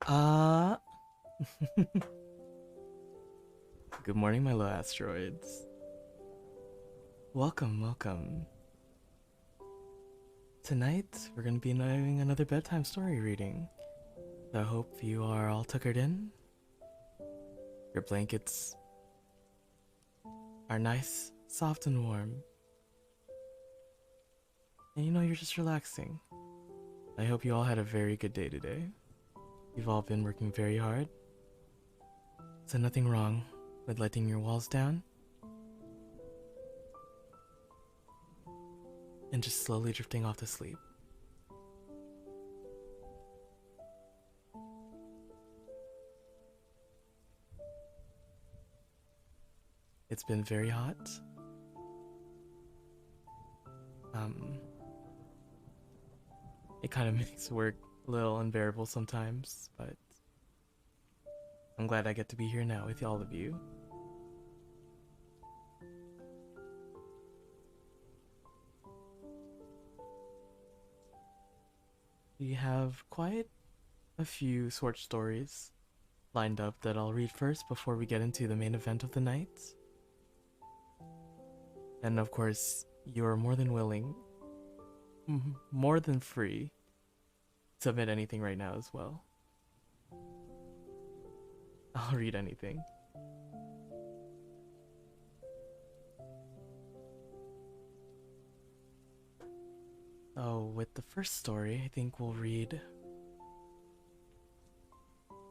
Uh, Good morning, my little asteroids. Welcome, welcome. Tonight, we're gonna be doing another bedtime story reading. So I hope you are all tuckered in. Your blankets are nice, soft, and warm. And you're just relaxing. I hope you all had a very good day today. You've all been working very hard. So nothing wrong with letting your walls down and just slowly drifting off to sleep. It's been very hot. Um, it kind of makes work a little unbearable sometimes, but I'm glad I get to be here now with all of you. We have quite a few short stories lined up that I'll read first before we get into the main event of the night. And of course, you are more than willing, more than free, to submit anything right now as well. I'll read anything. So, with the first story, I think we'll read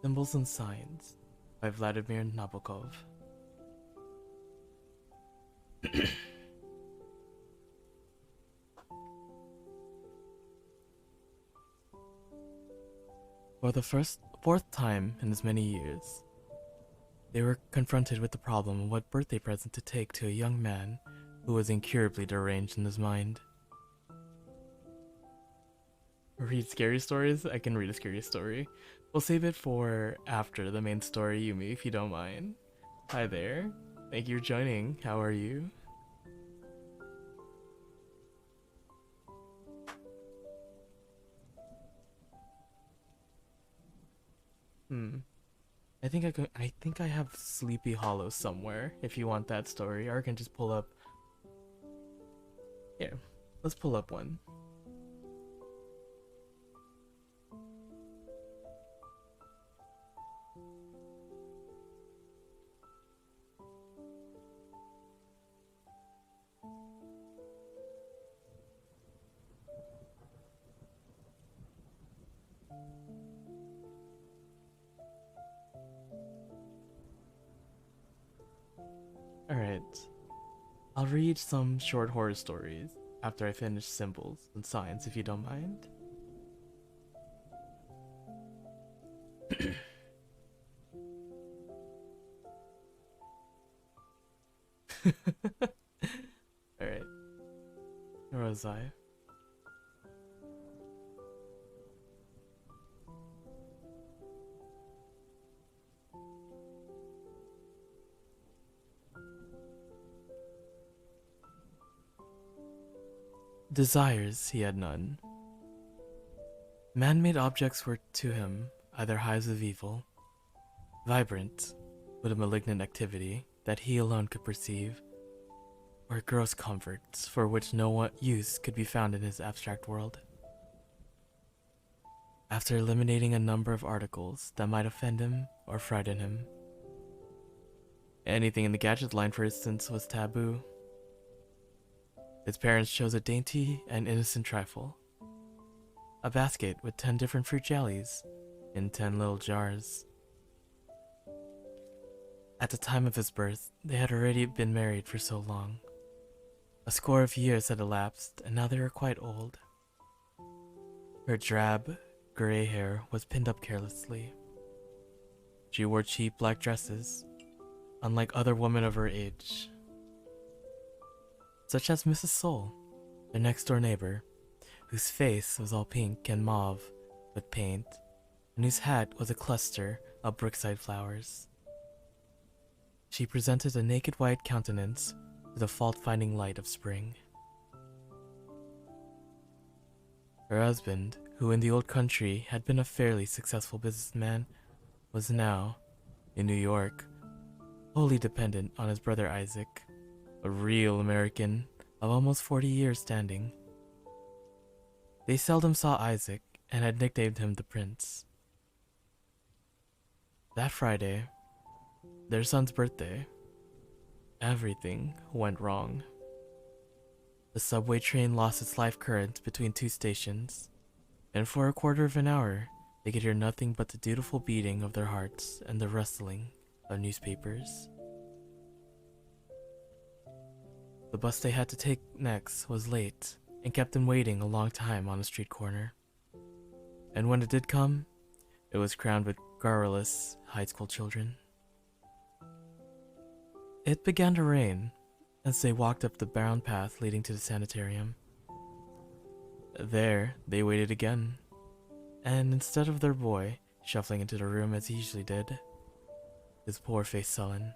Symbols and Signs by Vladimir Nabokov. For the fourth time in as many years, they were confronted with the problem of what birthday present to take to a young man who was incurably deranged in his mind. Read scary stories? I can read a scary story. We'll save it for after the main story, Yumi, if you don't mind. Hi there. Thank you for joining. How are you? I think I have Sleepy Hollow somewhere if you want that story, or I can just pull up. Yeah, let's pull up one. Alright. I'll read some short horror stories after I finish Symbols and Signs, if you don't mind. Alright. Where was I? Desires he had none. Man-made objects were to him either hives of evil, vibrant with a malignant activity that he alone could perceive, or gross comforts for which no use could be found in his abstract world. After eliminating a number of articles that might offend him or frighten him, anything in the gadget line, for instance, was taboo. His parents chose a dainty and innocent trifle, a basket with 10 different fruit jellies in 10 little jars. At the time of his birth, they had already been married for so long. A score of years had elapsed, and now they were quite old. Her drab, gray hair was pinned up carelessly. She wore cheap black dresses, unlike other women of her age, such as Mrs. Soul, their next-door neighbor, whose face was all pink and mauve with paint, and whose hat was a cluster of brookside flowers. She presented a naked white countenance to the fault-finding light of spring. Her husband, who in the old country had been a fairly successful businessman, was now, in New York, wholly dependent on his brother Isaac, a real American of almost 40 years standing. They seldom saw Isaac and had nicknamed him the Prince. That Friday, their son's birthday, everything went wrong. The subway train lost its life current between two stations, and for a quarter of an hour, they could hear nothing but the dutiful beating of their hearts and the rustling of newspapers. The bus they had to take next was late and kept them waiting a long time on a street corner. And when it did come, it was crammed with garrulous high school children. It began to rain as they walked up the brown path leading to the sanitarium. There, they waited again, and instead of their boy shuffling into the room as he usually did, his poor face sullen,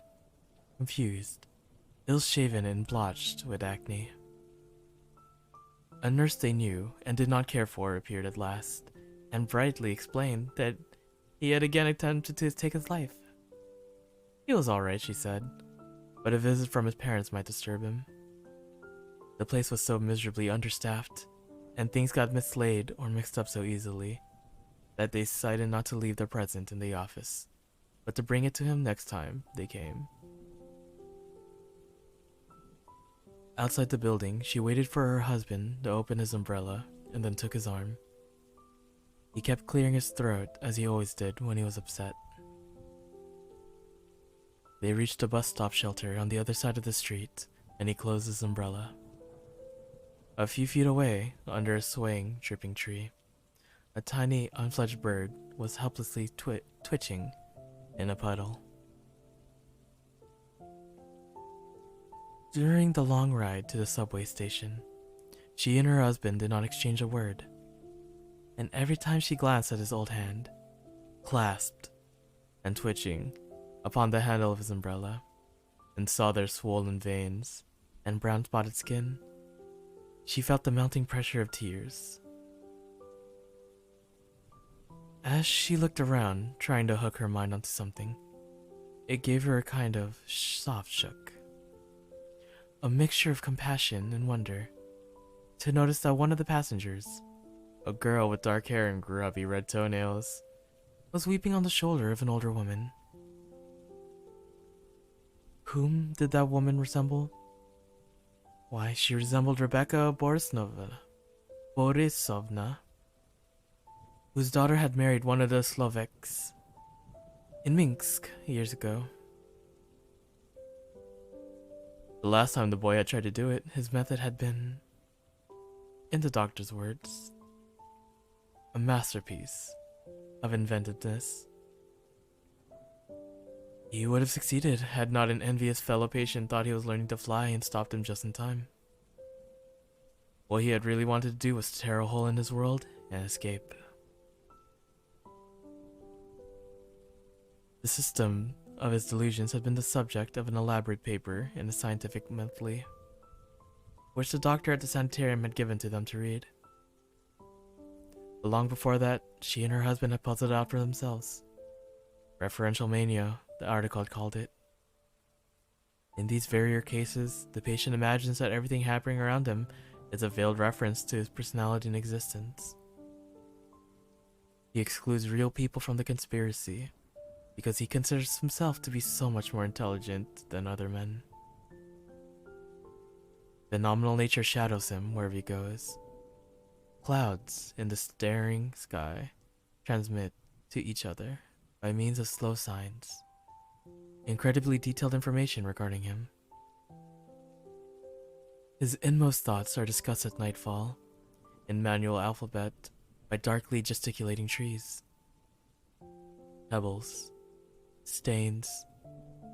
confused, ill-shaven and blotched with acne. A nurse they knew and did not care for appeared at last, and brightly explained that he had again attempted to take his life. He was all right, she said, but a visit from his parents might disturb him. The place was so miserably understaffed, and things got mislaid or mixed up so easily, that they decided not to leave their present in the office, but to bring it to him next time they came. Outside the building, she waited for her husband to open his umbrella and then took his arm. He kept clearing his throat as he always did when he was upset. They reached a bus stop shelter on the other side of the street, and he closed his umbrella. A few feet away, under a swaying, dripping tree, a tiny, unfledged bird was helplessly twitching in a puddle. During the long ride to the subway station, she and her husband did not exchange a word, and every time she glanced at his old hand, clasped and twitching upon the handle of his umbrella, and saw their swollen veins and brown spotted skin, she felt the mounting pressure of tears. As she looked around, trying to hook her mind onto something, it gave her a kind of soft shook. A mixture of compassion and wonder, to notice that one of the passengers, a girl with dark hair and grubby red toenails, was weeping on the shoulder of an older woman. Whom did that woman resemble? Why, she resembled Rebecca Borisovna, whose daughter had married one of the Slovaks in Minsk years ago. The last time the boy had tried to do it, his method had been, in the doctor's words, a masterpiece of inventiveness. He would have succeeded had not an envious fellow patient thought he was learning to fly and stopped him just in time. What he had really wanted to do was to tear a hole in his world and escape. The system of his delusions had been the subject of an elaborate paper in a scientific monthly, which the doctor at the sanitarium had given to them to read. But long before that, she and her husband had puzzled it out for themselves. Referential mania, the article had called it. In these very rare cases, the patient imagines that everything happening around him is a veiled reference to his personality and existence. He excludes real people from the conspiracy, because he considers himself to be so much more intelligent than other men. Phenomenal nature shadows him wherever he goes. Clouds in the staring sky transmit to each other, by means of slow signs, incredibly detailed information regarding him. His inmost thoughts are discussed at nightfall, in manual alphabet, by darkly gesticulating trees. Pebbles, stains,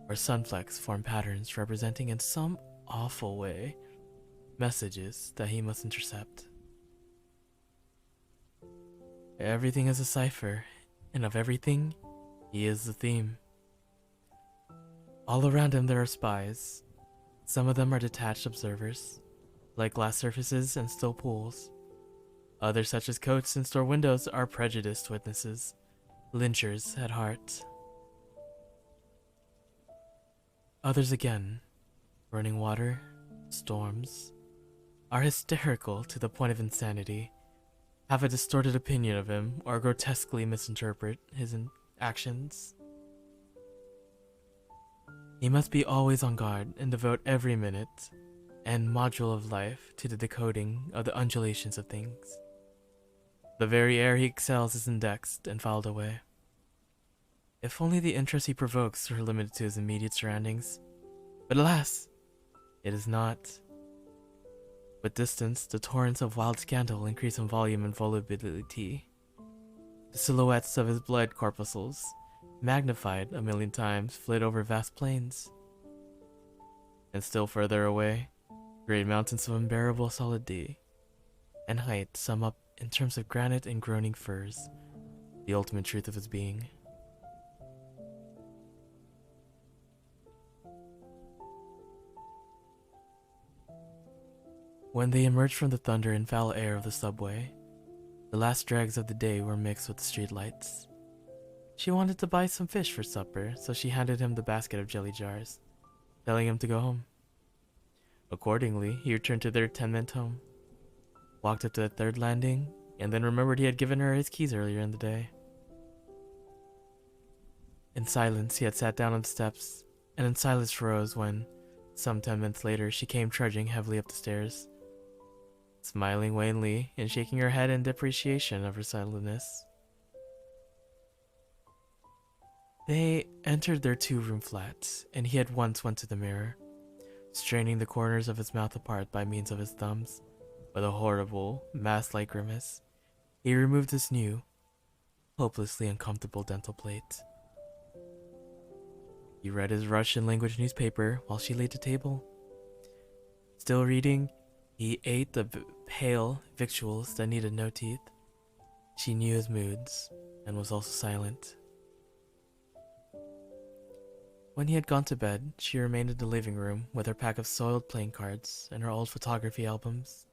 or sunflecks form patterns representing in some awful way messages that he must intercept. Everything is a cipher, and of everything, he is the theme. All around him there are spies. Some of them are detached observers, like glass surfaces and still pools. Others, such as coats and store windows, are prejudiced witnesses, lynchers at heart. Others again, running water, storms, are hysterical to the point of insanity, have a distorted opinion of him, or grotesquely misinterpret his actions. He must be always on guard and devote every minute and module of life to the decoding of the undulations of things. The very air he excels is indexed and filed away. If only the interest he provokes were limited to his immediate surroundings. But alas, it is not. With distance, the torrents of wild scandal increase in volume and volubility. The silhouettes of his blood corpuscles, magnified 1,000,000 times, flit over vast plains. And still further away, great mountains of unbearable solidity and height sum up in terms of granite and groaning firs the ultimate truth of his being. When they emerged from the thunder and foul air of the subway, the last dregs of the day were mixed with the street lights. She wanted to buy some fish for supper, so she handed him the basket of jelly jars, telling him to go home. Accordingly, he returned to their tenement home, walked up to the third landing, and then remembered he had given her his keys earlier in the day. In silence, he had sat down on the steps, and in silence rose when, some 10 minutes later, she came trudging heavily up the stairs, smiling wanly and shaking her head in depreciation of her silentness. They entered their 2-room flat, and he at once went to the mirror, straining the corners of his mouth apart by means of his thumbs. With a horrible, mask-like grimace, he removed his new, hopelessly uncomfortable dental plate. He read his Russian language newspaper while she laid the table. Still reading, he ate the pale victuals that needed no teeth. She knew his moods, and was also silent. When he had gone to bed, she remained in the living room with her pack of soiled playing cards and her old photography albums.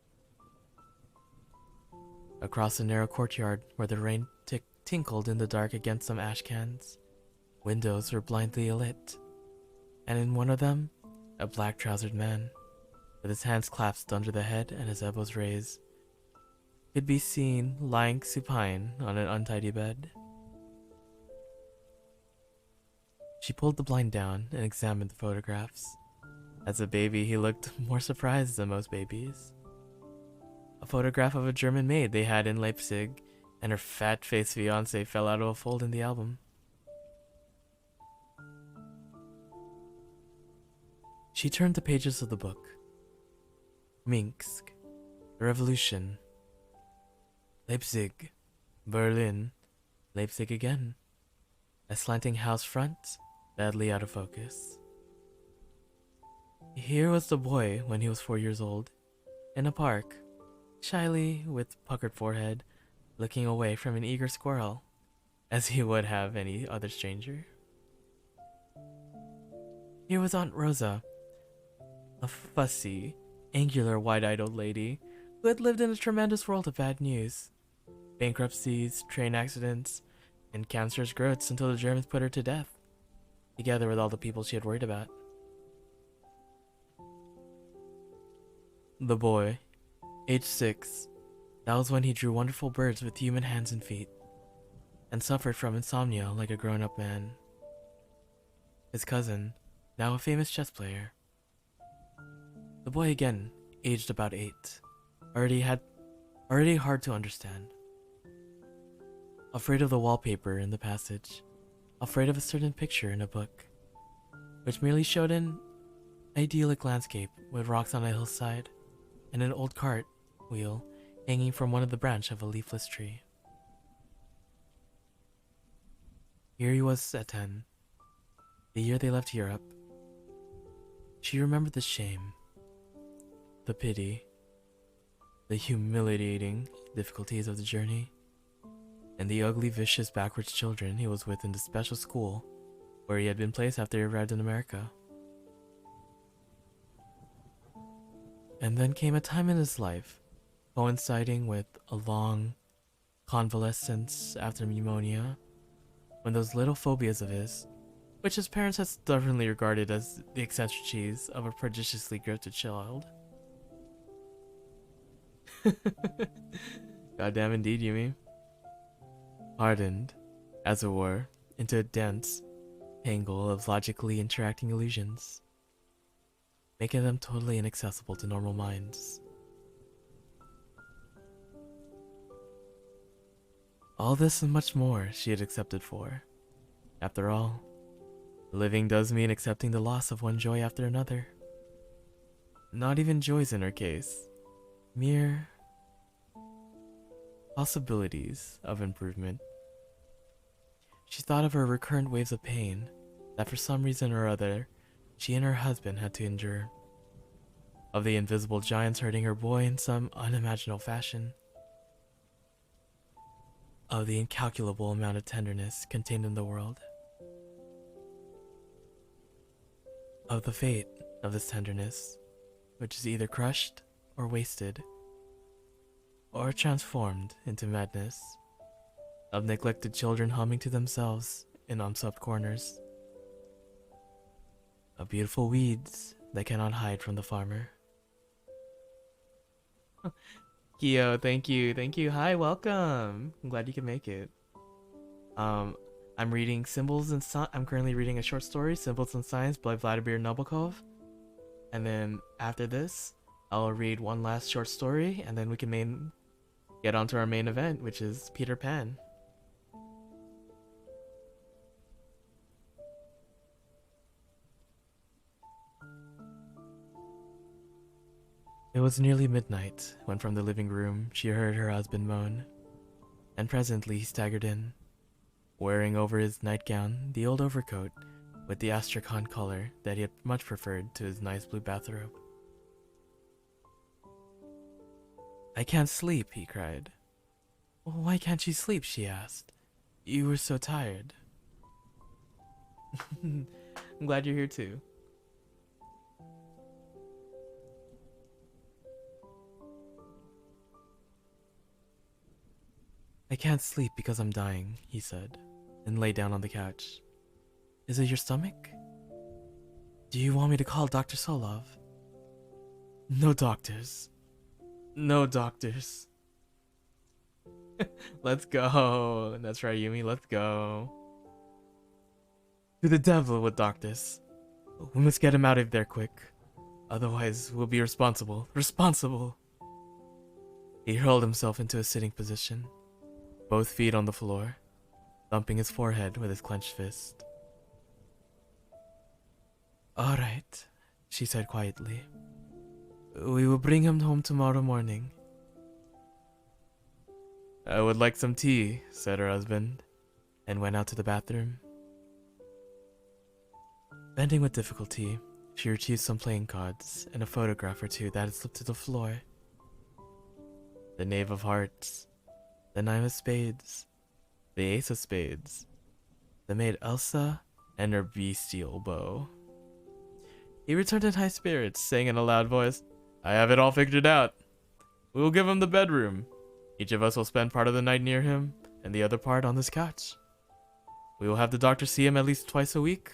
Across the narrow courtyard where the rain tinkled in the dark against some ash cans, windows were blindly lit, and in one of them, a black-trousered man, with his hands clasped under the head and his elbows raised, could be seen lying supine on an untidy bed. She pulled the blind down and examined the photographs. As a baby, he looked more surprised than most babies. A photograph of a German maid they had in Leipzig, and her fat-faced fiancé fell out of a fold in the album. She turned the pages of the book. Minsk, the Revolution, Leipzig, Berlin, Leipzig again. A slanting house front, badly out of focus. Here was the boy when he was 4 years old, in a park, shyly, with puckered forehead, looking away from an eager squirrel, as he would have any other stranger. Here was Aunt Rosa, a fussy, angular, wide-eyed old lady who had lived in a tremendous world of bad news. Bankruptcies, train accidents, and cancerous growths until the Germans put her to death, together with all the people she had worried about. The boy, age 6, that was when he drew wonderful birds with human hands and feet, and suffered from insomnia like a grown-up man. His cousin, now a famous chess player. The boy again, aged about 8, already hard to understand. Afraid of the wallpaper in the passage, afraid of a certain picture in a book, which merely showed an idyllic landscape with rocks on a hillside and an old cart wheel hanging from one of the branches of a leafless tree. Here he was at 10, the year they left Europe. She remembered the shame, the pity, the humiliating difficulties of the journey, and the ugly, vicious, backwards children he was with in the special school where he had been placed after he arrived in America. And then came a time in his life coinciding with a long convalescence after pneumonia, when those little phobias of his, which his parents had stubbornly regarded as the eccentricities of a prodigiously gifted child. Goddamn indeed, Yumi. Hardened, as it were, into a dense tangle of logically interacting illusions, making them totally inaccessible to normal minds. All this and much more she had accepted for. After all, living does mean accepting the loss of one joy after another. Not even joys in her case, mere possibilities of improvement. She thought of her recurrent waves of pain that for some reason or other she and her husband had to endure. Of the invisible giants hurting her boy in some unimaginable fashion. Of the incalculable amount of tenderness contained in the world. Of the fate of this tenderness, which is either crushed or wasted, or transformed into madness. Of neglected children humming to themselves in unsubbed corners. Of beautiful weeds that cannot hide from the farmer. Kyo, thank you. Hi, welcome. I'm glad you can make it. I'm reading I'm currently reading a short story, Symbols in Science by Vladimir Nabokov. And then after this, I'll read one last short story, and then we can get onto our main event, which is Peter Pan. It was nearly midnight when from the living room she heard her husband moan, and presently he staggered in, wearing over his nightgown the old overcoat with the astrakhan collar that he had much preferred to his nice blue bathrobe. "I can't sleep," he cried. "Why can't you sleep?" she asked. "You were so tired." I'm glad you're here too. "I can't sleep because I'm dying," he said, and lay down on the couch. "Is it your stomach? Do you want me to call Dr. Solov?" "No doctors. No doctors." Let's go. That's right, Yumi, let's go. To the devil with doctors. We must get him out of there quick. Otherwise, we'll be responsible. Responsible! He hurled himself into a sitting position, both feet on the floor, thumping his forehead with his clenched fist. "All right," she said quietly. "We will bring him home tomorrow morning." "I would like some tea," said her husband, and went out to the bathroom. Bending with difficulty, she retrieved some playing cards and a photograph or two that had slipped to the floor. The Knave of Hearts, the Nine of Spades, the Ace of Spades, the maid Elsa, and her bestial bow. He returned in high spirits, saying in a loud voice, "I have it all figured out. We will give him the bedroom. Each of us will spend part of the night near him, and the other part on this couch. We will have the doctor see him at least twice a week.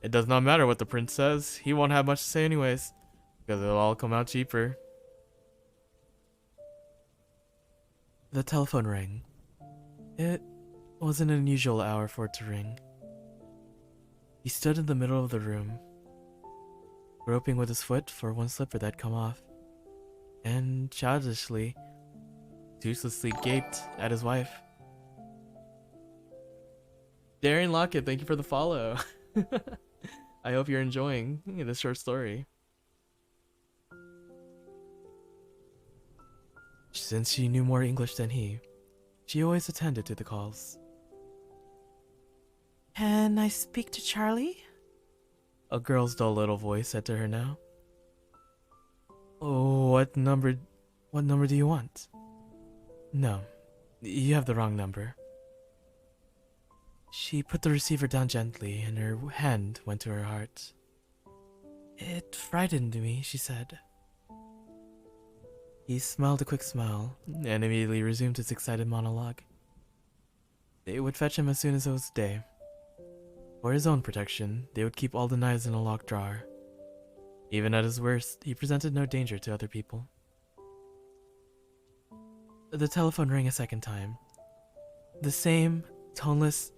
It does not matter what the prince says, he won't have much to say anyways, because it'll all come out cheaper." The telephone rang. It was an unusual hour for it to ring. He stood in the middle of the room, groping with his foot for one slipper that had come off, and childishly, toothlessly gaped at his wife. Darian Lockett, thank you for the follow. I hope you're enjoying this short story. Since she knew more English than he, she always attended to the calls. "Can I speak to Charlie?" a girl's dull little voice said to her now. "Oh, what number do you want?" "No, you have the wrong number." She put the receiver down gently, and her hand went to her heart. "It frightened me," she said. He smiled a quick smile and immediately resumed his excited monologue. They would fetch him as soon as it was day. For his own protection, they would keep all the knives in a locked drawer. Even at his worst, he presented no danger to other people. The telephone rang a second time. The same toneless,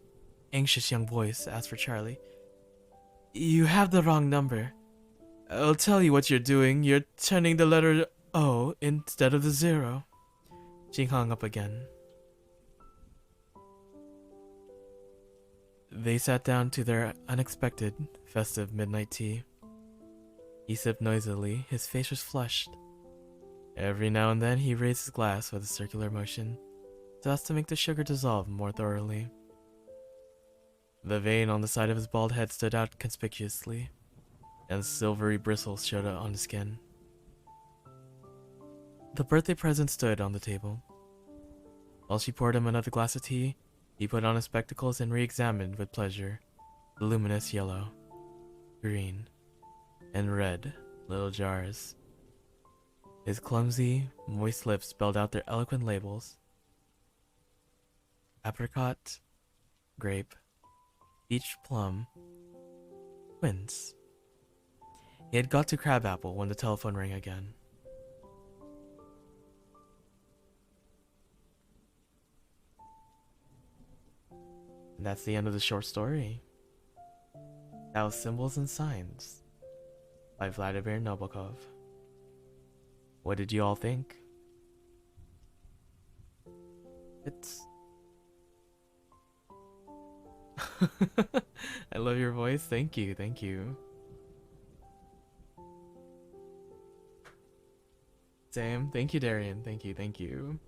anxious young voice asked for Charlie. You have the wrong number. I'll tell you what you're doing. You're turning the letter O instead of the 0. She hung up again. They sat down to their unexpected, festive midnight tea. He sipped noisily, his face was flushed. Every now and then he raised his glass with a circular motion, so as to make the sugar dissolve more thoroughly. The vein on the side of his bald head stood out conspicuously, and silvery bristles showed out on his skin. The birthday present stood on the table. While she poured him another glass of tea, he put on his spectacles and re-examined with pleasure the luminous yellow, green, and red little jars. His clumsy, moist lips spelled out their eloquent labels. Apricot, grape, peach plum, quince. He had got to crabapple when the telephone rang again. And that's the end of the short story. That was Symbols and Signs by Vladimir Nabokov. What did you all think? It's... I love your voice. Thank you, thank you. Same. Thank you, Darian. Thank you, thank you.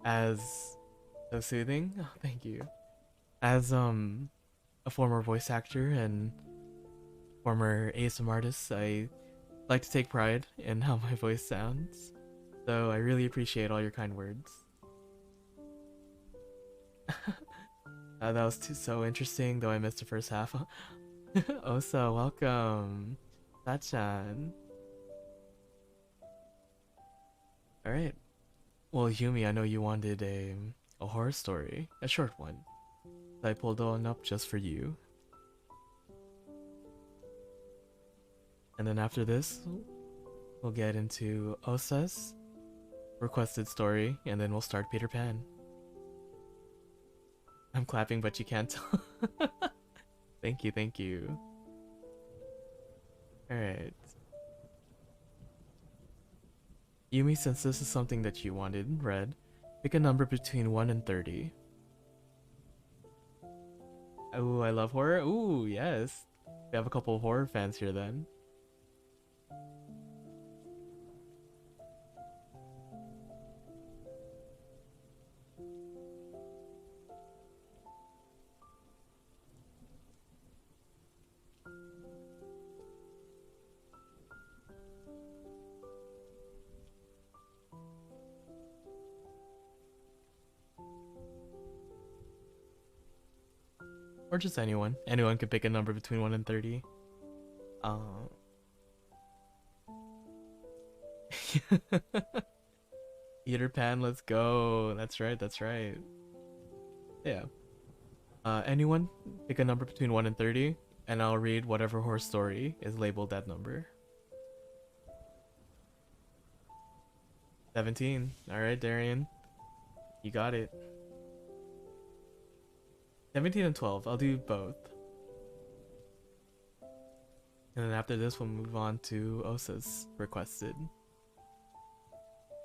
As so soothing. Oh, thank you. As a former voice actor and former ASMR artist, I like to take pride in how my voice sounds. So I really appreciate all your kind words. That was so interesting, though I missed the first half. Osa, welcome. Sachan. Alright. Well, Yumi, I know you wanted a horror story. A short one. I pulled one up just for you. And then after this, we'll get into Osa's requested story, and then we'll start Peter Pan. I'm clapping, but you can't tell. Thank you, thank you. Alright. Yumi, since this is something that you wanted read, pick a number between 1 and 30. Oh, I love horror. Ooh, yes. We have a couple of horror fans here then. Or just anyone. Anyone can pick a number between 1 and 30. Peter Pan, let's go. That's right, that's right. Yeah. Anyone pick a number between 1 and 30, and I'll read whatever horror story is labeled that number. 17. Alright, Darian. You got it. 17 and 12. I'll do both. And then after this, we'll move on to Osa's requested.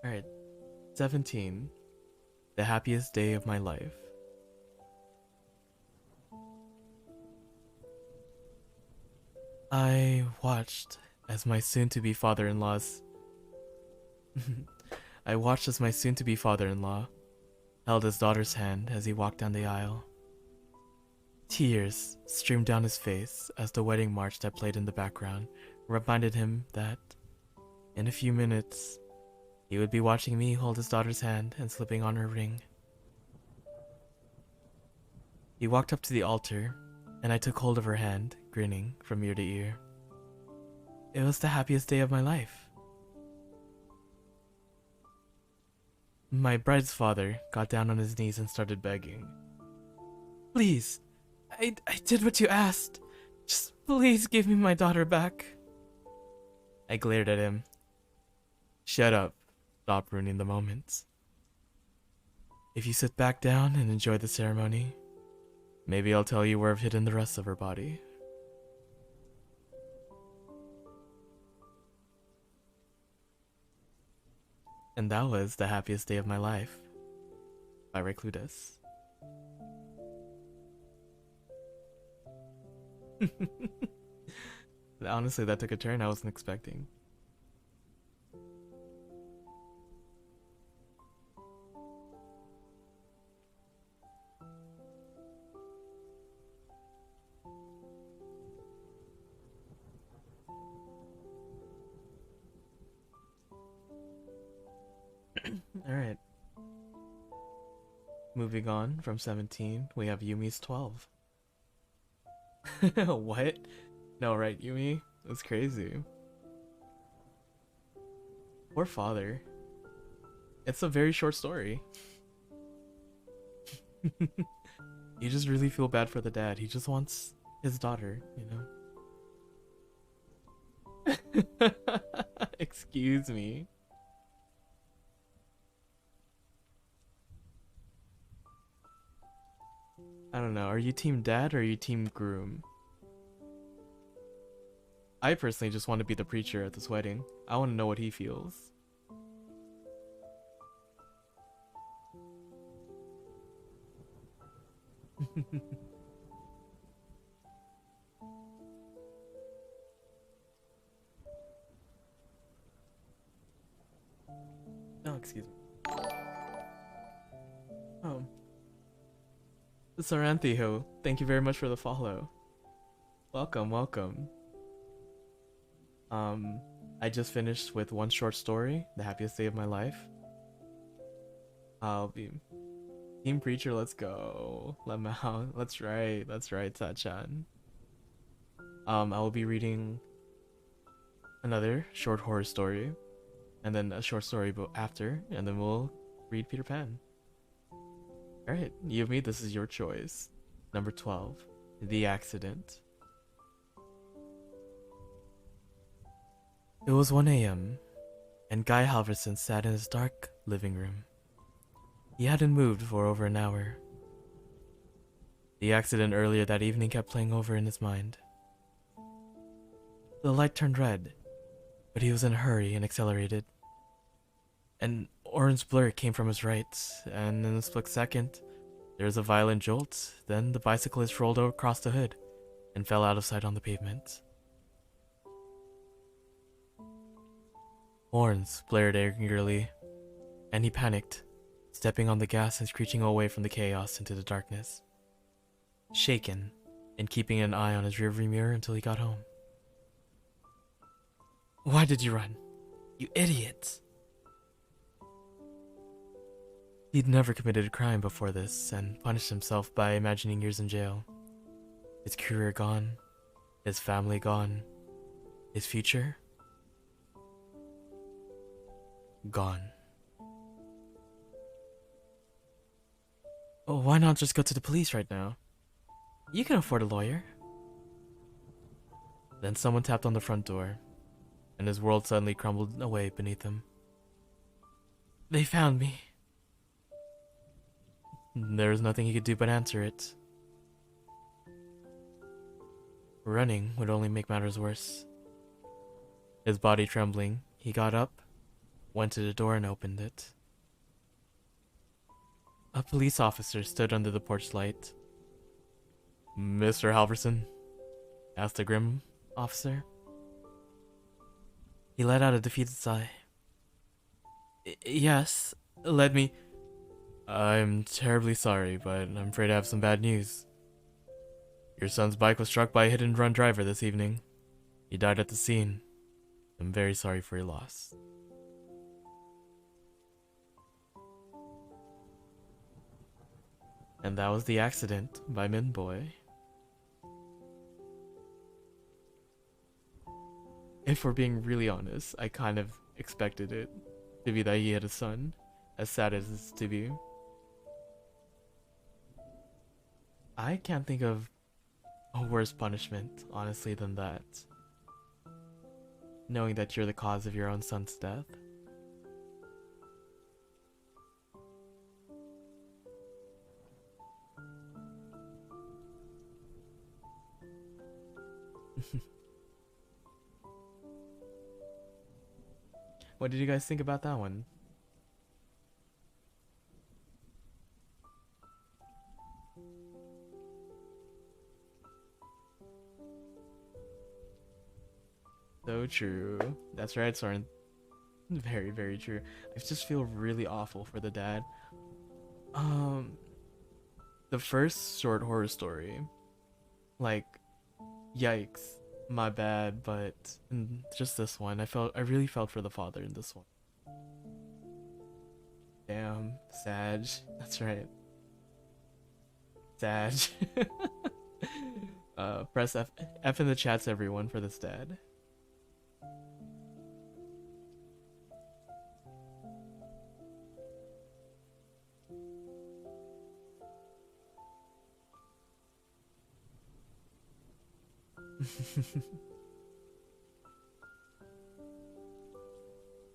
Alright. 17. The happiest day of my life. I watched as my soon-to-be father-in-law's... I watched as my soon-to-be father-in-law held his daughter's hand as he walked down the aisle. Tears streamed down his face as the wedding march that played in the background reminded him that, in a few minutes, he would be watching me hold his daughter's hand and slipping on her ring. He walked up to the altar, and I took hold of her hand, grinning from ear to ear. It was the happiest day of my life. My bride's father got down on his knees and started begging. Please, I did what you asked. Just please give me my daughter back. I glared at him. Shut up. Stop ruining the moment. If you sit back down and enjoy the ceremony, maybe I'll tell you where I've hidden the rest of her body. And that was The Happiest Day of My Life by Reclutus. Honestly, that took a turn I wasn't expecting. Alright. Moving on from 17, we have Yumi's 12. What? No, right, Yumi? That's crazy. Poor father. It's a very short story. You just really feel bad for the dad. He just wants his daughter, you know? Excuse me. I don't know. Are you team dad or are you team groom? I personally just want to be the preacher at this wedding. I want to know what he feels. Oh, excuse me. Oh. Saranthiho, thank you very much for the follow. Welcome, welcome. I just finished with one short story, The Happiest Day of My Life. I'll be team preacher, let's go. Lemao, that's right, Sachan. I will be reading another short horror story, and then a short story after, and then we'll read Peter Pan. Alright, Yumi, this is your choice. Number 12, The Accident. It was 1 a.m., and Guy Halverson sat in his dark living room. He hadn't moved for over an hour. The accident earlier that evening kept playing over in his mind. The light turned red, but he was in a hurry and accelerated. An orange blur came from his right, and in a split second, there was a violent jolt. Then the bicyclist rolled across the hood and fell out of sight on the pavement. Horns blared angrily, and he panicked, stepping on the gas and screeching away from the chaos into the darkness. Shaken, and keeping an eye on his rearview mirror until he got home. Why did you run? You idiot! He'd never committed a crime before this, and punished himself by imagining years in jail. His career gone, his family gone, his future gone. Oh, why not just go to the police right now? You can afford a lawyer. Then someone tapped on the front door, and his world suddenly crumbled away beneath him. They found me. There was nothing he could do but answer it. Running would only make matters worse. His body trembling, he got up, went to the door and opened it. A police officer stood under the porch light. Mr. Halverson? Asked the grim officer. He let out a defeated sigh. Yes, let me... I'm terribly sorry, but I'm afraid I have some bad news. Your son's bike was struck by a hit-and-run driver this evening. He died at the scene. I'm very sorry for your loss. And that was The Accident by Minboy. If we're being really honest, I kind of expected it to be that he had a son, as sad as it's to be. I can't think of a worse punishment, honestly, than that. Knowing that you're the cause of your own son's death. What did you guys think about that one? So true. That's right, Soren. Very, very true. I just feel really awful for the dad. Um, the first short horror story, like, yikes, my bad, but in just this one, I really felt for the father in this one. Damn, Sag. That's right, Sag. Press F in the chats, everyone, for this dad.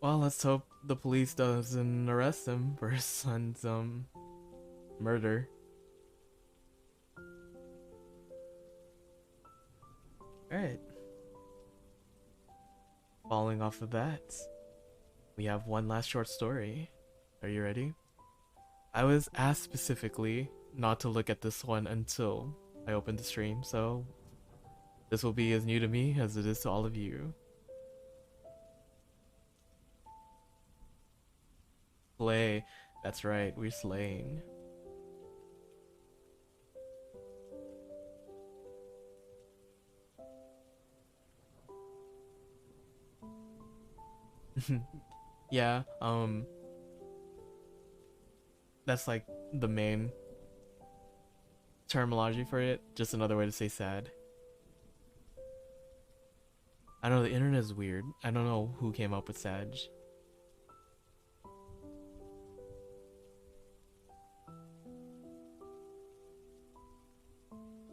Well, let's hope the police doesn't arrest him for his son's murder. Alright. Following off of that, we have one last short story. Are you ready? I was asked specifically not to look at this one until I opened the stream, so this will be as new to me as it is to all of you. Slay. That's right, we're slaying. Yeah, that's like the main terminology for it. Just another way to say sad. I don't know, the internet is weird. I don't know who came up with Sag.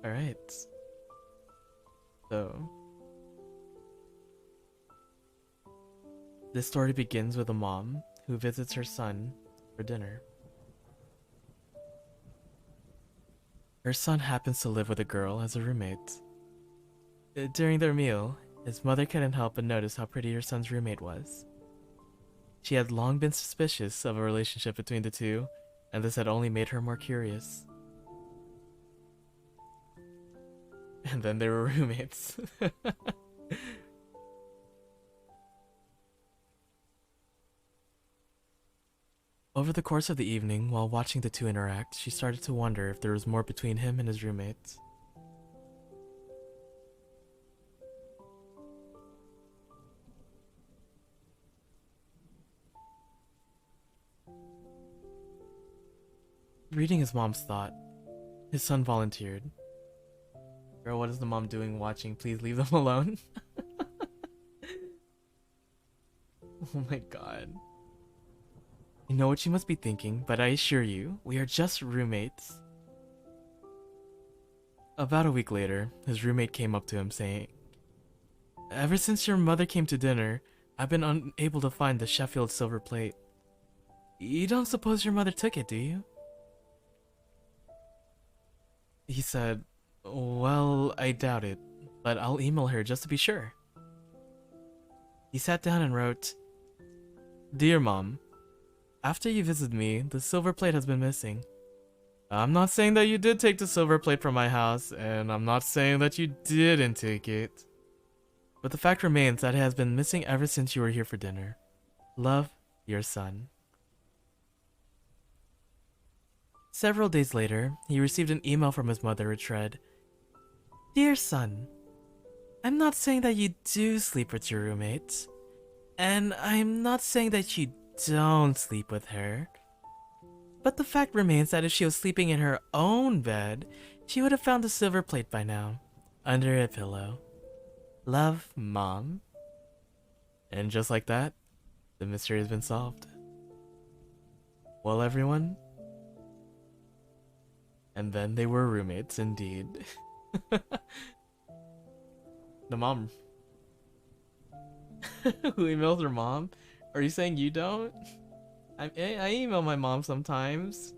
Alright. So, this story begins with a mom who visits her son for dinner. Her son happens to live with a girl as a roommate. During their meal, his mother couldn't help but notice how pretty her son's roommate was. She had long been suspicious of a relationship between the two, and this had only made her more curious. And then they were roommates. Over the course of the evening, while watching the two interact, she started to wonder if there was more between him and his roommate. Reading his mom's thought, his son volunteered. Girl, what is the mom doing watching? Please leave them alone. Oh my god. I know what you must be thinking, but I assure you, we are just roommates. About a week later, his roommate came up to him saying, "Ever since your mother came to dinner, I've been unable to find the Sheffield silver plate. You don't suppose your mother took it, do you?" He said, "Well, I doubt it, but I'll email her just to be sure." He sat down and wrote, "Dear Mom, after you visited me, the silver plate has been missing. I'm not saying that you did take the silver plate from my house, and I'm not saying that you didn't take it. But the fact remains that it has been missing ever since you were here for dinner. Love, your son." Several days later, he received an email from his mother which read, "Dear son, I'm not saying that you do sleep with your roommate, and I'm not saying that you don't sleep with her. But the fact remains that if she was sleeping in her own bed, she would have found the silver plate by now, under a pillow. Love, Mom." And just like that, the mystery has been solved. Well, everyone, and then they were roommates indeed. The mom who emails her mom? Are you saying you don't? I email my mom sometimes.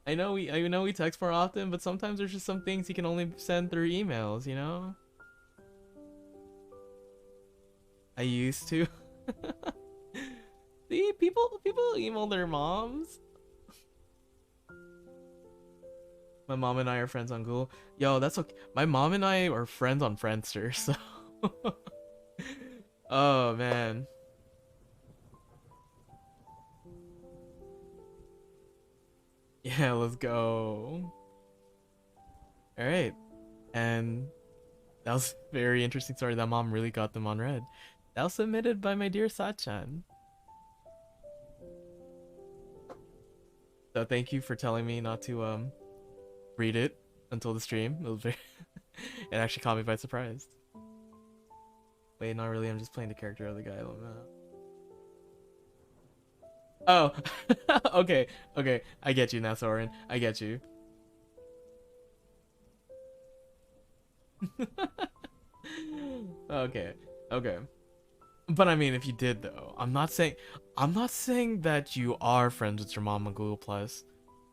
I know we text more often, but sometimes there's just some things you can only send through emails, you know? I used to. See, people email their moms. My mom and I are friends on Google. Yo, that's okay. My mom and I are friends on Friendster, so oh man. Yeah, let's go. Alright. And that was a very interesting story. That mom really got them on red. That was submitted by my dear Sachan. So thank you for telling me not to read it until the stream. It was very it actually caught me by surprise. Wait, not really. I'm just playing the character of the guy. I don't know. Oh, okay, okay. I get you now, Soren. I get you. Okay, okay. But I mean, if you did though, I'm not saying that you are friends with your mom on Google Plus,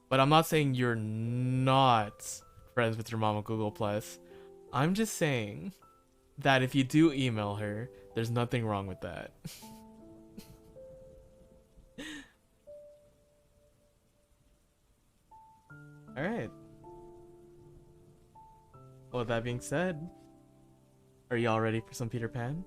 but I'm not saying you're not friends with your mom on Google Plus. I'm just saying that if you do email her, there's nothing wrong with that. All right. Well, that being said, are y'all ready for some Peter Pan?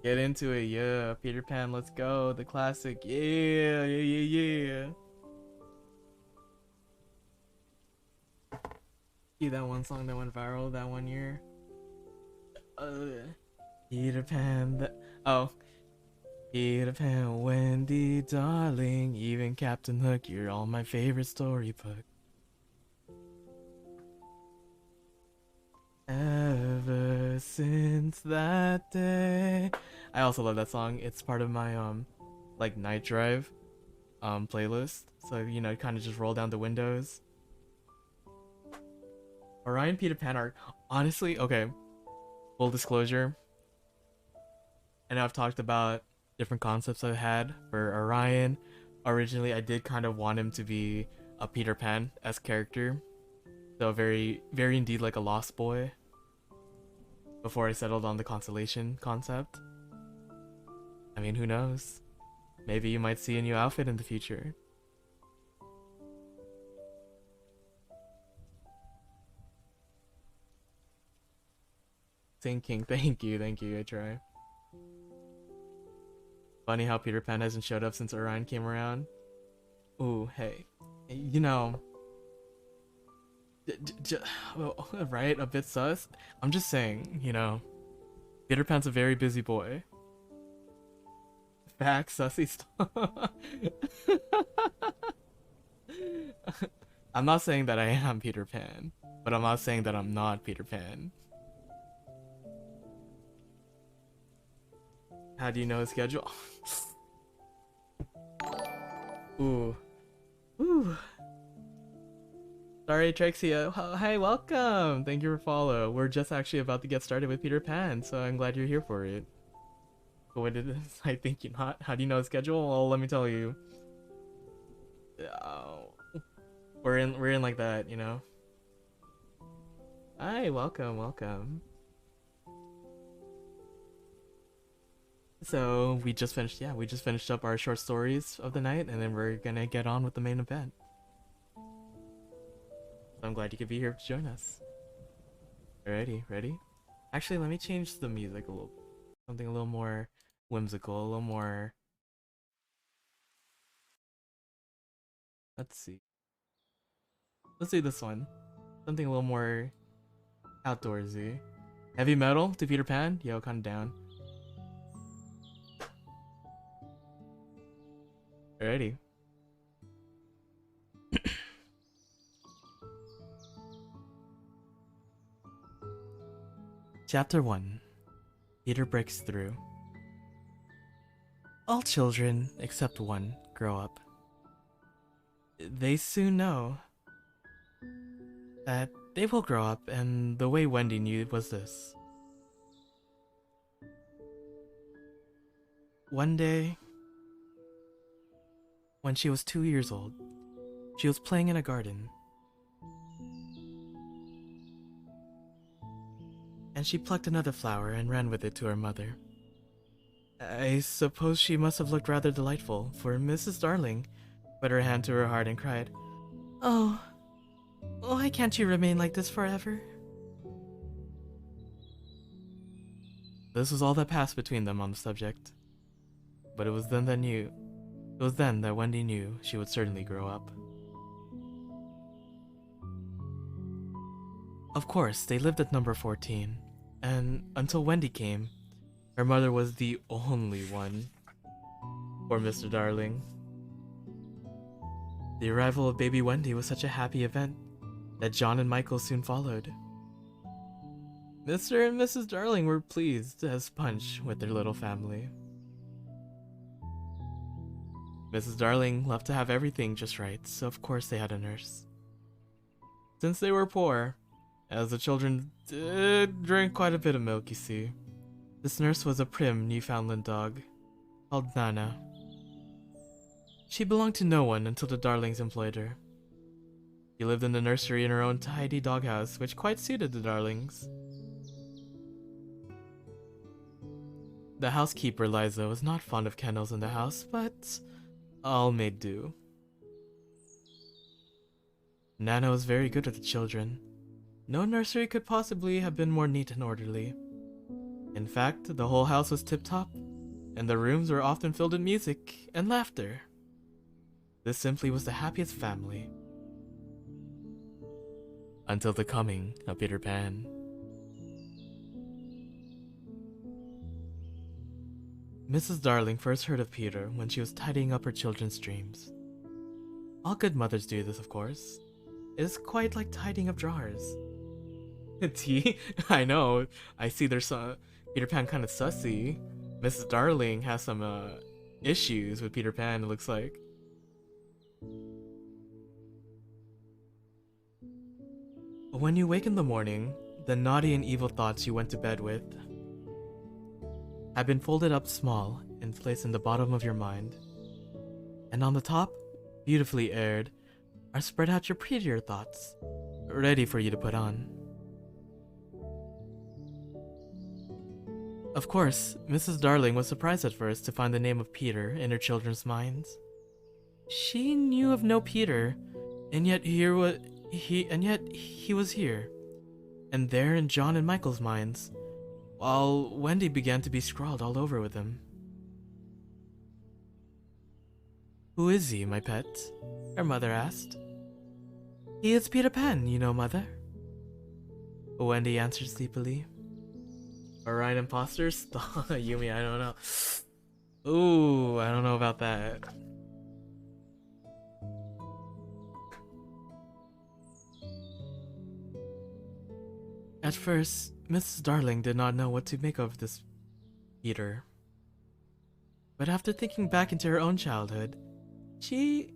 Get into it, yeah. Peter Pan, let's go. The classic, yeah, yeah, yeah, yeah. See that one song that went viral that one year? Peter Pan, oh. Peter Pan, Wendy, darling, even Captain Hook, you're all my favorite storybook. Ever since that day. I also love that song. It's part of my like night drive playlist. So you know, kind of just roll down the windows. Orion Peter Pan arc. Honestly, okay. Full disclosure. I know I've talked about different concepts I've had for Orion. Originally, I did kind of want him to be a Peter Pan as character, so very, very indeed like a lost boy. Before I settled on the constellation concept. I mean, who knows? Maybe you might see a new outfit in the future. Thinking, thank you. I try. Funny how Peter Pan hasn't showed up since Orion came around. Ooh, hey, you know, right? A bit sus. I'm just saying, you know, Peter Pan's a very busy boy. Facts, sussy stuff. I'm not saying that I am Peter Pan, but I'm not saying that I'm not Peter Pan. How do you know his schedule? Ooh. Ooh. Sorry, Trixia. Hi, welcome. Thank you for follow. We're just actually about to get started with Peter Pan, so I'm glad you're here for it. But what it is, I think you're not. How do you know his schedule? Well, let me tell you. Oh, we're in like that, you know. Hi, welcome, welcome. So we just finished, yeah, we just finished up our short stories of the night, and then we're gonna get on with the main event. So I'm glad you could be here to join us. Alrighty, ready? Actually, let me change the music a little, something a little more whimsical, a little more. Let's see. Let's do this one. Something a little more outdoorsy. Heavy metal to Peter Pan? Yo, kinda down. Alrighty. Chapter 1. Peter breaks through. All children, except one, grow up. They soon know that they will grow up, and the way Wendy knew was this. One day, when she was 2 years old, she was playing in a garden. And she plucked another flower and ran with it to her mother. I suppose she must have looked rather delightful, for Mrs. Darling put her hand to her heart and cried, "Oh, why can't you remain like this forever?" This was all that passed between them on the subject. But it was then that Wendy knew she would certainly grow up. Of course, they lived at number 14, and until Wendy came, her mother was the only one for Mr. Darling. The arrival of baby Wendy was such a happy event that John and Michael soon followed. Mr. and Mrs. Darling were pleased as punch with their little family. Mrs. Darling loved to have everything just right, so of course they had a nurse. Since they were poor, as the children did drink quite a bit of milk, you see, this nurse was a prim Newfoundland dog called Nana. She belonged to no one until the Darlings employed her. She lived in the nursery in her own tidy doghouse, which quite suited the Darlings. The housekeeper, Liza, was not fond of kennels in the house, but all made do. Nana was very good with the children. No nursery could possibly have been more neat and orderly. In fact, the whole house was tip-top, and the rooms were often filled with music and laughter. This simply was the happiest family. Until the coming of Peter Pan. Mrs. Darling first heard of Peter when she was tidying up her children's dreams. All good mothers do this, of course. It is quite like tidying up drawers. T? I know. I see there's some Peter Pan kind of sussy. Mrs. Darling has some issues with Peter Pan, it looks like. When you wake in the morning, the naughty and evil thoughts you went to bed with have been folded up small and placed in the bottom of your mind. And on the top, beautifully aired, are spread out your prettier thoughts, ready for you to put on. Of course, Mrs. Darling was surprised at first to find the name of Peter in her children's minds. She knew of no Peter, and yet he was here, and there in John and Michael's minds, while Wendy began to be scrawled all over with him. "Who is he, my pet?" her mother asked. "He is Peter Pan, you know, mother," Wendy answered sleepily. Alright, imposters? Yumi, I don't know. Ooh, I don't know about that. At first, Mrs. Darling did not know what to make of this Peter. But after thinking back into her own childhood, he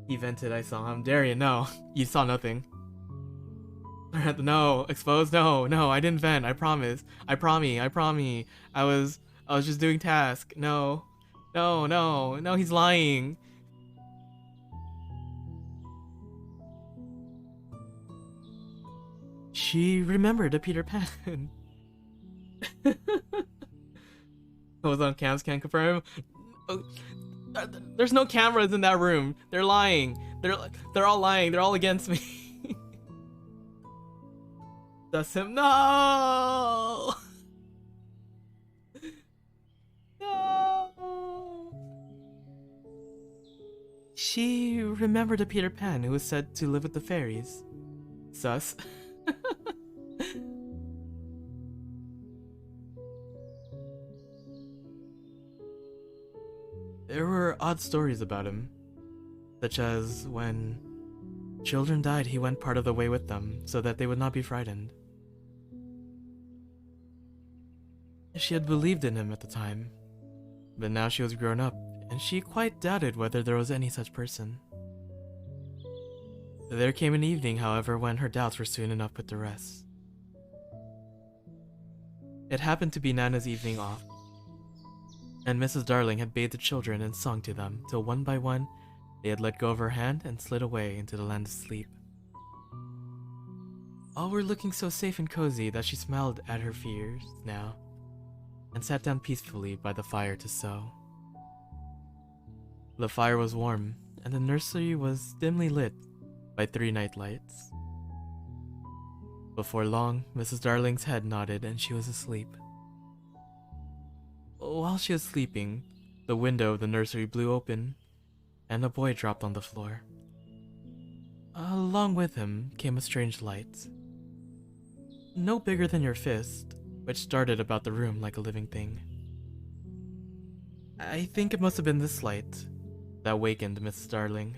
vented, "I saw him." Darian, no. You saw nothing. No, exposed? No, I didn't vent. I promise. I promise. I was just doing task. No, he's lying. She remembered a Peter Pan. Was on cams, can't confirm. Oh, there's no cameras in that room. They're lying. They're all lying. They're all against me. That's him. No. No. She remembered a Peter Pan who was said to live with the fairies. Sus. There were odd stories about him, such as when children died, he went part of the way with them so that they would not be frightened. She had believed in him at the time, but now she was grown up, and she quite doubted whether there was any such person. There came an evening, however, when her doubts were soon enough put to rest. It happened to be Nana's evening off, and Mrs. Darling had bathed the children and sung to them, till one by one they had let go of her hand and slid away into the land of sleep. All were looking so safe and cozy that she smiled at her fears now, and sat down peacefully by the fire to sew. The fire was warm, and the nursery was dimly lit by 3 night lights. Before long, Mrs. Darling's head nodded and she was asleep. While she was sleeping, the window of the nursery blew open, and a boy dropped on the floor. Along with him came a strange light, no bigger than your fist, which darted about the room like a living thing. I think it must have been this light that wakened Mrs. Darling.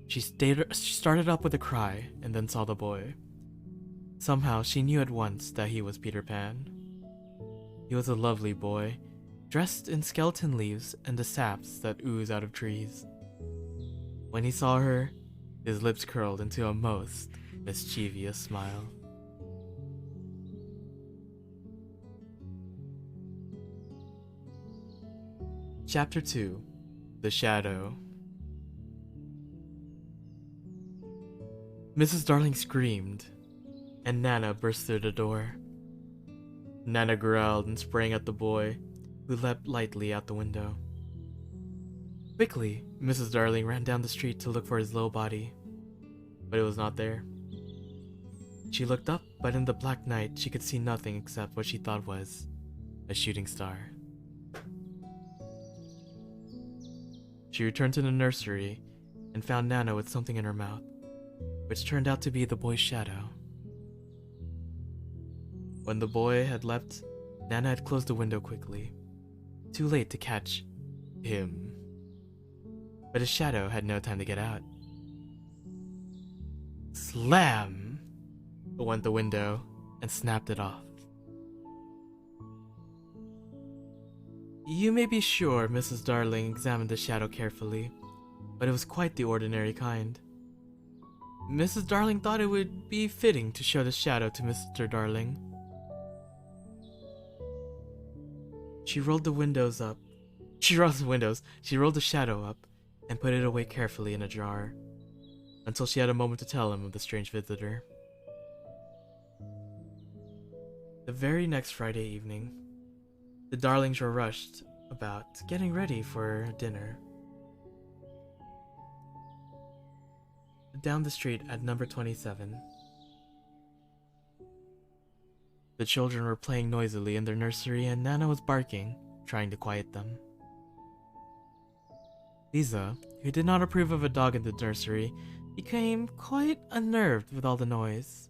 She started up with a cry and then saw the boy. Somehow she knew at once that he was Peter Pan. He was a lovely boy, dressed in skeleton leaves and the saps that ooze out of trees. When he saw her, his lips curled into a most mischievous smile. Chapter 2: The Shadow. Mrs. Darling screamed, and Nana burst through the door. Nana growled and sprang at the boy, who leapt lightly out the window. Quickly, Mrs. Darling ran down the street to look for his little body, but it was not there. She looked up, but in the black night she could see nothing except what she thought was a shooting star. She returned to the nursery and found Nana with something in her mouth, which turned out to be the boy's shadow. When the boy had left, Nana had closed the window quickly, too late to catch him. But his shadow had no time to get out. Slam! Went the window and snapped it off. You may be sure Mrs. Darling examined the shadow carefully, but it was quite the ordinary kind. Mrs. Darling thought it would be fitting to show the shadow to Mr. Darling. She rolled the shadow up and put it away carefully in a jar, until she had a moment to tell him of the strange visitor. The very next Friday evening, the Darlings were rushed about getting ready for dinner. Down the street at number 27. The children were playing noisily in their nursery and Nana was barking, trying to quiet them. Lisa, who did not approve of a dog in the nursery, became quite unnerved with all the noise.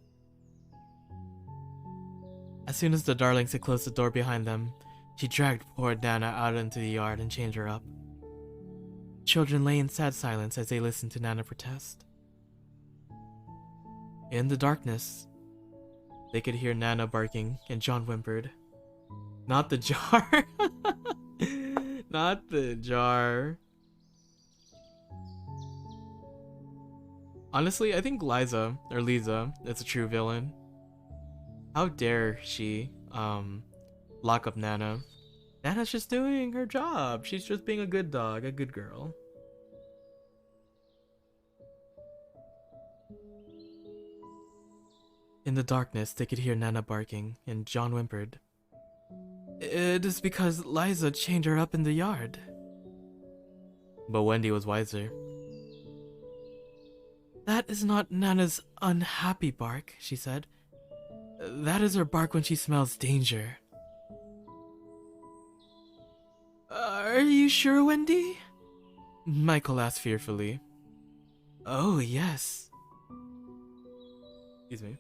As soon as the Darlings had closed the door behind them, she dragged poor Nana out into the yard and chained her up. Children lay in sad silence as they listened to Nana protest. In the darkness, they could hear Nana barking and John whimpered. Not the jar! Not the jar. Honestly, I think Lisa is a true villain. How dare she, lock up Nana? Nana's just doing her job. She's just being a good dog, a good girl. In the darkness, they could hear Nana barking, and John whimpered. It is because Liza chained her up in the yard. But Wendy was wiser. That is not Nana's unhappy bark, she said. That is her bark when she smells danger. Are you sure, Wendy? Michael asked fearfully. Oh, yes. Excuse me.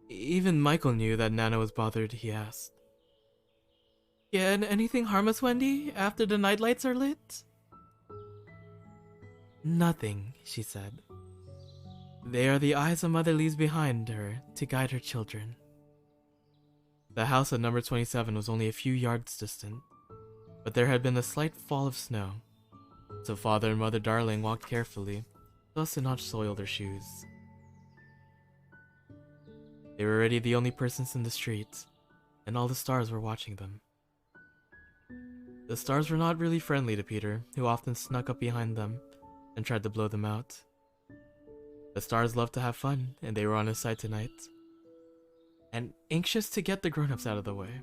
Even Michael knew that Nana was bothered, he asked. Can anything harm us, Wendy, after the nightlights are lit? Nothing, she said. They are the eyes a mother leaves behind her to guide her children. The house at number 27 was only a few yards distant, but there had been a slight fall of snow, so Father and Mother Darling walked carefully, so as to not soil their shoes. They were already the only persons in the street, and all the stars were watching them. The stars were not really friendly to Peter, who often snuck up behind them and tried to blow them out. The stars loved to have fun, and they were on his side tonight, and anxious to get the grown-ups out of the way.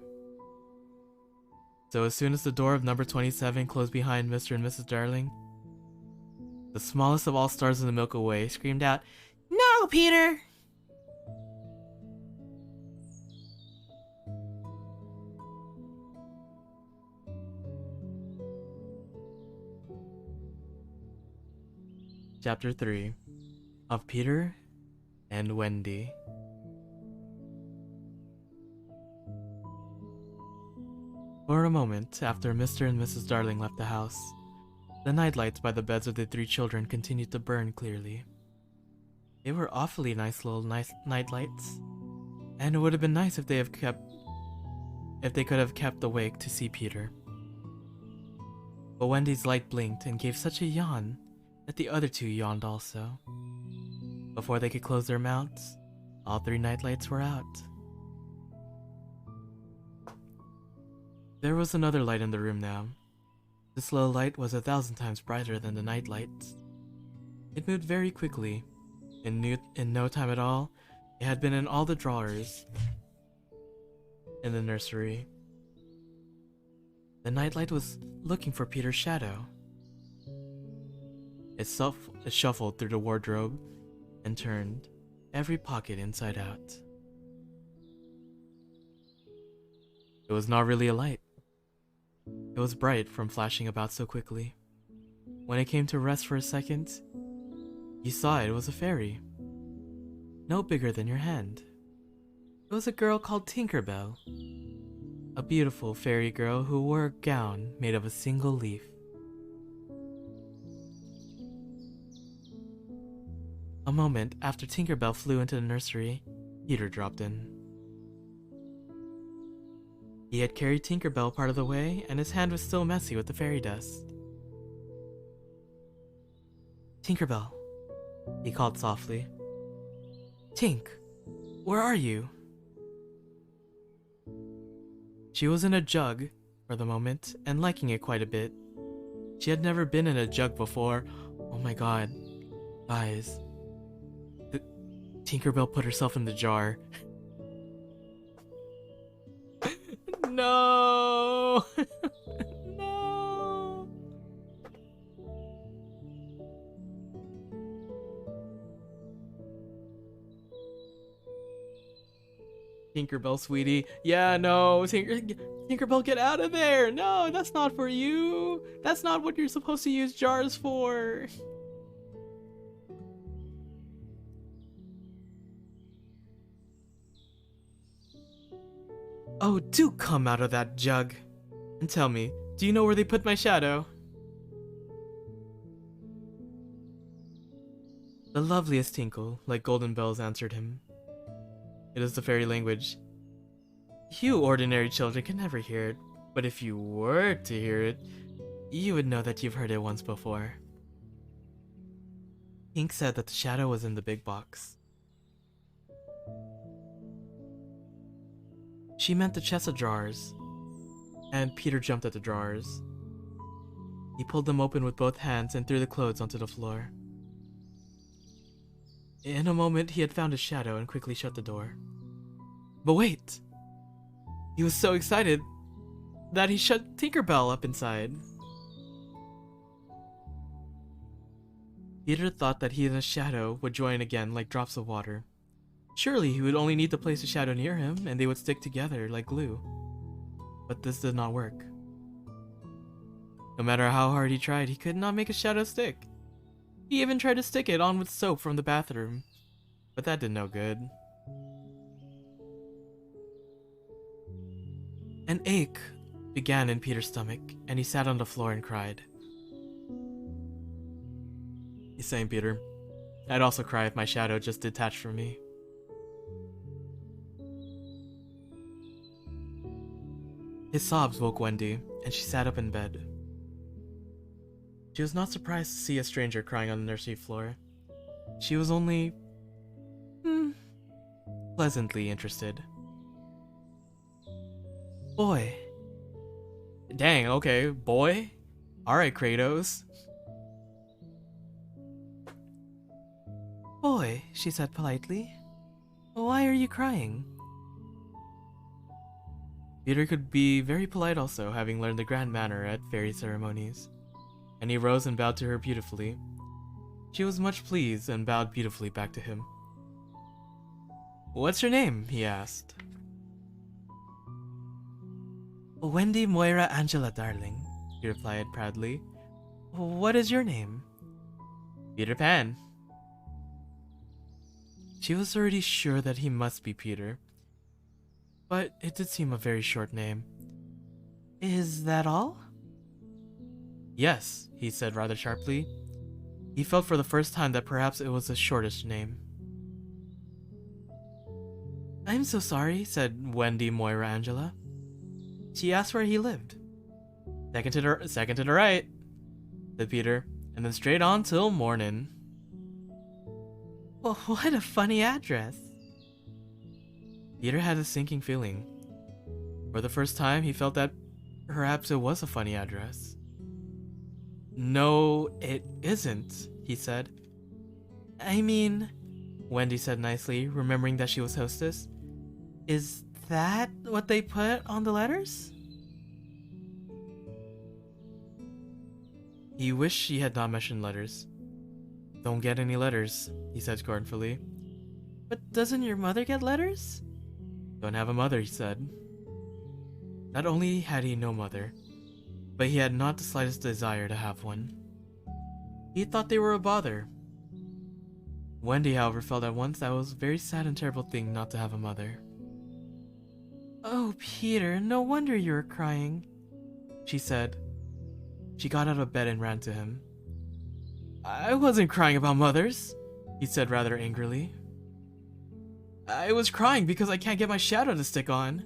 So as soon as the door of number 27 closed behind Mr. and Mrs. Darling, the smallest of all stars in the Milky Way screamed out, "No, Peter!" Chapter 3 of Peter and Wendy. For a moment after Mr. and Mrs. Darling left the house, the nightlights by the beds of the three children continued to burn clearly. They were awfully nice little nightlights, and it would have been nice if they could have kept awake to see Peter. But Wendy's light blinked and gave such a yawn that the other two yawned also. Before they could close their mouths, all three nightlights were out. There was another light in the room now. This little light was 1,000 times brighter than the night lights. It moved very quickly. In no time at all, it had been in all the drawers in the nursery. The nightlight was looking for Peter's shadow. It shuffled through the wardrobe and turned every pocket inside out. It was not really a light. It was bright from flashing about so quickly. When it came to rest for a second, you saw it was a fairy. No bigger than your hand. It was a girl called Tinkerbell. A beautiful fairy girl who wore a gown made of a single leaf. A moment after Tinkerbell flew into the nursery, Peter dropped in. He had carried Tinkerbell part of the way, and his hand was still messy with the fairy dust. "Tinkerbell," he called softly. "Tink, where are you?" She was in a jug for the moment, and liking it quite a bit. She had never been in a jug before. Oh my god, guys. Tinkerbell put herself in the jar. No! No! Tinkerbell, sweetie. Yeah, no. Tinkerbell, get out of there. No, that's not for you. That's not what you're supposed to use jars for. Oh, do come out of that jug. And tell me, do you know where they put my shadow? The loveliest tinkle, like golden bells, answered him. It is the fairy language. You ordinary children can never hear it, but if you were to hear it, you would know that you've heard it once before. Tink said that the shadow was in the big box. She meant the chest of drawers, and Peter jumped at the drawers. He pulled them open with both hands and threw the clothes onto the floor. In a moment, he had found his shadow and quickly shut the door. But wait! He was so excited that he shut Tinkerbell up inside. Peter thought that he and his shadow would join again like drops of water. Surely he would only need to place a shadow near him and they would stick together like glue. But this did not work. No matter how hard he tried, he could not make his shadow stick. He even tried to stick it on with soap from the bathroom, but that did no good. An ache began in Peter's stomach, and he sat on the floor and cried. Same, Peter. I'd also cry if my shadow just detached from me. His sobs woke Wendy, and she sat up in bed. She was not surprised to see a stranger crying on the nursery floor. She was only pleasantly interested. Boy. Dang, okay, boy? Alright, Kratos. Boy, she said politely. Why are you crying? Peter could be very polite also, having learned the grand manner at fairy ceremonies. And he rose and bowed to her beautifully. She was much pleased and bowed beautifully back to him. What's your name? He asked. Wendy Moira Angela, darling, he replied proudly. What is your name? Peter Pan. She was already sure that he must be Peter, but it did seem a very short name. Is that all? Yes, he said rather sharply. He felt for the first time that perhaps it was the shortest name. I'm so sorry, said Wendy Moira Angela. She asked where he lived. Second to the right, said Peter, and then straight on till morning. Well, what a funny address. Peter had a sinking feeling. For the first time, he felt that perhaps it was a funny address. No, it isn't, he said. I mean, Wendy said nicely, remembering that she was hostess. Is that what they put on the letters? He wished she had not mentioned letters. Don't get any letters, he said scornfully. But doesn't your mother get letters? Don't have a mother, he said. Not only had he no mother, but he had not the slightest desire to have one. He thought they were a bother. Wendy, however, felt at once that it was a very sad and terrible thing not to have a mother. Oh, Peter, no wonder you were crying, she said. She got out of bed and ran to him. I wasn't crying about mothers, he said rather angrily. I was crying because I can't get my shadow to stick on.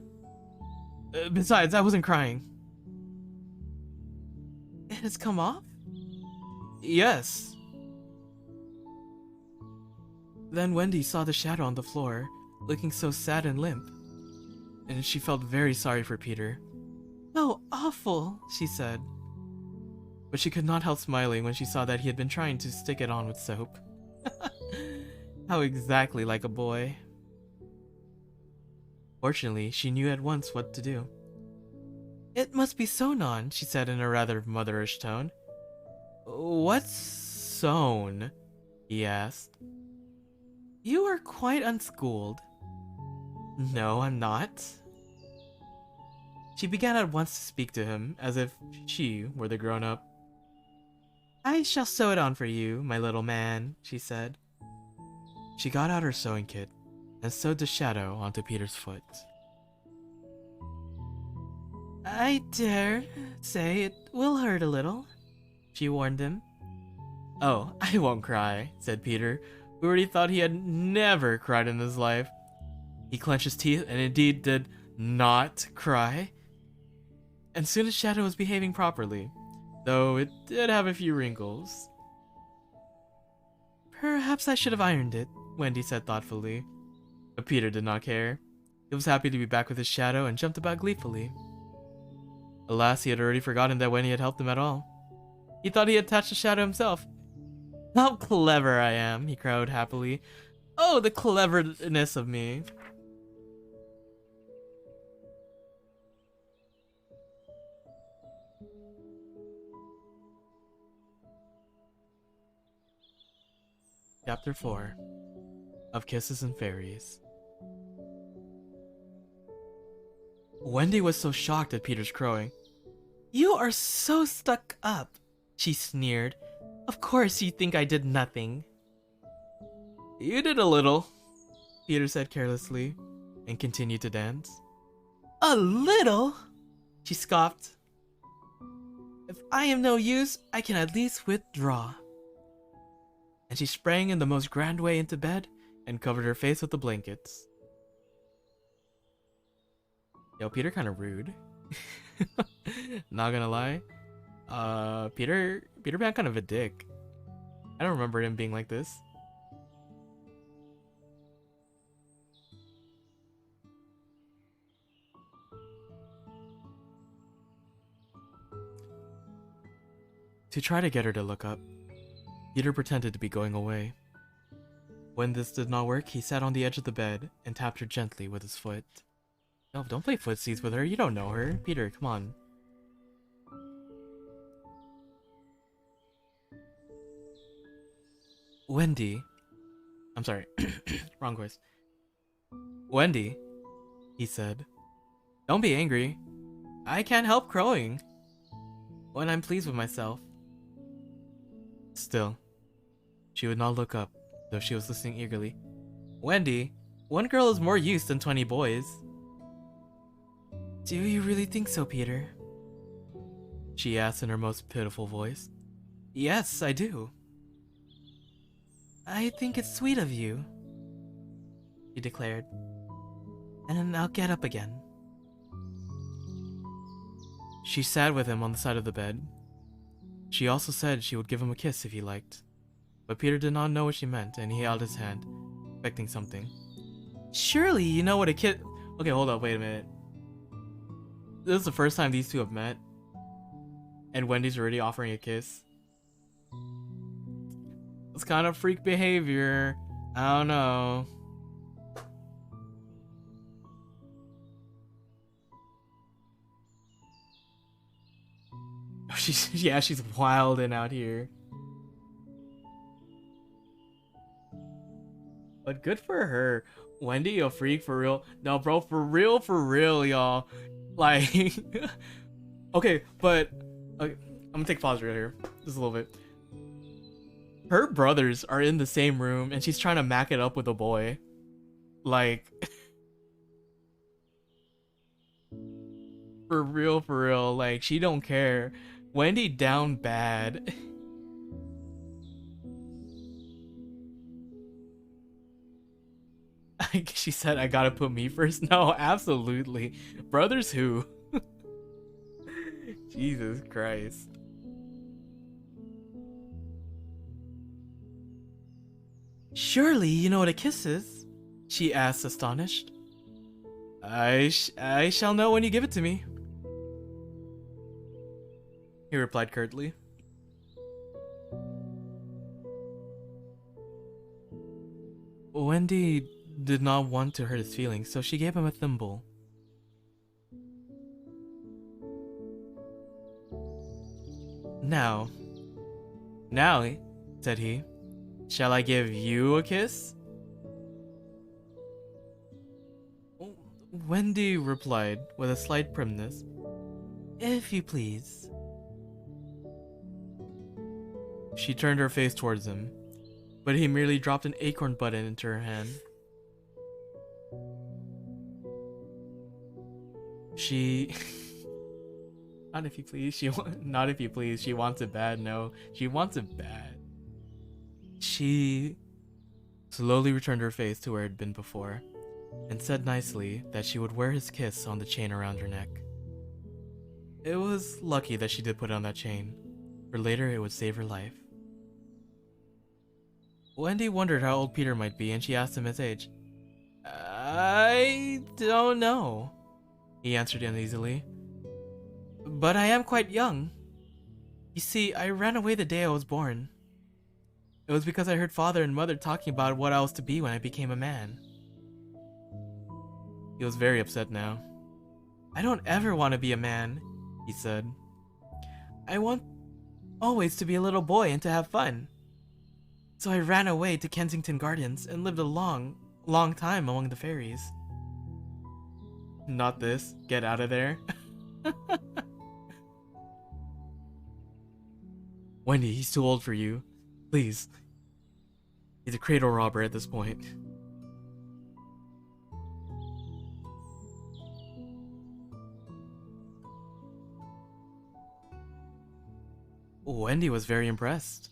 Besides, I wasn't crying. It has come off? Yes. Then Wendy saw the shadow on the floor, looking so sad and limp, and she felt very sorry for Peter. How awful, she said. But she could not help smiling when she saw that he had been trying to stick it on with soap. How exactly like a boy. Fortunately, she knew at once what to do. It must be sewn on, she said in a rather motherish tone. What's sewn? He asked. You are quite unschooled. No, I'm not. She began at once to speak to him, as if she were the grown-up. I shall sew it on for you, my little man, she said. She got out her sewing kit and sewed the shadow onto Peter's foot. I dare say it will hurt a little, she warned him. Oh, I won't cry, said Peter, who already thought he had never cried in his life. He clenched his teeth and indeed did not cry. And soon his shadow was behaving properly, though it did have a few wrinkles. Perhaps I should have ironed it, Wendy said thoughtfully. But Peter did not care. He was happy to be back with his shadow and jumped about gleefully. Alas, he had already forgotten that Wendy had helped him at all. He thought he had attached the shadow himself. How clever I am, he crowed happily. Oh, the cleverness of me. Chapter 4 of Kisses and Fairies. Wendy was so shocked at Peter's crowing. "You are so stuck up," she sneered. "Of course you think I did nothing." "You did a little," Peter said carelessly, and continued to dance. "A little?" she scoffed. "If I am no use, I can at least withdraw." And she sprang in the most grand way into bed and covered her face with the blankets. Yo, Peter kind of rude. Not gonna lie. Peter Pan kind of a dick. I don't remember him being like this. To try to get her to look up, Peter pretended to be going away. When this did not work, he sat on the edge of the bed and tapped her gently with his foot. No, don't play footsies with her. You don't know her. Peter, come on. Wendy. I'm sorry. Wrong voice. "Wendy," he said. "Don't be angry. I can't help crowing when I'm pleased with myself." Still, she would not look up, though she was listening eagerly. "Wendy, one girl is more use than 20 boys." "Do you really think so, Peter?" she asked in her most pitiful voice. "Yes, I do." "I think it's sweet of you," he declared. "And I'll get up again." She sat with him on the side of the bed. She also said she would give him a kiss if he liked. But Peter did not know what she meant, and he held his hand, expecting something. "Surely you know what a kiss..." Okay, hold up, wait a minute. This is the first time these two have met, and Wendy's already offering a kiss. It's kind of freak behavior. I don't know. She's wilding out here. But good for her. Wendy, a freak for real. No, bro, for real, y'all. Like, okay, but okay, I'm gonna take pause right here, just a little bit. Her brothers are in the same room, and she's trying to mac it up with a boy. Like, for real. Like, she don't care. Wendy down bad. She said, "I gotta put me first." No, absolutely. Brothers who? Jesus Christ. "Surely you know what a kiss is?" she asked, astonished. I shall know when you give it to me," he replied curtly. Wendy did not want to hurt his feelings, so she gave him a thimble. Now, said he, "shall I give you a kiss?" Wendy replied with a slight primness, "If you please." She turned her face towards him, but he merely dropped an acorn button into her hand. She... Not if you please, not if you please, she wants it bad, no. She wants it bad. She slowly returned her face to where it had been before, and said nicely that she would wear his kiss on the chain around her neck. It was lucky that she did put on that chain, for later it would save her life. Wendy wondered how old Peter might be, and she asked him his age. "I don't know," he answered uneasily. "But I am quite young. You see, I ran away the day I was born. It was because I heard father and mother talking about what I was to be when I became a man." He was very upset now. "I don't ever want to be a man," he said. "I want always to be a little boy and to have fun. So I ran away to Kensington Gardens and lived a long time among the fairies." Not this. Get out of there. Wendy, he's too old for you. Please. He's a cradle robber at this point. Wendy was very impressed.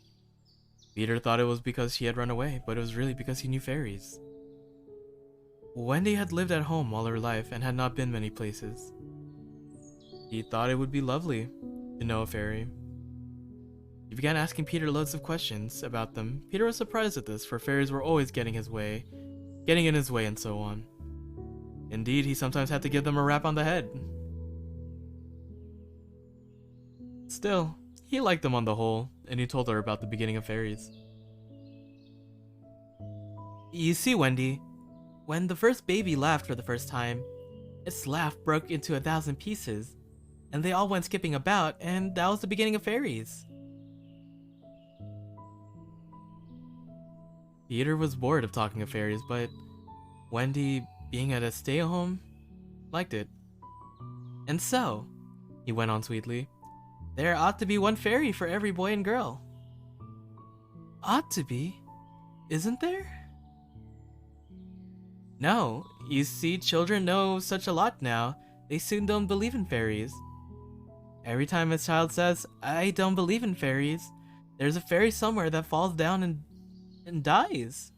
Peter thought it was because she had run away, but it was really because he knew fairies. Wendy had lived at home all her life and had not been many places. He thought it would be lovely to know a fairy. He began asking Peter loads of questions about them. Peter was surprised at this, for fairies were always getting in his way, and so on. Indeed, he sometimes had to give them a rap on the head. Still, he liked them on the whole, and he told her about the beginning of fairies. You see, Wendy, when the first baby laughed for the first time, its laugh broke into 1,000 pieces, and they all went skipping about, and that was the beginning of fairies. Peter was bored of talking of fairies, but Wendy, being at a stay-at-home, liked it. And so, he went on sweetly, there ought to be one fairy for every boy and girl. Ought to be? Isn't there? No, you see, children know such a lot now, they soon don't believe in fairies. Every time a child says, I don't believe in fairies, there's a fairy somewhere that falls down and dies.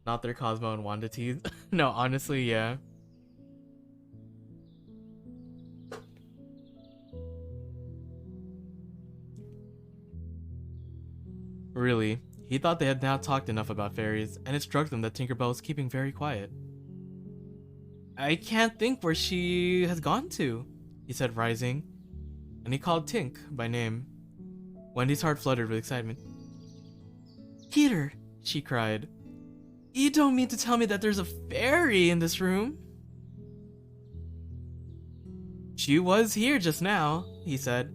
Not their Cosmo and Wanda tease. No, honestly, yeah. Really, he thought they had now talked enough about fairies, and it struck them that Tinkerbell was keeping very quiet. I can't think where she has gone to, he said, rising, and he called Tink by name. Wendy's heart fluttered with excitement. Peter, she cried, you don't mean to tell me that there's a fairy in this room? She was here just now, he said.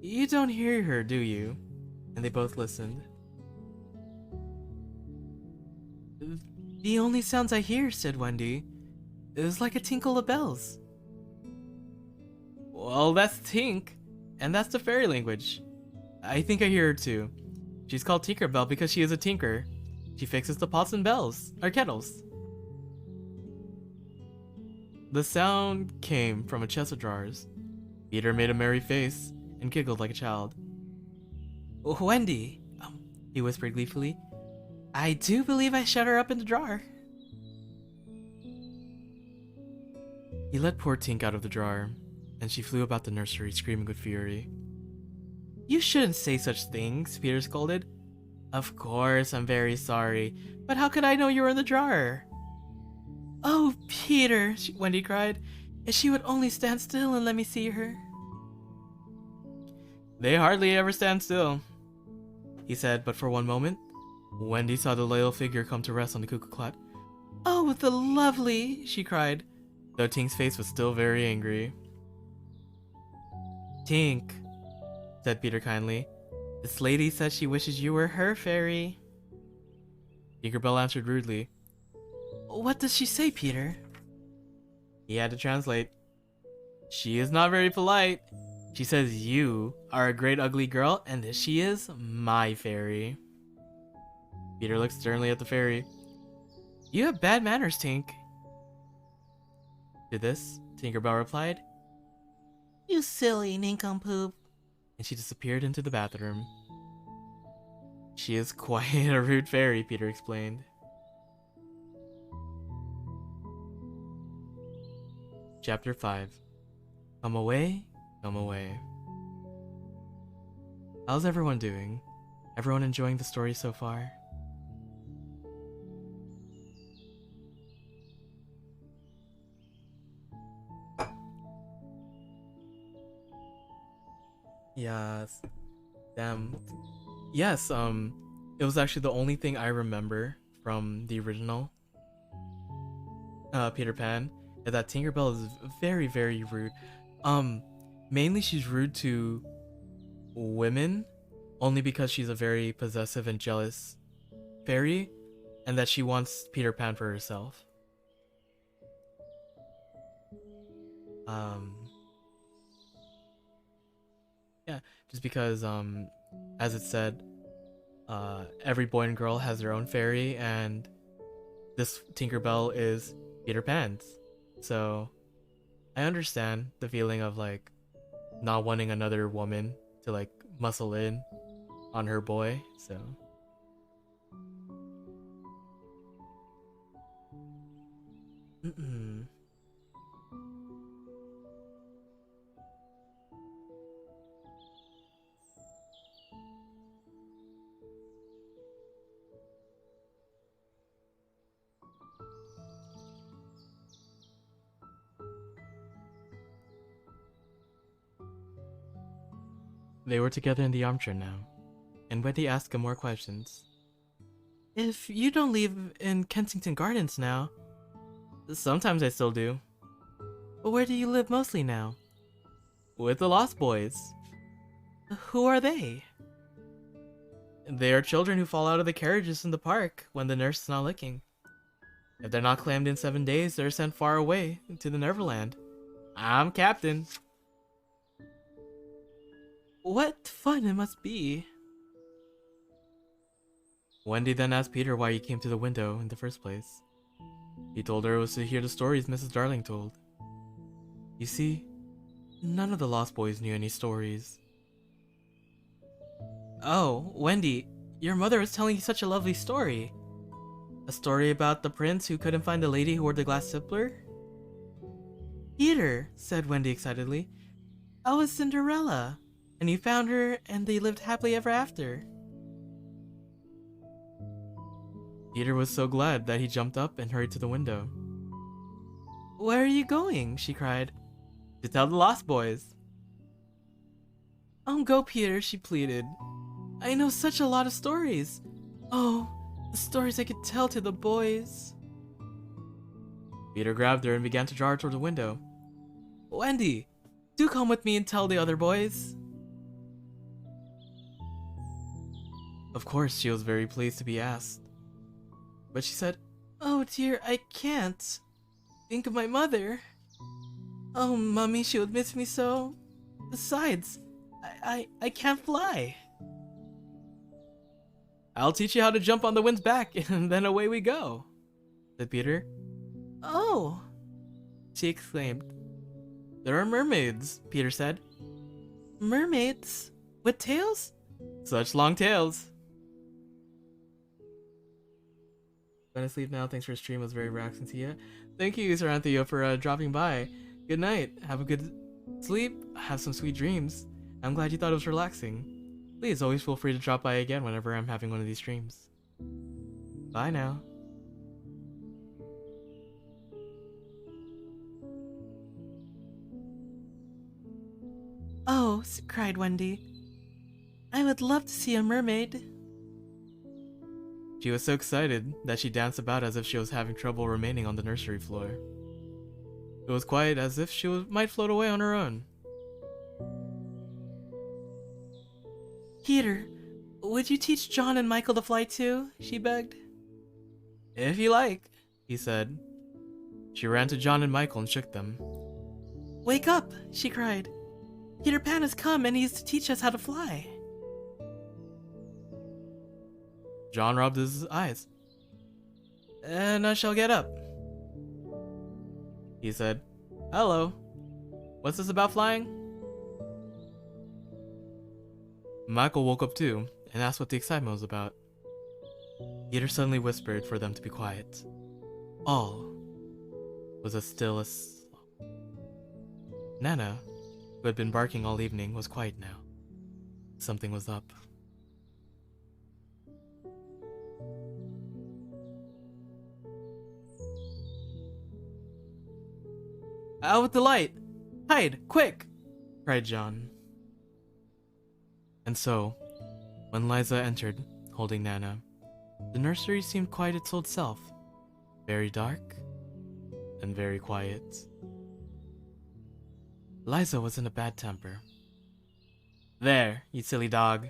You don't hear her, do you? And they both listened. The only sounds I hear, said Wendy, is like a tinkle of bells. Well, that's Tink, and that's the fairy language. I think I hear her too. She's called Tinkerbell because she is a tinker. She fixes the pots and bells, or kettles. The sound came from a chest of drawers. Peter made a merry face and giggled like a child. Wendy, he whispered gleefully, I do believe I shut her up in the drawer. He let poor Tink out of the drawer, and she flew about the nursery screaming with fury. You shouldn't say such things, Peter scolded. Of course, I'm very sorry, but how could I know you were in the drawer? Oh, Peter, Wendy cried. If she would only stand still and let me see her. They hardly ever stand still, he said, but for one moment, Wendy saw the little figure come to rest on the cuckoo clock. Oh, the lovely, she cried, though Tink's face was still very angry. Tink, said Peter kindly, this lady says she wishes you were her fairy. Tinkerbell answered rudely. What does she say, Peter? He had to translate. She is not very polite. She says you are a great ugly girl, and this she is, my fairy. Peter looked sternly at the fairy. You have bad manners, Tink. To this, Tinkerbell replied, You silly nincompoop. And she disappeared into the bathroom. She is quite a rude fairy, Peter explained. Chapter 5. Come away, come away. How's everyone doing? Everyone enjoying the story so far? Yes. Damn. Yes, it was actually the only thing I remember from the original Peter Pan, is that Tinkerbell is very, very rude. Mainly she's rude to women, only because she's a very possessive and jealous fairy, and that she wants Peter Pan for herself. Um, yeah, just because as it said, every boy and girl has their own fairy, and this Tinkerbell is Peter Pan's. So I understand the feeling of like not wanting another woman to like muscle in on her boy. So mm-mm. They were together in the armchair now, and Wendy asked him more questions. If you don't live in Kensington Gardens now, sometimes I still do. But where do you live mostly now? With the Lost Boys. Who are they? They are children who fall out of the carriages in the park when the nurse is not looking. If they're not clammed in 7 days, they're sent far away to the Neverland. I'm Captain. What fun it must be. Wendy then asked Peter why he came to the window in the first place. He told her it was to hear the stories Mrs. Darling told. You see, none of the Lost Boys knew any stories. Oh, Wendy, your mother was telling you such a lovely story. A story about the prince who couldn't find the lady who wore the glass slipper? Peter, said Wendy excitedly. I was Cinderella, and you found her and they lived happily ever after. Peter was so glad that he jumped up and hurried to the window. Where are you going? She cried. To tell the Lost Boys. Oh, go, Peter, she pleaded. I know such a lot of stories. Oh, the stories I could tell to the boys. Peter grabbed her and began to draw her toward the window. Wendy, do come with me and tell the other boys. Of course, she was very pleased to be asked. But she said, oh dear, I can't. Think of my mother. Oh, Mummy, she would miss me so. Besides, I can't fly. I'll teach you how to jump on the wind's back, and then away we go, said Peter. Oh, she exclaimed. There are mermaids, Peter said. Mermaids? With tails? Such long tails. Gonna sleep now. Thanks for the stream. It was very relaxing to you. Thank you, Saranthio, for dropping by. Good night. Have a good sleep. Have some sweet dreams. I'm glad you thought it was relaxing. Please always feel free to drop by again whenever I'm having one of these streams. Bye now. Oh, cried Wendy. I would love to see a mermaid. She was so excited that she danced about as if she was having trouble remaining on the nursery floor. It was quite as if she might float away on her own. Peter, would you teach John and Michael to fly too? She begged. If you like, he said. She ran to John and Michael and shook them. Wake up, she cried. Peter Pan has come and he is to teach us how to fly. John rubbed his eyes. And I shall get up, he said. Hello. What's this about flying? Michael woke up too and asked what the excitement was about. Peter suddenly whispered for them to be quiet. All was as still as... Nana, who had been barking all evening, was quiet now. Something was up. Out with the light! Hide, quick! Cried John. And so, when Liza entered, holding Nana, the nursery seemed quite its old self. Very dark and very quiet. Liza was in a bad temper. There, you silly dog,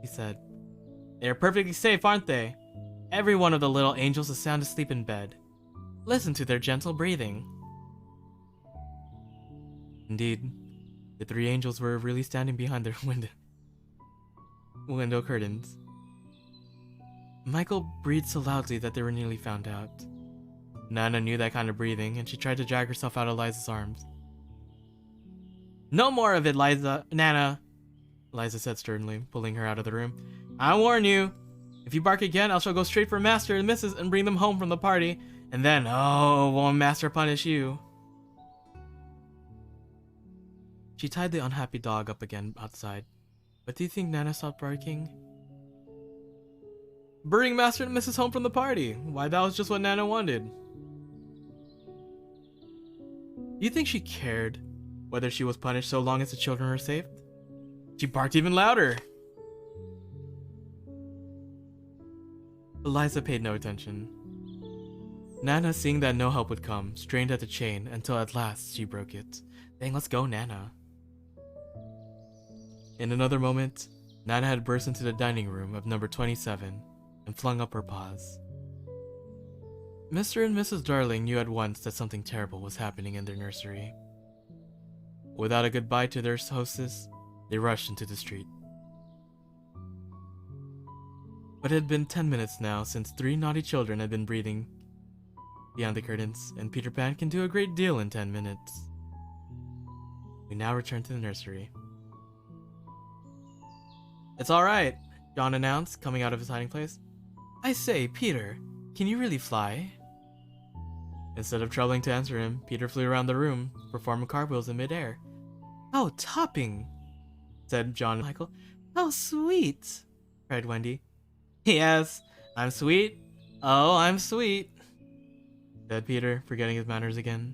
he said. They are perfectly safe, aren't they? Every one of the little angels is sound asleep in bed. Listen to their gentle breathing. Indeed, the three angels were really standing behind their window curtains. Michael breathed so loudly that they were nearly found out. Nana knew that kind of breathing, and she tried to drag herself out of Liza's arms. "No more of it, Nana," Liza said sternly, pulling her out of the room. "I warn you, if you bark again, I shall go straight for Master and Mrs. and bring them home from the party, and then, oh, won't Master punish you." She tied the unhappy dog up again outside. But do you think Nana stopped barking? "Bring Master and Mrs. home from the party. Why, that was just what Nana wanted." Do you think she cared whether she was punished so long as the children were saved? She barked even louder. Eliza paid no attention. Nana, seeing that no help would come, strained at the chain until at last she broke it. "Dang, let's go, Nana." In another moment, Nana had burst into the dining room of number 27 and flung up her paws. Mr. and Mrs. Darling knew at once that something terrible was happening in their nursery. Without a goodbye to their hostess, they rushed into the street. But it had been 10 minutes now since 3 naughty children had been breathing behind the curtains, and Peter Pan can do a great deal in 10 minutes. We now return to the nursery. "It's alright," John announced, coming out of his hiding place. "I say, Peter, can you really fly?" Instead of troubling to answer him, Peter flew around the room, performing cartwheels in midair. "How topping," said John and Michael. "How sweet," cried Wendy. "Yes, I'm sweet. Oh, I'm sweet," said Peter, forgetting his manners again.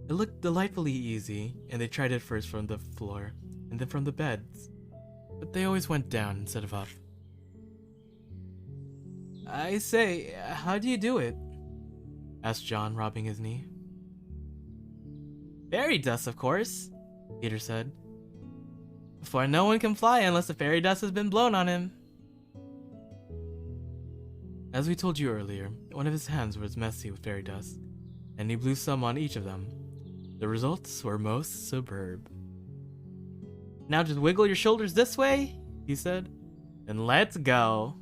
It looked delightfully easy, and they tried it first from the floor, and then from the beds. But they always went down instead of up. "I say, how do you do it?" asked John, rubbing his knee. "Fairy dust, of course," Peter said. "For no one can fly unless the fairy dust has been blown on him." As we told you earlier, one of his hands was messy with fairy dust, and he blew some on each of them. The results were most superb. "Now just wiggle your shoulders this way," he said, "and let's go."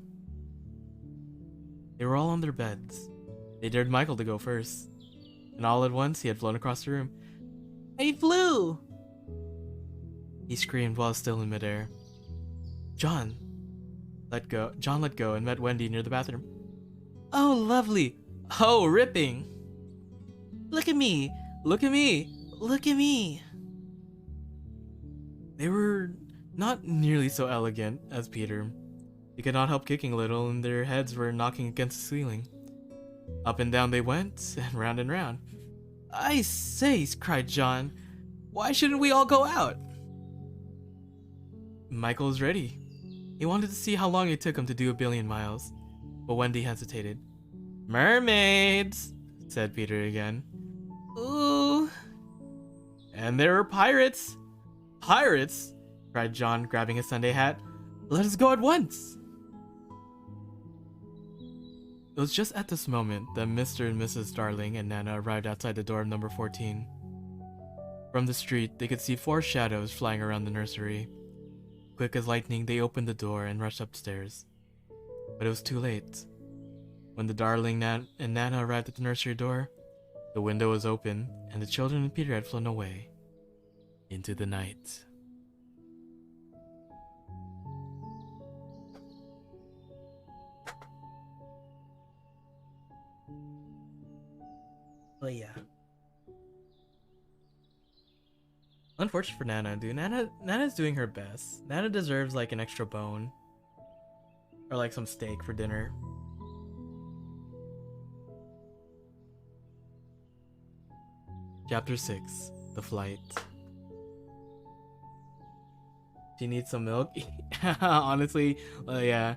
They were all on their beds. They dared Michael to go first, and all at once he had flown across the room. "I flew!" he screamed while still in midair. John let go and met Wendy near the bathroom. "Oh, lovely! Oh, ripping! Look at me! Look at me! Look at me!" They were not nearly so elegant as Peter. They could not help kicking a little, and their heads were knocking against the ceiling. Up and down they went, and round and round. "I say," cried John, "why shouldn't we all go out?" Michael was ready. He wanted to see how long it took him to do 1,000,000,000 miles, but Wendy hesitated. "Mermaids," said Peter again. "Ooh." "And there are pirates." "Pirates?" cried John, grabbing his Sunday hat. "Let us go at once." It was just at this moment that Mr. and Mrs. Darling and Nana arrived outside the door of number 14. From the street, they could see 4 shadows flying around the nursery. Quick as lightning, they opened the door and rushed upstairs. But it was too late. When the Darling and Nana arrived at the nursery door, the window was open, and the children and Peter had flown away into the night. Oh yeah. Unfortunate for Nana, dude. Nana's doing her best. Nana deserves like an extra bone. Or like some steak for dinner. Chapter 6. The Flight. She needs some milk. Honestly, yeah.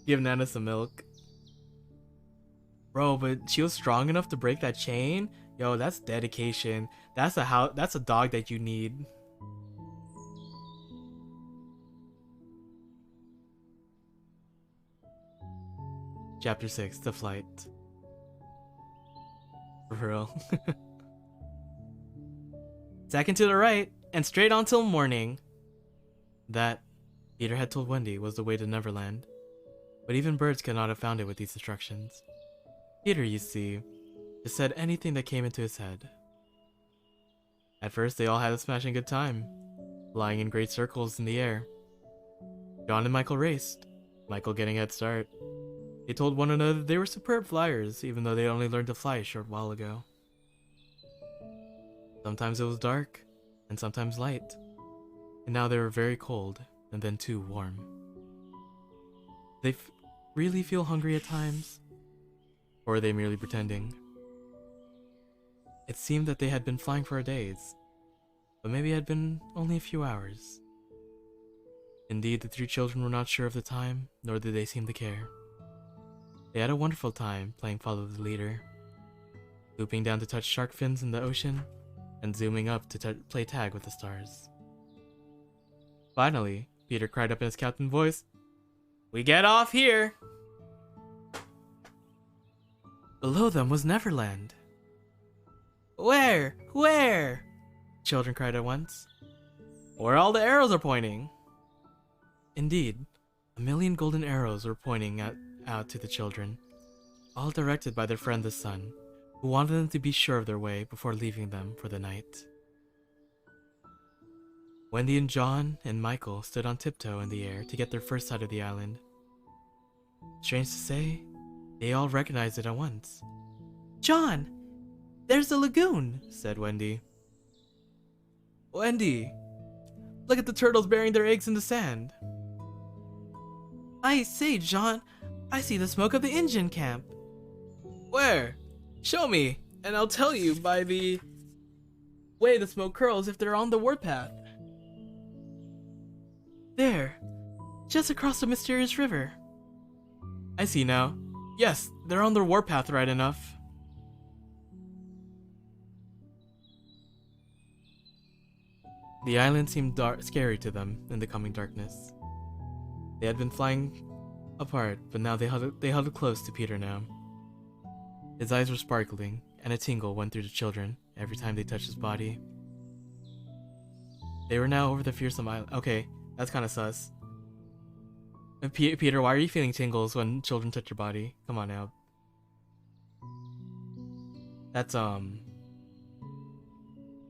Give Nana some milk. Bro, but she was strong enough to break that chain? Yo, that's dedication. That's a dog that you need. Chapter 6. The Flight. For real. second to the right, and straight on till morning. That, Peter had told Wendy, was the way to Neverland. But even birds could not have found it with these instructions. Peter, you see, just said anything that came into his head. At first, they all had a smashing good time, flying in great circles in the air. John and Michael raced, Michael getting a head start. They told one another they were superb flyers, even though they only learned to fly a short while ago. Sometimes it was dark, and sometimes light, and now they were very cold, and then too warm. They really feel hungry at times? Or are they merely pretending? It seemed that they had been flying for days, but maybe it had been only a few hours. Indeed, the three children were not sure of the time, nor did they seem to care. They had a wonderful time playing Follow the Leader, looping down to touch shark fins in the ocean, and zooming up to play tag with the stars. Finally, Peter cried up in his captain voice, "We get off here!" Below them was Neverland. Where? Where? Children cried at once. Where all the arrows are pointing. Indeed, a million golden arrows were pointing out to the children, all directed by their friend the sun, who wanted them to be sure of their way before leaving them for the night. Wendy and John and Michael stood on tiptoe in the air to get their first sight of the island. Strange to say, they all recognized it at once. "John, there's the lagoon," said Wendy. "Wendy, look at the turtles burying their eggs in the sand." "I say, John, I see the smoke of the Indian camp." "Where? Show me, and I'll tell you by the way the smoke curls if they're on the warpath." "There, just across the mysterious river." "I see now. Yes, they're on their warpath right enough." The island seemed scary to them in the coming darkness. They had been flying apart, but now they huddled close to Peter now. His eyes were sparkling, and a tingle went through the children every time they touched his body. They were now over the fearsome island. Okay, that's kind of sus. Peter, why are you feeling tingles when children touch your body? Come on now. That's kind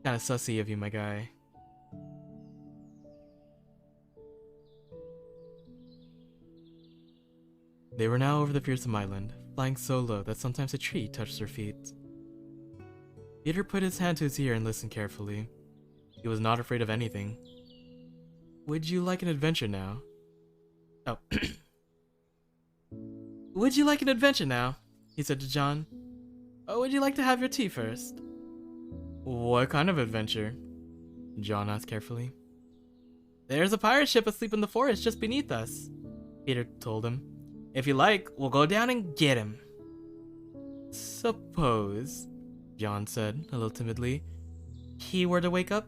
of sussy of you, my guy. They were now over the fearsome island, flying so low that sometimes a tree touched their feet. Peter put his hand to his ear and listened carefully. He was not afraid of anything. "Would you like an adventure now?" Oh. "Would you like an adventure now?" he said to John. "Or would you like to have your tea first?" "What kind of adventure?" John asked carefully. "There's a pirate ship asleep in the forest just beneath us," Peter told him. "If you like, we'll go down and get him." "Suppose," John said, a little timidly, "he were to wake up?"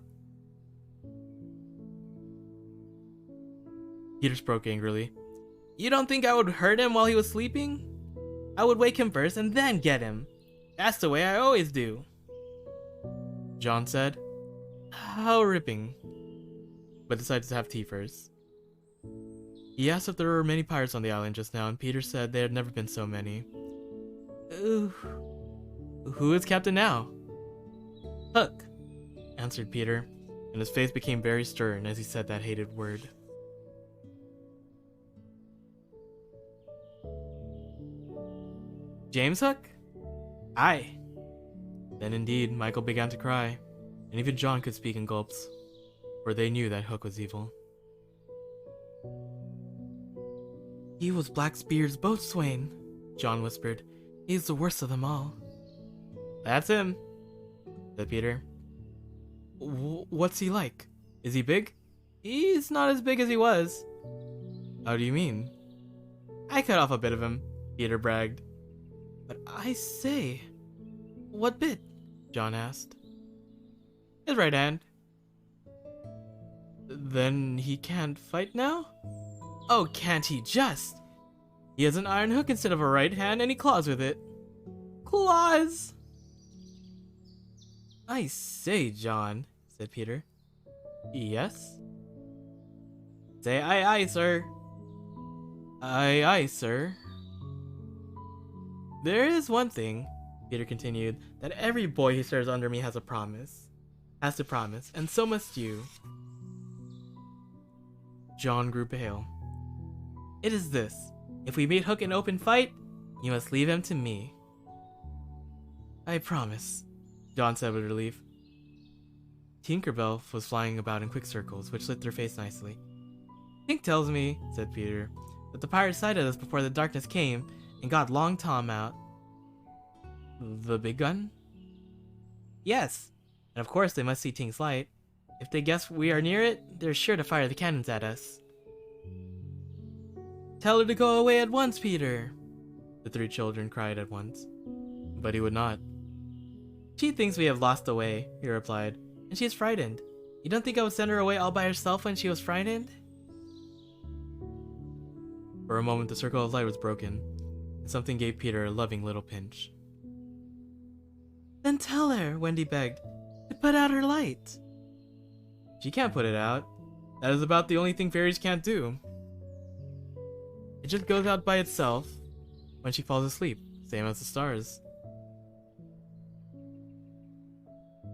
Peter spoke angrily. "You don't think I would hurt him while he was sleeping? I would wake him first and then get him. That's the way I always do." John said, "How ripping," but decided to have tea first. He asked if there were many pirates on the island just now, and Peter said there had never been so many. Who is captain now?" "Hook," answered Peter, and his face became very stern as he said that hated word. "James Hook?" "Aye." Then indeed, Michael began to cry, and even John could speak in gulps, for they knew that Hook was evil. "He was Blackbeard's boatswain," John whispered. "He's the worst of them all." "That's him," said Peter. "What's he like? Is he big?" "He's not as big as he was." "How do you mean?" "I cut off a bit of him," Peter bragged. "But I say, what bit?" John asked. "His right hand." "Then he can't fight now?" "Oh, can't he just! He has an iron hook instead of a right hand, and he claws with it." "Claws?" "I say, John, said Peter. Yes? Say aye aye, sir. Aye aye, sir. There is one thing, Peter continued, that every boy who serves under me has to promise, and so must you. John grew pale. It is this. If we meet Hook in open fight, you must leave him to me. I promise, John said with relief. Tinkerbell was flying about in quick circles, which lit their face nicely. Tink tells me, said Peter, that the pirates sighted us before the darkness came and got Long Tom out. The big gun? Yes, and of course they must see Tink's light. If they guess we are near it, they're sure to fire the cannons at us. Tell her to go away at once, Peter, the three children cried at once. But he would not. She thinks we have lost the way, he replied, and she is frightened. You don't think I would send her away all by herself when she was frightened? For a moment the circle of light was broken, and something gave Peter a loving little pinch. Then tell her, Wendy begged, to put out her light. She can't put it out. That is about the only thing fairies can't do. It just goes out by itself when she falls asleep, same as the stars.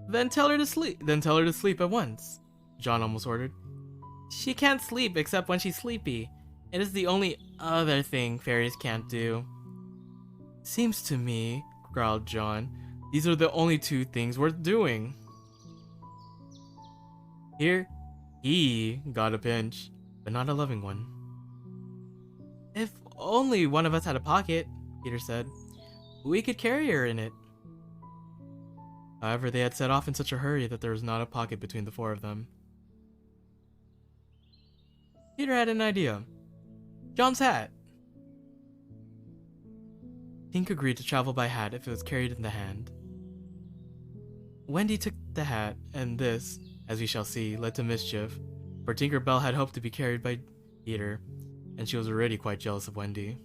Then tell her to sleep at once, John almost ordered. She can't sleep except when she's sleepy. It is the only other thing fairies can't do. Seems to me, growled John, these are the only two things worth doing. Here, he got a pinch, but not a loving one. If only one of us had a pocket, Peter said. We could carry her in it. However, they had set off in such a hurry that there was not a pocket between the four of them. Peter had an idea. John's hat. Tink agreed to travel by hat if it was carried in the hand. Wendy took the hat, and this, as we shall see, led to mischief, for Tinkerbell had hoped to be carried by Peter, and she was already quite jealous of Wendy.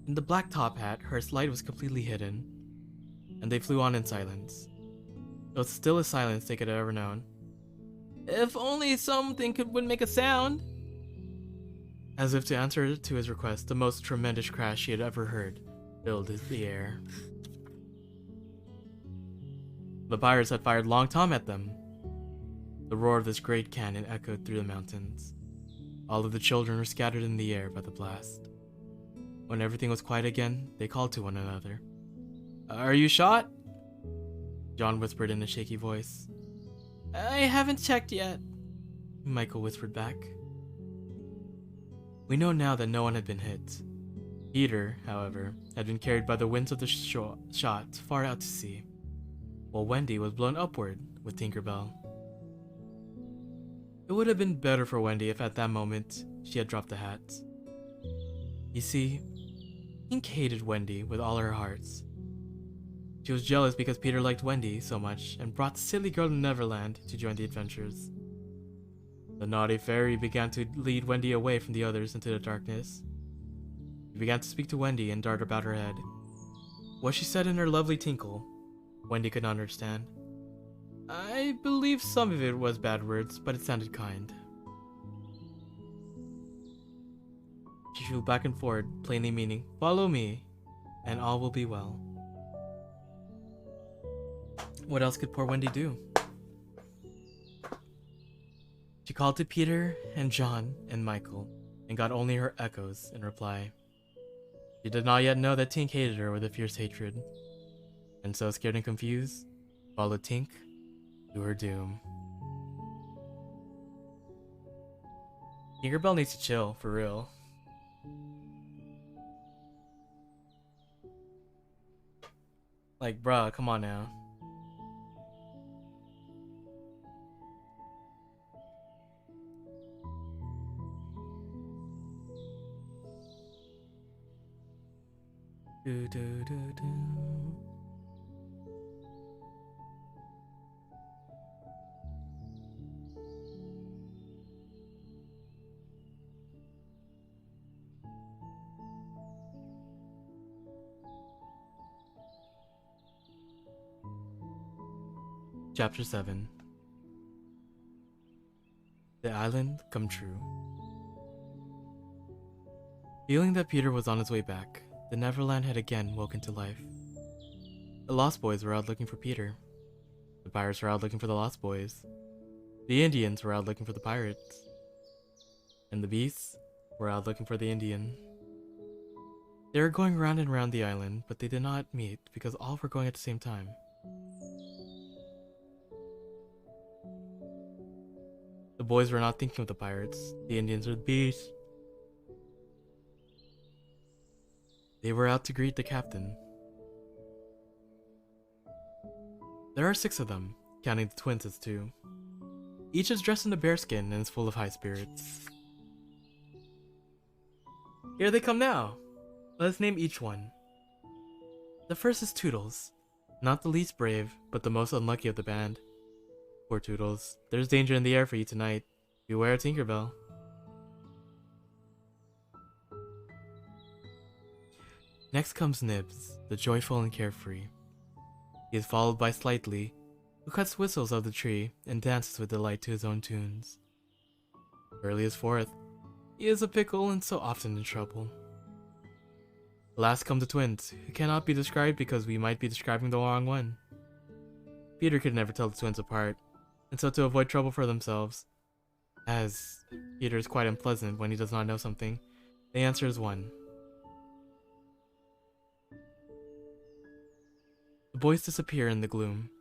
In the black top hat, her light was completely hidden, and they flew on in silence. It was still a silence they could have ever known. If only something would make a sound! As if to answer to his request, the most tremendous crash she had ever heard filled the air. The pirates had fired Long Tom at them. The roar of this great cannon echoed through the mountains. All of the children were scattered in the air by the blast. When everything was quiet again, they called to one another. Are you shot? John whispered in a shaky voice. I haven't checked yet, Michael whispered back. We know now that no one had been hit. Peter, however, had been carried by the winds of the shot far out to sea, while Wendy was blown upward with Tinkerbell. It would have been better for Wendy if at that moment she had dropped the hat. You see, Tink hated Wendy with all her heart. She was jealous because Peter liked Wendy so much and brought the silly girl to Neverland to join the adventures. The naughty fairy began to lead Wendy away from the others into the darkness. She began to speak to Wendy and dart about her head. What she said in her lovely tinkle, Wendy could not understand. I believe some of it was bad words, but it sounded kind. She flew back and forward, plainly meaning, follow me, and all will be well. What else could poor Wendy do? She called to Peter and John and Michael, and got only her echoes in reply. She did not yet know that Tink hated her with a fierce hatred, and so scared and confused, followed Tink to her doom. Tinkerbell needs to chill, for real. Like, bruh, come on now. Do, do, do, do. Chapter 7. The Island Come True. Feeling that Peter was on his way back, the Neverland had again woken to life. The Lost Boys were out looking for Peter. The pirates were out looking for the Lost Boys. The Indians were out looking for the pirates. And the beasts were out looking for the Indian. They were going round and round the island, but they did not meet because all were going at the same time. The boys were not thinking of the pirates, the Indians, or the beasts. They were out to greet the captain. There are 6 of them, counting the twins as 2. Each is dressed in a bearskin and is full of high spirits. Here they come now! Let us name each one. The first is Toodles, not the least brave, but the most unlucky of the band. Poor Toodles, there's danger in the air for you tonight. Beware Tinkerbell. Next comes Nibs, the joyful and carefree. He is followed by Slightly, who cuts whistles of the tree and dances with delight to his own tunes. Curly is 4th. He is a pickle and so often in trouble. Last come the twins, who cannot be described because we might be describing the wrong one. Peter could never tell the twins apart, and so to avoid trouble for themselves, as Peter is quite unpleasant when he does not know something, the answer is 1. The boys disappear in the gloom,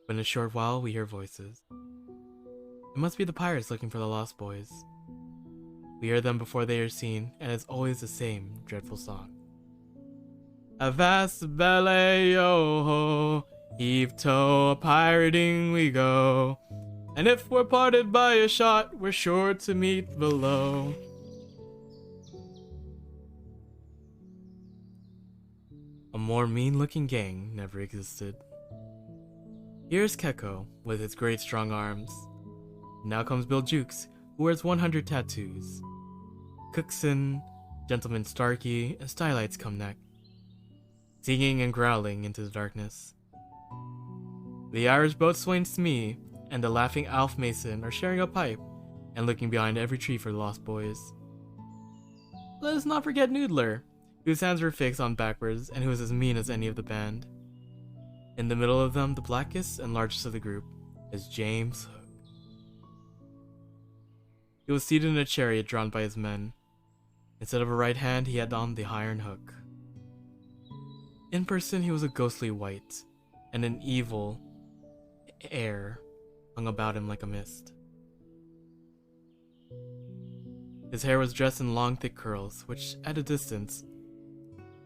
but in a short while we hear voices. It must be the pirates looking for the Lost Boys. We hear them before they are seen, and it's always the same dreadful song. Avast belly, yo ho, heave to, a-pirating we go. And if we're parted by a shot, we're sure to meet below. A more mean-looking gang never existed. Here's Keko, with his great strong arms. Now comes Bill Jukes, who wears 100 tattoos. Cookson, Gentleman Starkey, and Stylites come next, singing and growling into the darkness. The Irish boatswain Smee and the laughing Alf Mason are sharing a pipe and looking behind every tree for the Lost Boys. Let us not forget Noodler, whose hands were fixed on backwards and who is as mean as any of the band. In the middle of them, the blackest and largest of the group, is James Hook. He was seated in a chariot drawn by his men. Instead of a right hand, he had on the iron hook. In person, he was a ghostly white, and an evil air hung about him like a mist. His hair was dressed in long, thick curls, which, at a distance,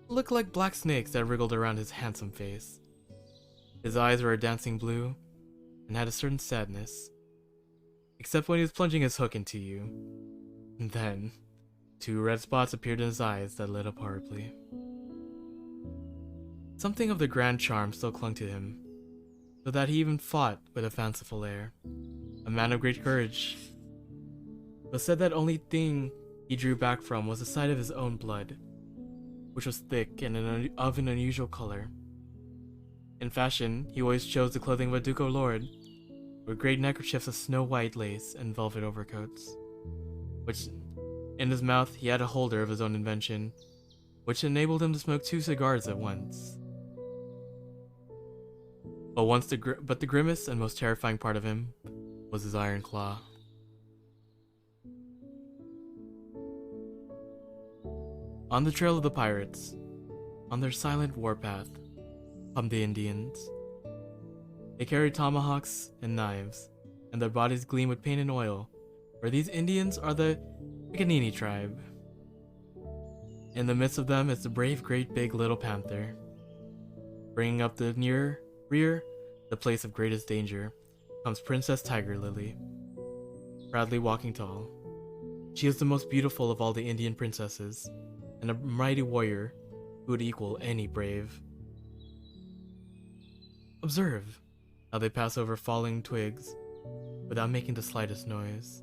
looked like black snakes that wriggled around his handsome face. His eyes were a dancing blue, and had a certain sadness, except when he was plunging his hook into you. And then, 2 red spots appeared in his eyes that lit up horribly. Something of the grand charm still clung to him, so that he even fought with a fanciful air. A man of great courage, but said that only thing he drew back from was the sight of his own blood, which was thick and of an unusual color. In fashion, he always chose the clothing of a duke or lord, with great neckerchiefs of snow-white lace and velvet overcoats, which in his mouth he had a holder of his own invention, which enabled him to smoke 2 cigars at once. But the grimmest and most terrifying part of him was his iron claw. On the trail of the pirates, on their silent warpath, come the Indians. They carry tomahawks and knives, and their bodies gleam with paint and oil, for these Indians are the Pickaninny tribe. In the midst of them is the brave great big little panther. Bringing up the rear, the place of greatest danger, comes Princess Tiger Lily, proudly walking tall. She is the most beautiful of all the Indian princesses, and a mighty warrior who would equal any brave. Observe how they pass over falling twigs without making the slightest noise.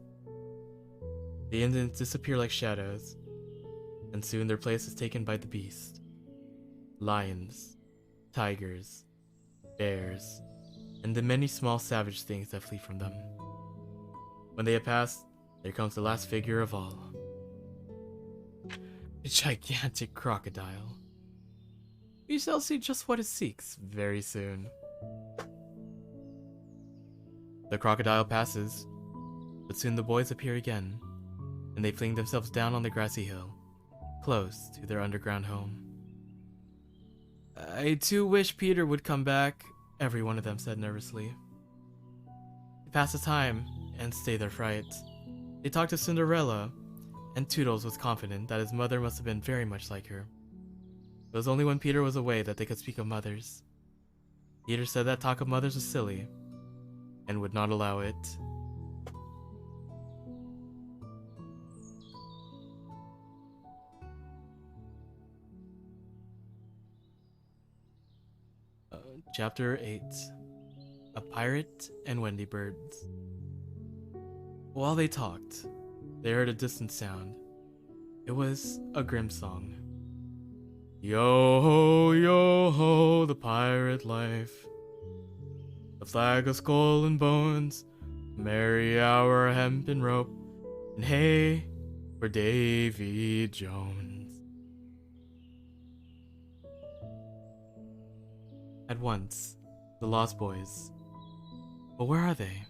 The Indians disappear like shadows, and soon their place is taken by the beast. Lions, tigers, bears, and the many small savage things that flee from them. When they have passed, there comes the last figure of all. A gigantic crocodile. We shall see just what it seeks very soon. The crocodile passes, but soon the boys appear again, and they fling themselves down on the grassy hill, close to their underground home. I too wish Peter would come back, every one of them said nervously. To pass the time and stay their fright, they talked to Cinderella, and Toodles was confident that his mother must have been very much like her. It was only when Peter was away that they could speak of mothers. Peter said that talk of mothers was silly, and would not allow it. Chapter 8. A Pirate and Wendy Birds. While they talked, they heard a distant sound. It was a grim song. Yo ho, the pirate life. The flag of skull and bones, merry our hempen rope, and hey for Davy Jones. At once, the Lost Boys. But where are they?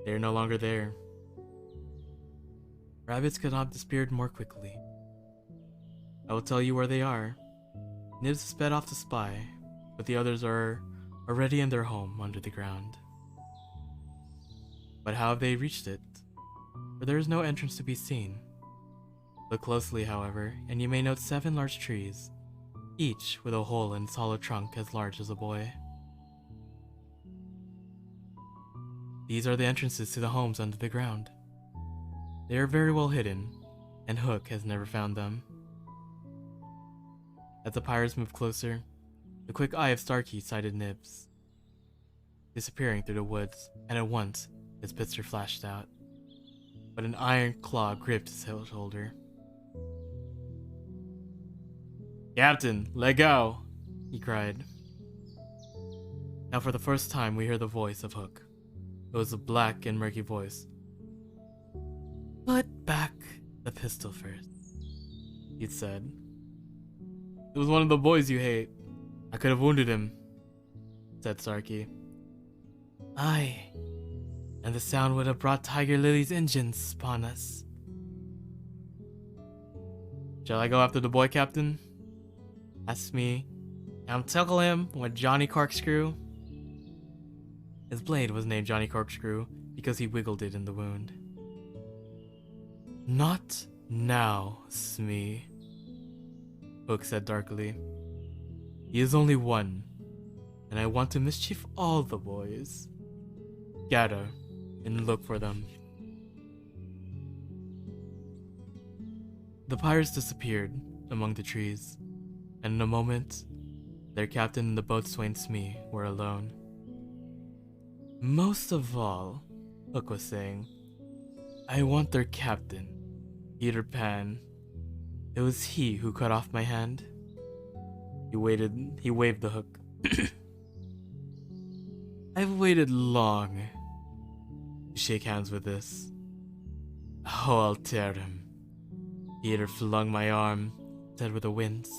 They are no longer there. Rabbits could not have disappeared more quickly. I will tell you where they are. Nibs sped off to spy, but the others are already in their home under the ground. But how have they reached it? For there is no entrance to be seen. Look closely, however, and you may note 7 large trees, each with a hole in its hollow trunk as large as a boy. These are the entrances to the homes under the ground. They are very well hidden, and Hook has never found them. As the pirates moved closer, the quick eye of Starkey sighted Nibs, disappearing through the woods, and at once his pistol flashed out. But an iron claw gripped his shoulder. "Captain, let go!" he cried. Now for the first time we hear the voice of Hook. It was a black and murky voice. "Put back the pistol first," he said. "It was one of the boys you hate. I could have wounded him," said Starkey. "Aye, and the sound would have brought Tiger Lily's engines upon us." "Shall I go after the boy, Captain?" asked me, "and tickle him with Johnny Corkscrew?" His blade was named Johnny Corkscrew because he wiggled it in the wound. "Not now, Smee," Hook said darkly. "He is only one, and I want to mischief all the boys. Gather and look for them." The pirates disappeared among the trees, and in a moment, their captain and the boatswain Smee were alone. "Most of all," Hook was saying, "I want their captain, Peter Pan. It was he who cut off my hand." He waved the hook. "I've waited long to shake hands with this. Oh, I'll tear him." Peter flung my arm, said with a wince,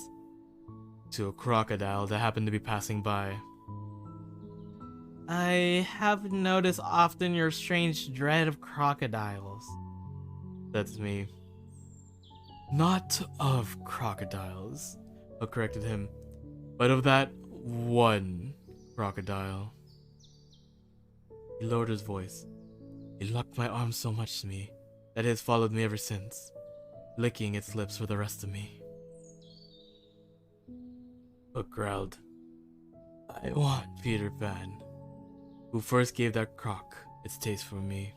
to a crocodile that happened to be passing by. "I have noticed often your strange dread of crocodiles," said Smee. "Not of crocodiles," Hook corrected him, "but of that one crocodile." He lowered his voice. He locked my arm so much to me that it has followed me ever since, licking its lips for the rest of me. Hook growled, "I want Peter Pan, who first gave that croc its taste for me."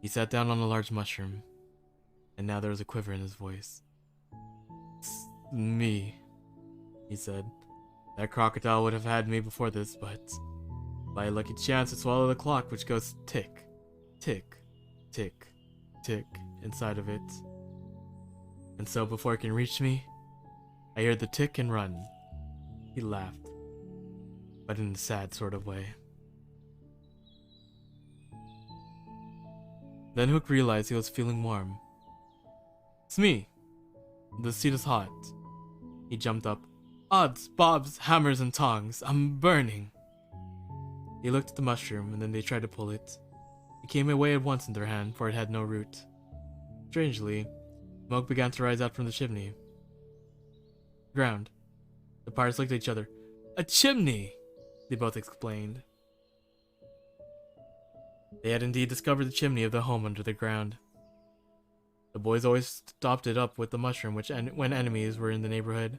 He sat down on a large mushroom, and now there was a quiver in his voice. "Me," he said. "That crocodile would have had me before this, but by a lucky chance it swallowed the clock which goes tick, tick, tick, tick inside of it. And so before it can reach me, I hear the tick and run. He laughed, but in a sad sort of way. Then Hook realized he was feeling warm. It's me. The seat is hot. He jumped up. Odds, bobs, hammers, and tongs. I'm burning. He looked at the mushroom, and then they tried to pull it. It came away at once in their hand, for it had no root. Strangely, smoke began to rise out from the chimney. Ground. The pirates looked at each other. A chimney! They both exclaimed. They had indeed discovered the chimney of the home under the ground. The boys always topped it up with the mushroom when enemies were in the neighborhood.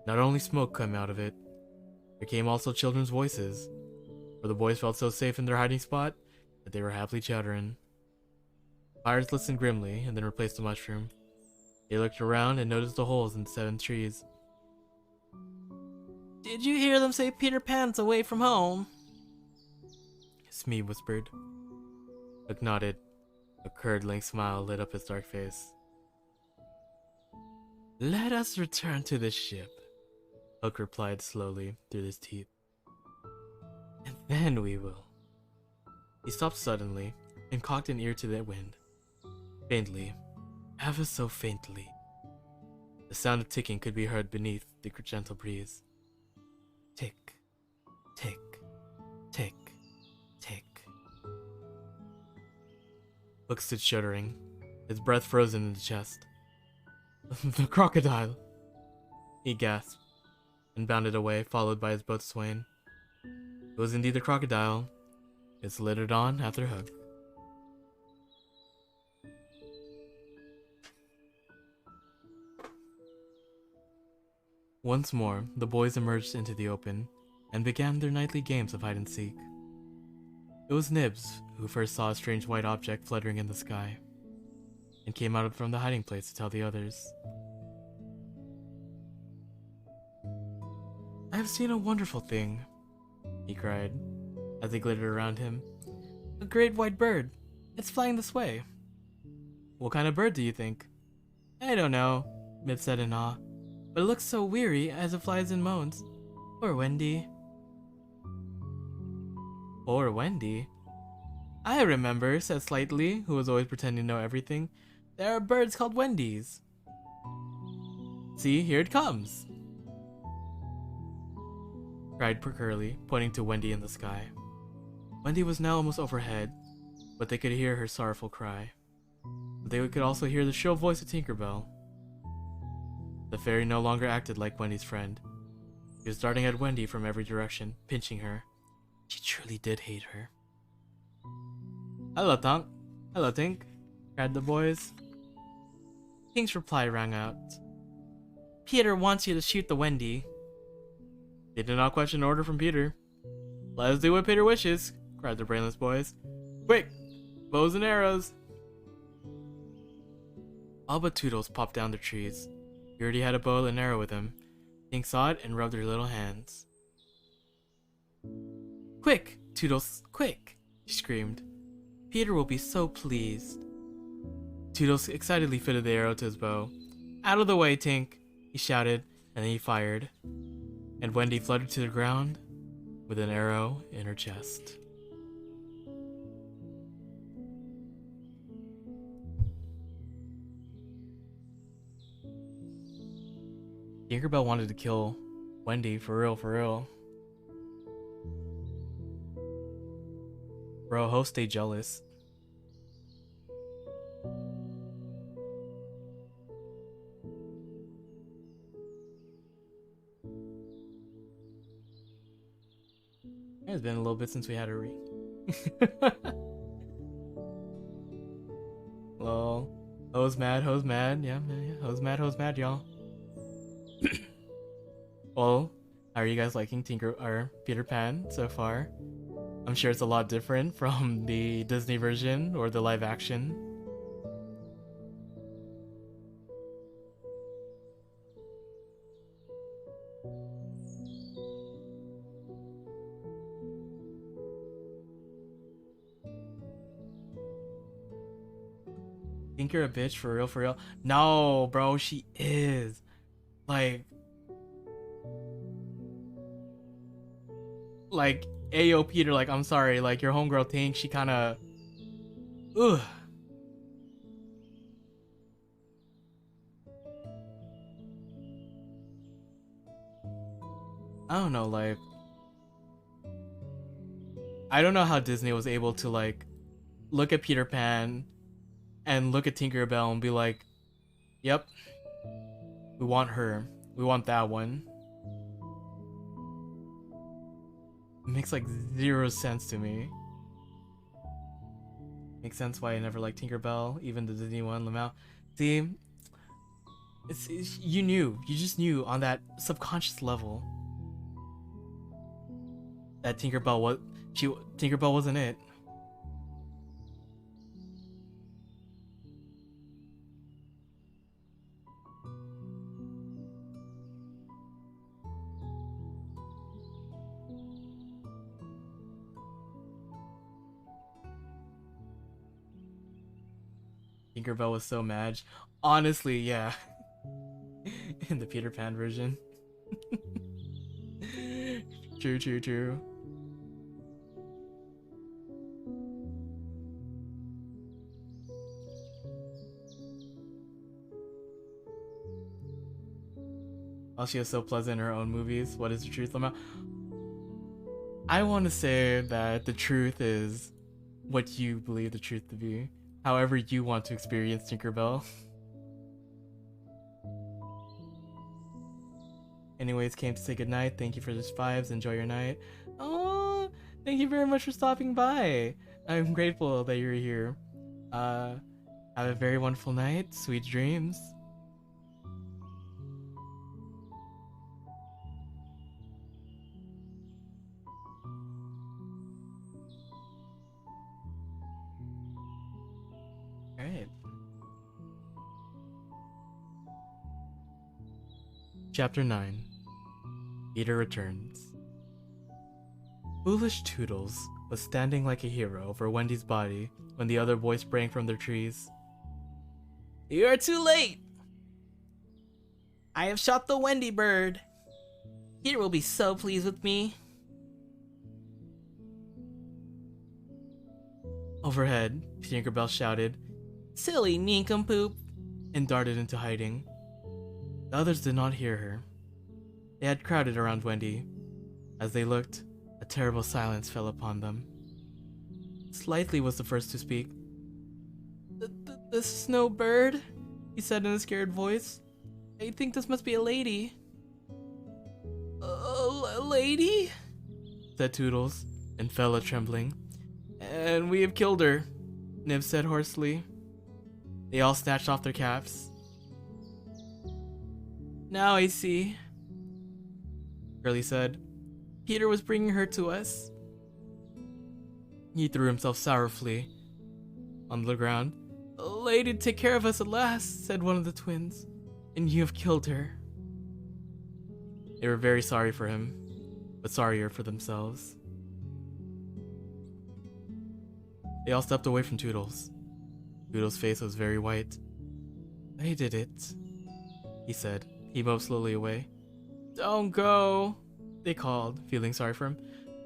Not only smoke came out of it, there came also children's voices, for the boys felt so safe in their hiding spot that they were happily chattering. Pirates listened grimly and then replaced the mushroom. They looked around and noticed the holes in the 7 trees. Did you hear them say Peter Pan's away from home? Smee whispered. Hook nodded. A curdling smile lit up his dark face. Let us return to the ship, Hook replied slowly through his teeth. And then we will. He stopped suddenly and cocked an ear to the wind. Faintly, ever so faintly, the sound of ticking could be heard beneath the gentle breeze. Tick, tick, tick, tick. Hook stood shuddering, his breath frozen in his chest. The crocodile! He gasped, and bounded away, followed by his boatswain. It was indeed the crocodile. It slithered on after Hook. Once more, the boys emerged into the open, and began their nightly games of hide-and-seek. It was Nibs who first saw a strange white object fluttering in the sky, and came out from the hiding place to tell the others. I have seen a wonderful thing, he cried, as he glittered around him. A great white bird. It's flying this way. What kind of bird do you think? I don't know, Nibs said in awe, but it looks so weary as it flies and moans. Poor Wendy. Poor Wendy? I remember, said Slightly, who was always pretending to know everything. There are birds called Wendy's. See, here it comes, cried Curly, pointing to Wendy in the sky. Wendy was now almost overhead, but they could hear her sorrowful cry. They could also hear the shrill voice of Tinkerbell. The fairy no longer acted like Wendy's friend. He was darting at Wendy from every direction, pinching her. She truly did hate her. Hello, Tonk. Hello, Tink, cried the boys. Tink's reply rang out. Peter wants you to shoot the Wendy. They did not question an order from Peter. Let us do what Peter wishes, cried the brainless boys. Quick! Bows and arrows! All but Toodles popped down the trees. He already had a bow and arrow with him. Tink saw it and rubbed her little hands. Quick, Toodles, quick! She screamed. Peter will be so pleased. Toodles excitedly fitted the arrow to his bow. Out of the way, Tink, he shouted, and then he fired. And Wendy fluttered to the ground with an arrow in her chest. Tinkerbell wanted to kill Wendy for real, for real. Bro, host stay jealous. It's been a little bit since we had a read. Lol. Ho's mad, yeah, ho's mad, y'all. Well, how are you guys liking Peter Pan so far? I'm sure it's a lot different from the Disney version or the live action. Think you're a bitch for real, for real? No, bro, she is. Like, like, Ayo Peter, like, I'm sorry, like, your homegirl Tink, she kinda, ugh. I don't know, like, I don't know how Disney was able to, like, look at Peter Pan and look at Tinkerbell and be like, yep, we want her. We want that one. It makes like zero sense to me. Makes sense why I never liked Tinkerbell, even the Disney one, Lamau. See, you knew, you just knew on that subconscious level that Tinkerbell wasn't it. Tinkerbell was so mad. Honestly, yeah. In the Peter Pan version. True, true, true. Oh, she was so pleasant in her own movies. What is the truth, Lamau? I want to say that the truth is what you believe the truth to be. However you want to experience Tinkerbell. Anyways, came to say goodnight. Thank you for this vibes. Enjoy your night. Oh, thank you very much for stopping by. I'm grateful that you're here. Have a very wonderful night. Sweet dreams. Alright. Chapter 9. Peter returns. Foolish Toodles was standing like a hero over Wendy's body when the other boys sprang from their trees. You are too late! I have shot the Wendy bird. Peter will be so pleased with me. Overhead, Tinkerbell shouted, Silly nincompoop. and darted into hiding. The others did not hear her. They had crowded around Wendy. As they looked, a terrible silence fell upon them. Slightly was the first to speak. The snowbird, he said in a scared voice. I think this must be a lady. A lady? Said Toodles, and fell a trembling. And we have killed her, Nib said hoarsely. They all snatched off their caps. Now I see, Curly said. Peter was bringing her to us. He threw himself sorrowfully on the ground. A lady to take care of us at last, said one of the twins. And you have killed her. They were very sorry for him, but sorrier for themselves. They all stepped away from Toodles. Toodles' face was very white. I did it, he said. He moved slowly away. Don't go, they called, feeling sorry for him.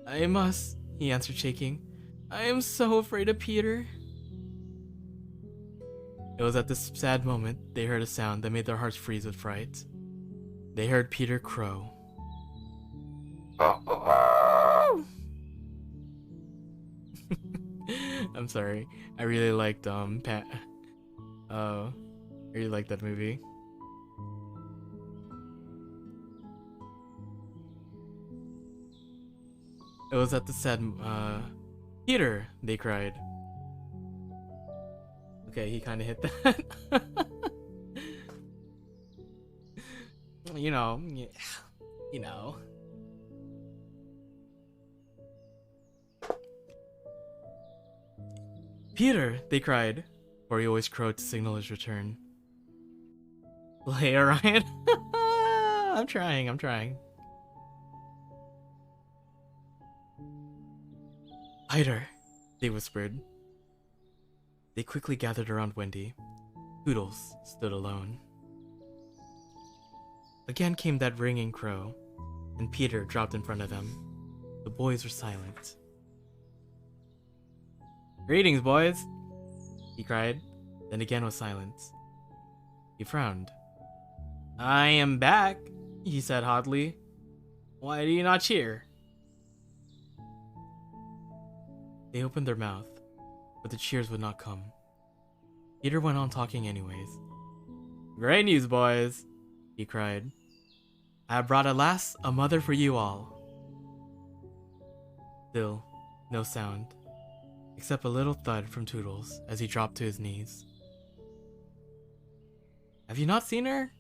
I must, he answered, shaking. I am so afraid of Peter. It was at this sad moment they heard a sound that made their hearts freeze with fright. They heard Peter crow. I'm sorry. I really liked I really liked that movie. It was at the sad Peter, they cried. Okay, he kind of hit that. you know. Peter, they cried, for he always crowed to signal his return. Hey, Orion. I'm trying. Hider, they whispered. They quickly gathered around Wendy. Toodles stood alone. Again came that ringing crow, and Peter dropped in front of them. The boys were silent. "Greetings, boys," he cried, then again was silent. He frowned. "I am back," he said hotly. "Why do you not cheer?" They opened their mouth, but the cheers would not come. Peter went on talking anyways. "Great news, boys," he cried. "I have brought at last a mother for you all." Still, no sound, except a little thud from Toodles as he dropped to his knees. "Have you not seen her?"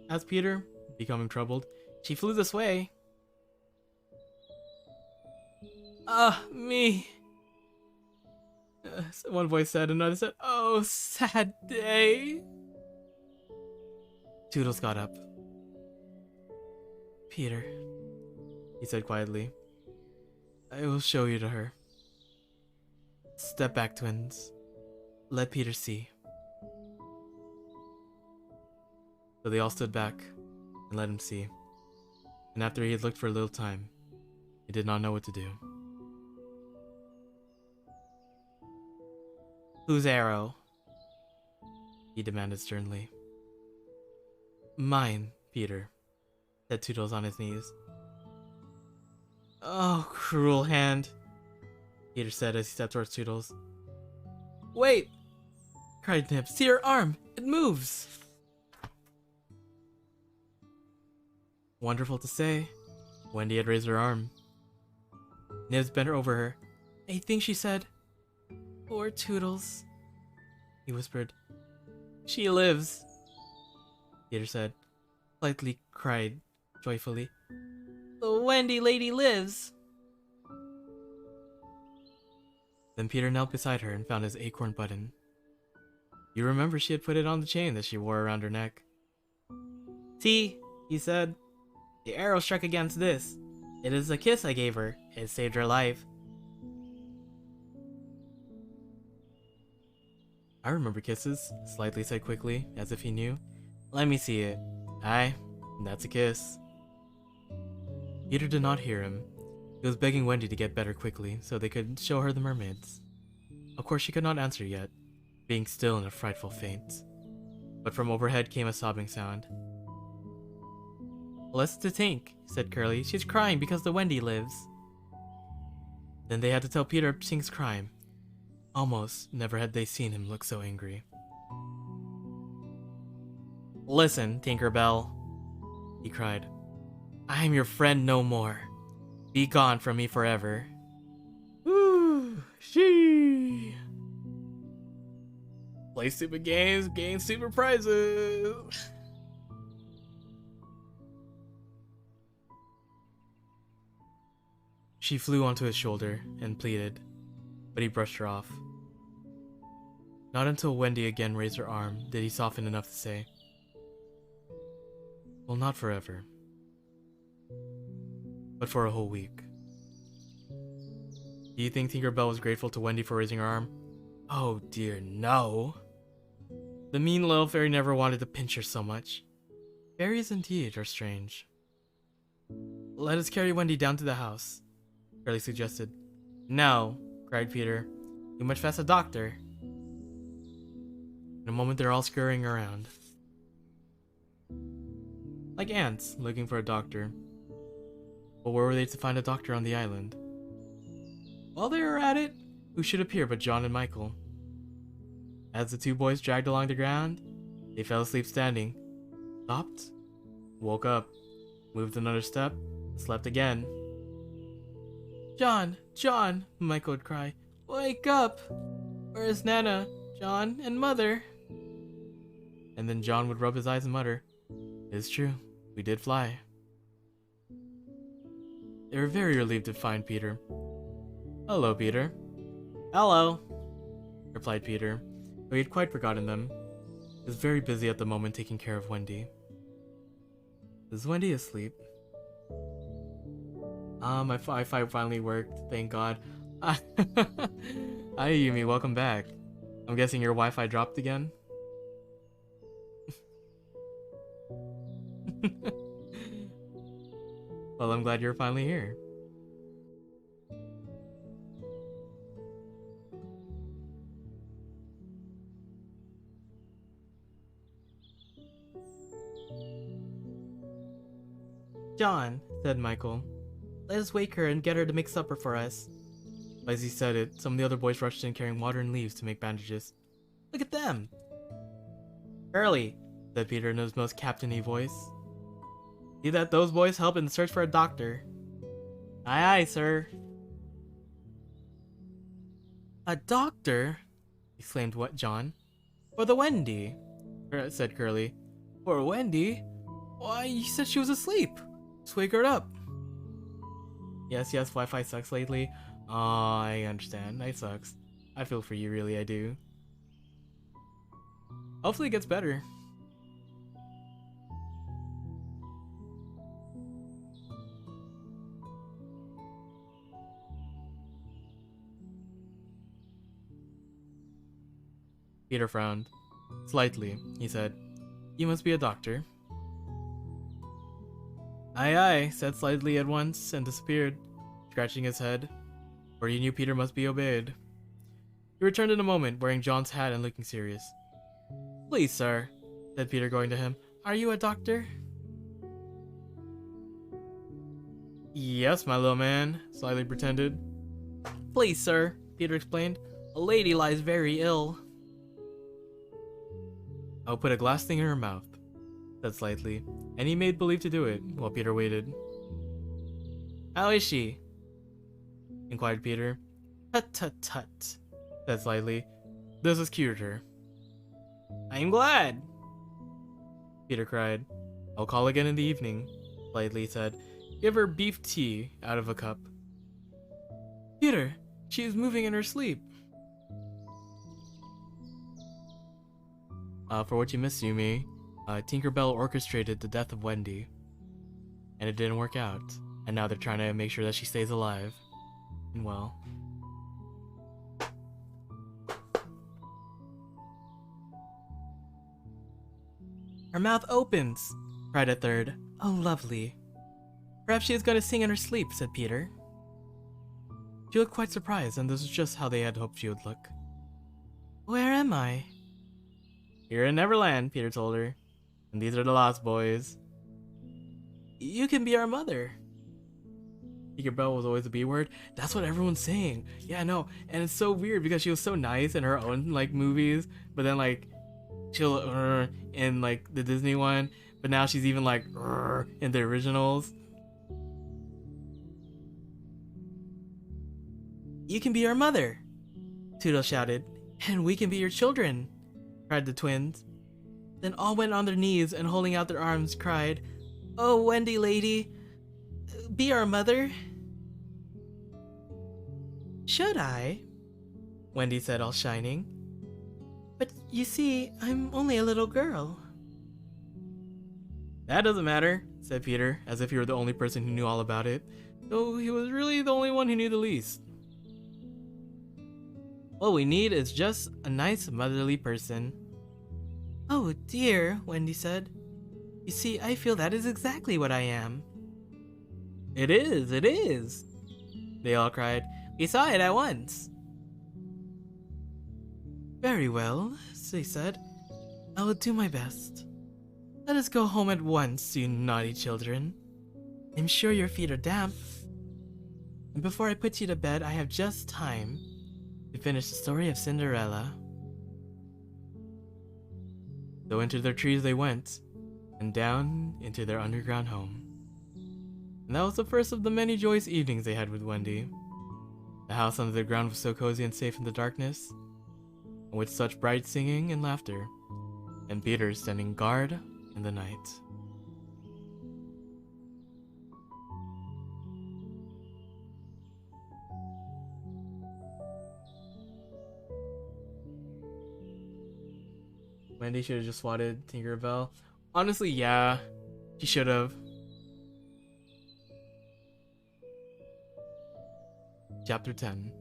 asked Peter, becoming troubled. "She flew this way." Me," one voice said. Another said, "Oh, sad day." Toodles got up. "Peter," he said quietly, "I will show you to her. Step back, twins. Let Peter see." So they all stood back and let him see. And after he had looked for a little time, he did not know what to do. "Whose arrow?" he demanded sternly. "Mine, Peter," said Toodles on his knees. "Oh, cruel hand," Peter said as he stepped towards Toodles. "Wait!" cried Nib. "See her arm! It moves!" Wonderful to say, Wendy had raised her arm. Nibs bent over her. "I think," she said. "Poor Toodles," he whispered. "She lives," Peter said, slightly cried joyfully. "The Wendy lady lives." Then Peter knelt beside her and found his acorn button. You remember she had put it on the chain that she wore around her neck. "See," he said, "the arrow struck against this. It is a kiss I gave her. It saved her life." "I remember kisses," Slightly said quickly, as if he knew. "Let me see it. Aye, that's a kiss." Peter did not hear him. He was begging Wendy to get better quickly, so they could show her the mermaids. Of course she could not answer yet, being still in a frightful faint. But from overhead came a sobbing sound. "Listen to Tink," said Curly. "She's crying because the Wendy lives." Then they had to tell Peter Tink's crime. Almost never had they seen him look so angry. "Listen, Tinkerbell," he cried. "I am your friend no more. Be gone from me forever." Woo! She play stupid games, gain stupid prizes. She flew onto his shoulder and pleaded, but he brushed her off. Not until Wendy again raised her arm did he soften enough to say, "Well, not forever, but for a whole week." Do you think Tinkerbell was grateful to Wendy for raising her arm? Oh dear, no. The mean little fairy never wanted to pinch her so much. Fairies indeed are strange. "Let us carry Wendy down to the house," Curly suggested. "No," cried Peter. "We must fetch a doctor." In a moment they're all scurrying around, like ants looking for a doctor. But where were they to find a doctor on the island? While they were at it, who should appear but John and Michael? As the two boys dragged along the ground, they fell asleep standing, stopped, woke up, moved another step, slept again. "John, John," Michael would cry, "wake up! Where is Nana, John, and Mother?" And then John would rub his eyes and mutter, "It's true, we did fly." They were very relieved to find Peter. "Hello, Peter." "Hello," replied Peter, though he had quite forgotten them. He was very busy at the moment taking care of Wendy. "Is Wendy asleep?" My Wi-Fi finally worked, thank God. Hi, Yumi, welcome back. I'm guessing your Wi-Fi dropped again? Well, I'm glad you're finally here. John, said Michael. Let us wake her and get her to make supper for us. As he said it, some of the other boys rushed in carrying water and leaves to make bandages. Look at them! Curly, said Peter in his most captain-y voice. See that those boys help in the search for a doctor. Aye, aye, sir. A doctor? Exclaimed what John. For the Wendy, said Curly. For Wendy? Why, you said she was asleep. Just wake her up. Yes, Wi-Fi sucks lately. Aw, I understand. It sucks. I feel for you, really, I do. Hopefully it gets better. Peter frowned. Slightly, he said. You must be a doctor. Aye, aye, said slightly at once, and disappeared, scratching his head, for he knew Peter must be obeyed. He returned in a moment, wearing John's hat and looking serious. Please, sir, said Peter, going to him. Are you a doctor? Yes, my little man, slightly pretended. Please, sir, Peter explained. A lady lies very ill. I'll put a glass thing in her mouth, said Slightly, and he made believe to do it while Peter waited. How is she? Inquired Peter. Tut tut tut, said Slightly. This has cured her. I'm glad, Peter cried. I'll call again in the evening, Slightly said. Give her beef tea out of a cup. Peter, she is moving in her sleep. For what you missed, Yumi, Tinkerbell orchestrated the death of Wendy. And it didn't work out. And now they're trying to make sure that she stays alive. And well. Her mouth opens, cried a third. Oh, lovely. Perhaps she is going to sing in her sleep, said Peter. She looked quite surprised, and this was just how they had hoped she would look. Where am I? Here in Neverland, Peter told her. And these are the Lost Boys. You can be our mother. Tinkerbell was always a B word. That's what everyone's saying. Yeah, I know. And it's so weird because she was so nice in her own like movies, but then like she'll in like the Disney one, but now she's even like in the originals. You can be our mother, Toodle shouted. And we can be your children, cried the twins. Then all went on their knees and holding out their arms cried, Oh, Wendy lady, be our mother. Should I? Wendy said, all shining. But you see, I'm only a little girl. That doesn't matter, said Peter, as if he were the only person who knew all about it, though he was really the only one who knew the least. What we need is just a nice motherly person. Oh dear, Wendy said. You see, I feel that is exactly what I am. It is, they all cried. We saw it at once. Very well, they said. I will do my best. Let us go home at once, you naughty children. I'm sure your feet are damp. And before I put you to bed, I have just time to finish the story of Cinderella. So into their trees they went, and down into their underground home. And that was the first of the many joyous evenings they had with Wendy. The house under the ground was so cozy and safe in the darkness, and with such bright singing and laughter, and Peter standing guard in the night. Wendy should have just swatted Tinkerbell. Honestly, yeah, she should have. Chapter 10.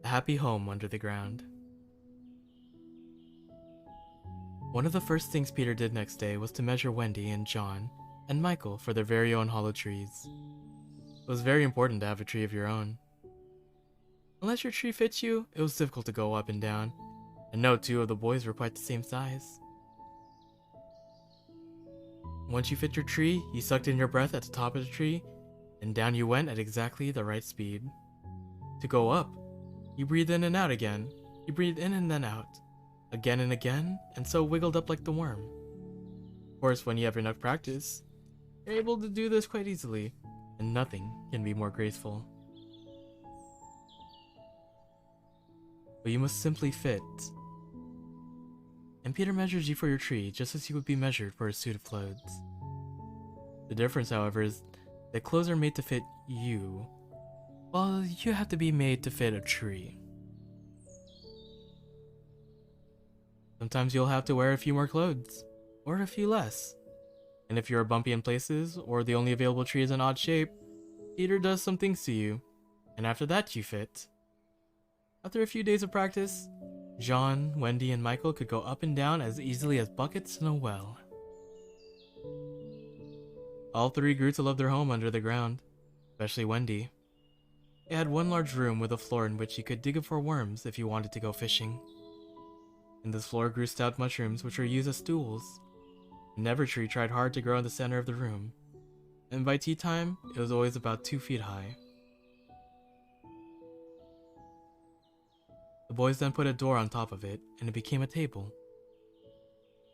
A Happy Home Under the Ground. One of the first things Peter did next day was to measure Wendy and John and Michael for their very own hollow trees. It was very important to have a tree of your own. Unless your tree fits you, it was difficult to go up and down, and no two of the boys were quite the same size. Once you fit your tree, you sucked in your breath at the top of the tree, and down you went at exactly the right speed. To go up, you breathed in and out again. You breathed in and then out, again and again, and so wiggled up like the worm. Of course, when you have enough practice, you're able to do this quite easily, and nothing can be more graceful. But you must simply fit. And Peter measures you for your tree just as you would be measured for a suit of clothes. The difference, however, is that clothes are made to fit you, while you have to be made to fit a tree. Sometimes you'll have to wear a few more clothes, or a few less. And if you're bumpy in places, or the only available tree is an odd shape, Peter does some things to you, and after that you fit. After a few days of practice, John, Wendy, and Michael could go up and down as easily as buckets in a well. All three grew to love their home under the ground, especially Wendy. It had one large room with a floor in which you could dig for worms if you wanted to go fishing. In this floor grew stout mushrooms which were used as stools. An evertree tried hard to grow in the center of the room, and by tea time, it was always about 2 feet high. The boys then put a door on top of it, and it became a table.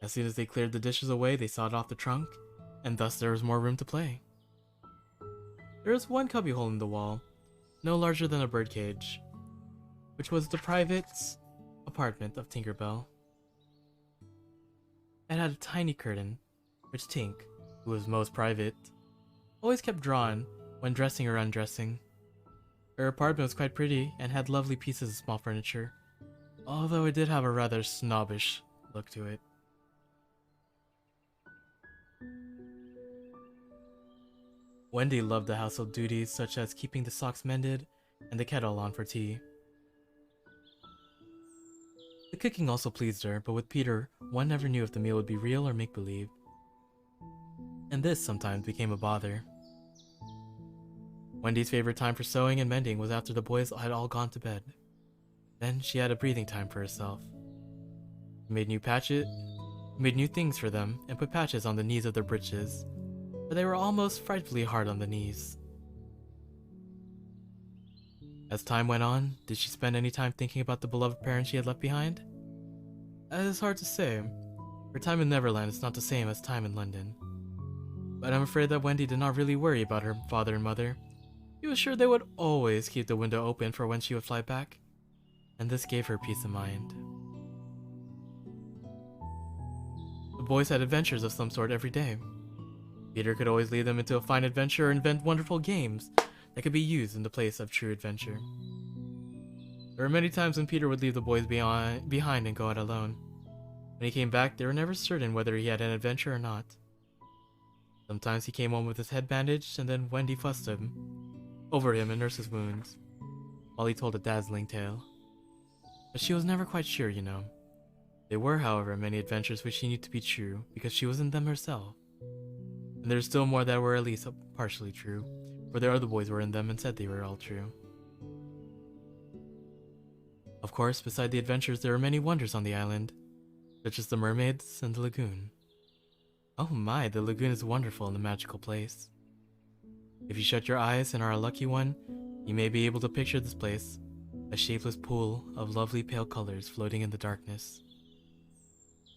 As soon as they cleared the dishes away, they sawed off the trunk, and thus there was more room to play. There was one cubbyhole in the wall, no larger than a birdcage, which was the private apartment of Tinkerbell. It had a tiny curtain, which Tink, who was most private, always kept drawn when dressing or undressing. Her apartment was quite pretty and had lovely pieces of small furniture, although it did have a rather snobbish look to it. Wendy loved the household duties such as keeping the socks mended and the kettle on for tea. The cooking also pleased her, but with Peter, one never knew if the meal would be real or make-believe. And this sometimes became a bother. Wendy's favorite time for sewing and mending was after the boys had all gone to bed. Then she had a breathing time for herself. She made new things for them and put patches on the knees of their breeches, but they were almost frightfully hard on the knees. As time went on, did she spend any time thinking about the beloved parents she had left behind? It is hard to say. Her time in Neverland is not the same as time in London. But I'm afraid that Wendy did not really worry about her father and mother. She was sure they would always keep the window open for when she would fly back, and this gave her peace of mind. The boys had adventures of some sort every day. Peter could always lead them into a fine adventure or invent wonderful games that could be used in the place of true adventure. There were many times when Peter would leave the boys behind and go out alone. When he came back, they were never certain whether he had an adventure or not. Sometimes he came home with his head bandaged, and then Wendy fussed over him and nursed his wounds, while he told a dazzling tale. But she was never quite sure, you know. There were, however, many adventures which she knew to be true, because she was in them herself. And there were still more that were at least partially true, for their other boys were in them and said they were all true. Of course, beside the adventures, there were many wonders on the island, such as the mermaids and the lagoon. Oh my, the lagoon is wonderful and a magical place. If you shut your eyes and are a lucky one, you may be able to picture this place, a shapeless pool of lovely pale colors floating in the darkness.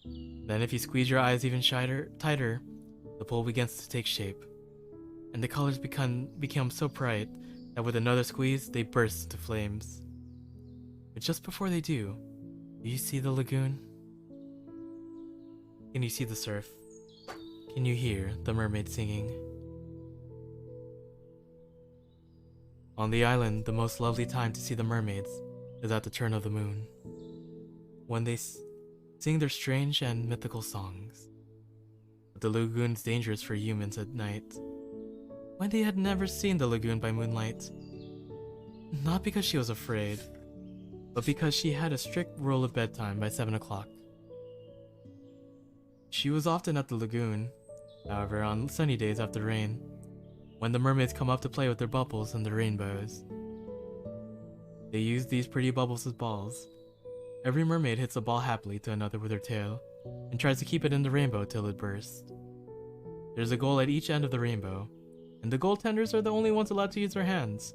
Then if you squeeze your eyes even tighter, the pool begins to take shape, and the colors become so bright that with another squeeze, they burst into flames. But just before they do you see the lagoon? Can you see the surf? Can you hear the mermaid singing? On the island, the most lovely time to see the mermaids is at the turn of the moon, when they sing their strange and mythical songs. But the lagoon is dangerous for humans at night. Wendy had never seen the lagoon by moonlight, not because she was afraid, but because she had a strict rule of bedtime by 7 o'clock. She was often at the lagoon, however, on sunny days after rain, when the mermaids come up to play with their bubbles and their rainbows. They use these pretty bubbles as balls. Every mermaid hits a ball happily to another with her tail, and tries to keep it in the rainbow till it bursts. There's a goal at each end of the rainbow, and the goaltenders are the only ones allowed to use their hands.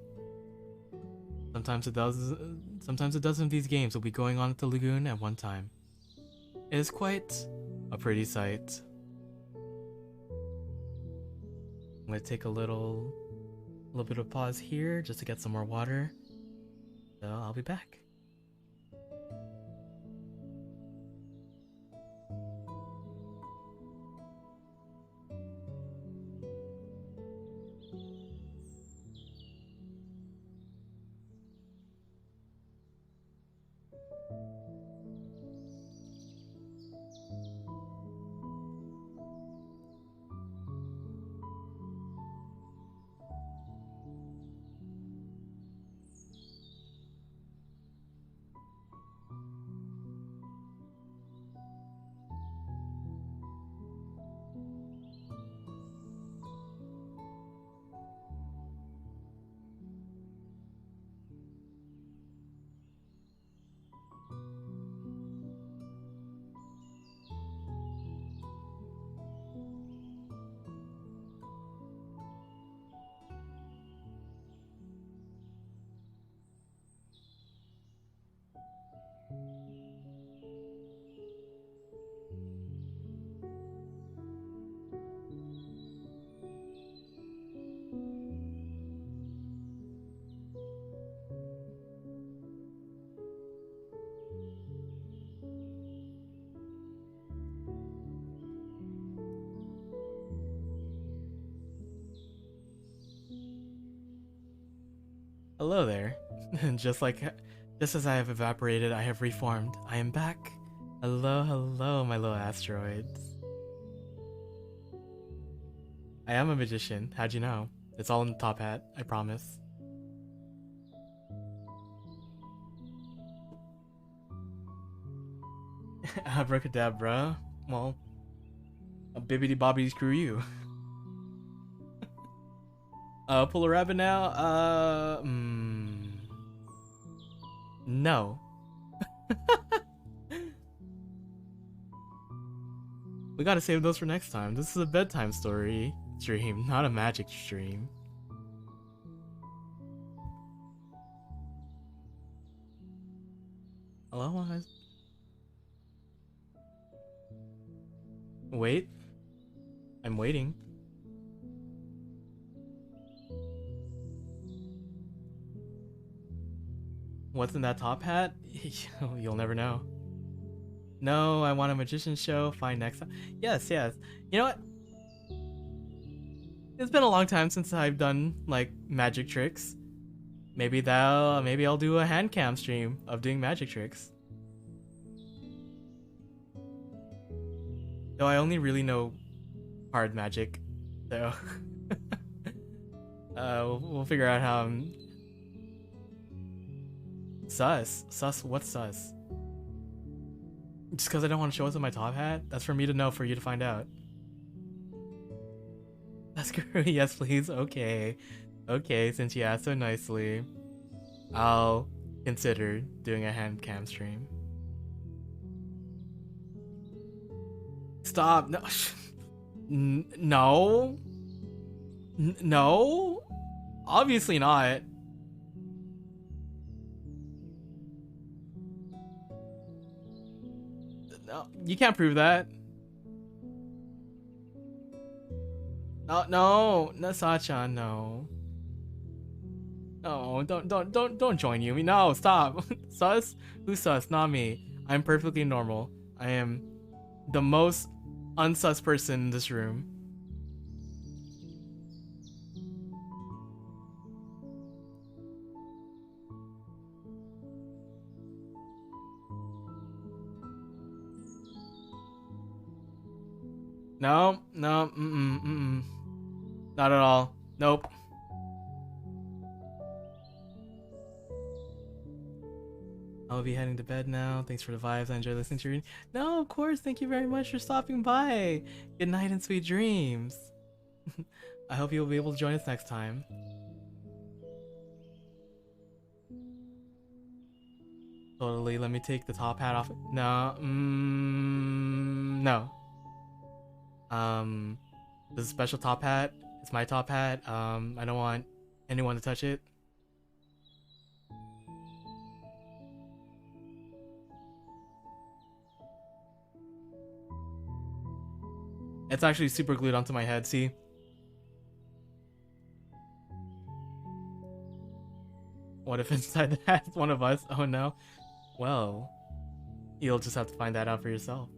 Sometimes a dozen of these games will be going on at the lagoon at one time. It is quite a pretty sight. I'm gonna take a little bit of pause here just to get some more water. So I'll be back. Hello there. Just as I have evaporated, I have reformed. I am back. Hello, hello, my little asteroids. I am a magician. How'd you know? It's all in the top hat, I promise. Abracadabra. Well, a bibbidi bobbidi screw you. Pull a rabbit now? No. We gotta save those for next time. This is a bedtime story stream, not a magic stream. Hello, guys. Wait. I'm waiting. What's in that top hat? You'll never know. No, I want a magician show. Fine, next time. Yes, yes. You know what? It's been a long time since I've done like magic tricks. Maybe I'll do a hand cam stream of doing magic tricks. Though I only really know hard magic, so we'll figure out how I'm sus. What's sus? Just because I don't want to show us in my top hat? That's for me to know, for you to find out. That's good. Yes, please. Okay. Okay, since you asked so nicely, I'll consider doing a hand cam stream. Stop. No. No. No. Obviously not. No, you can't prove that. No, Sachan, no. No, don't join you. No, stop. Sus? Who's sus? Not me. I'm perfectly normal. I am the most unsus person in this room. No, not at all. Nope. I'll be heading to bed now. Thanks for the vibes. I enjoy listening to your reading. No, of course. Thank you very much for stopping by. Good night and sweet dreams. I hope you'll be able to join us next time. Totally. Let me take the top hat off. No. No. This is a special top hat. It's my top hat. I don't want anyone to touch it. It's actually super glued onto my head, see? What if inside the hat is one of us? Oh no. Well, you'll just have to find that out for yourself.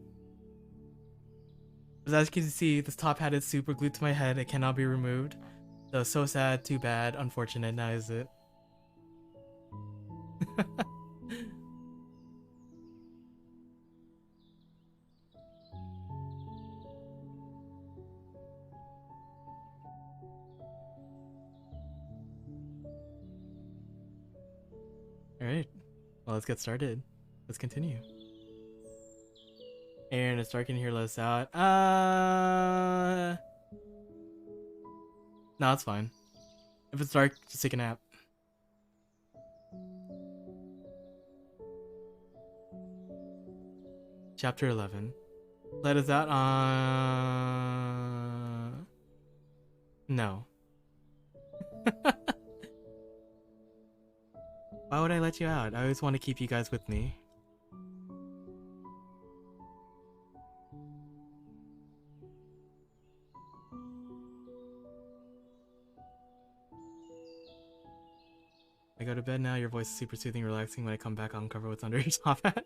But as you can see, this top hat is super glued to my head. It cannot be removed. So sad, too bad, unfortunate, now is it? Alright, well, let's get started. Let's continue. Aaron, it's dark in here, let us out. No, it's fine. If it's dark, just take a nap. Chapter 11. Let us out on... No. Why would I let you out? I always want to keep you guys with me. I go to bed now. Your voice is super soothing, relaxing. When I come back, I'll uncover what's under your top hat.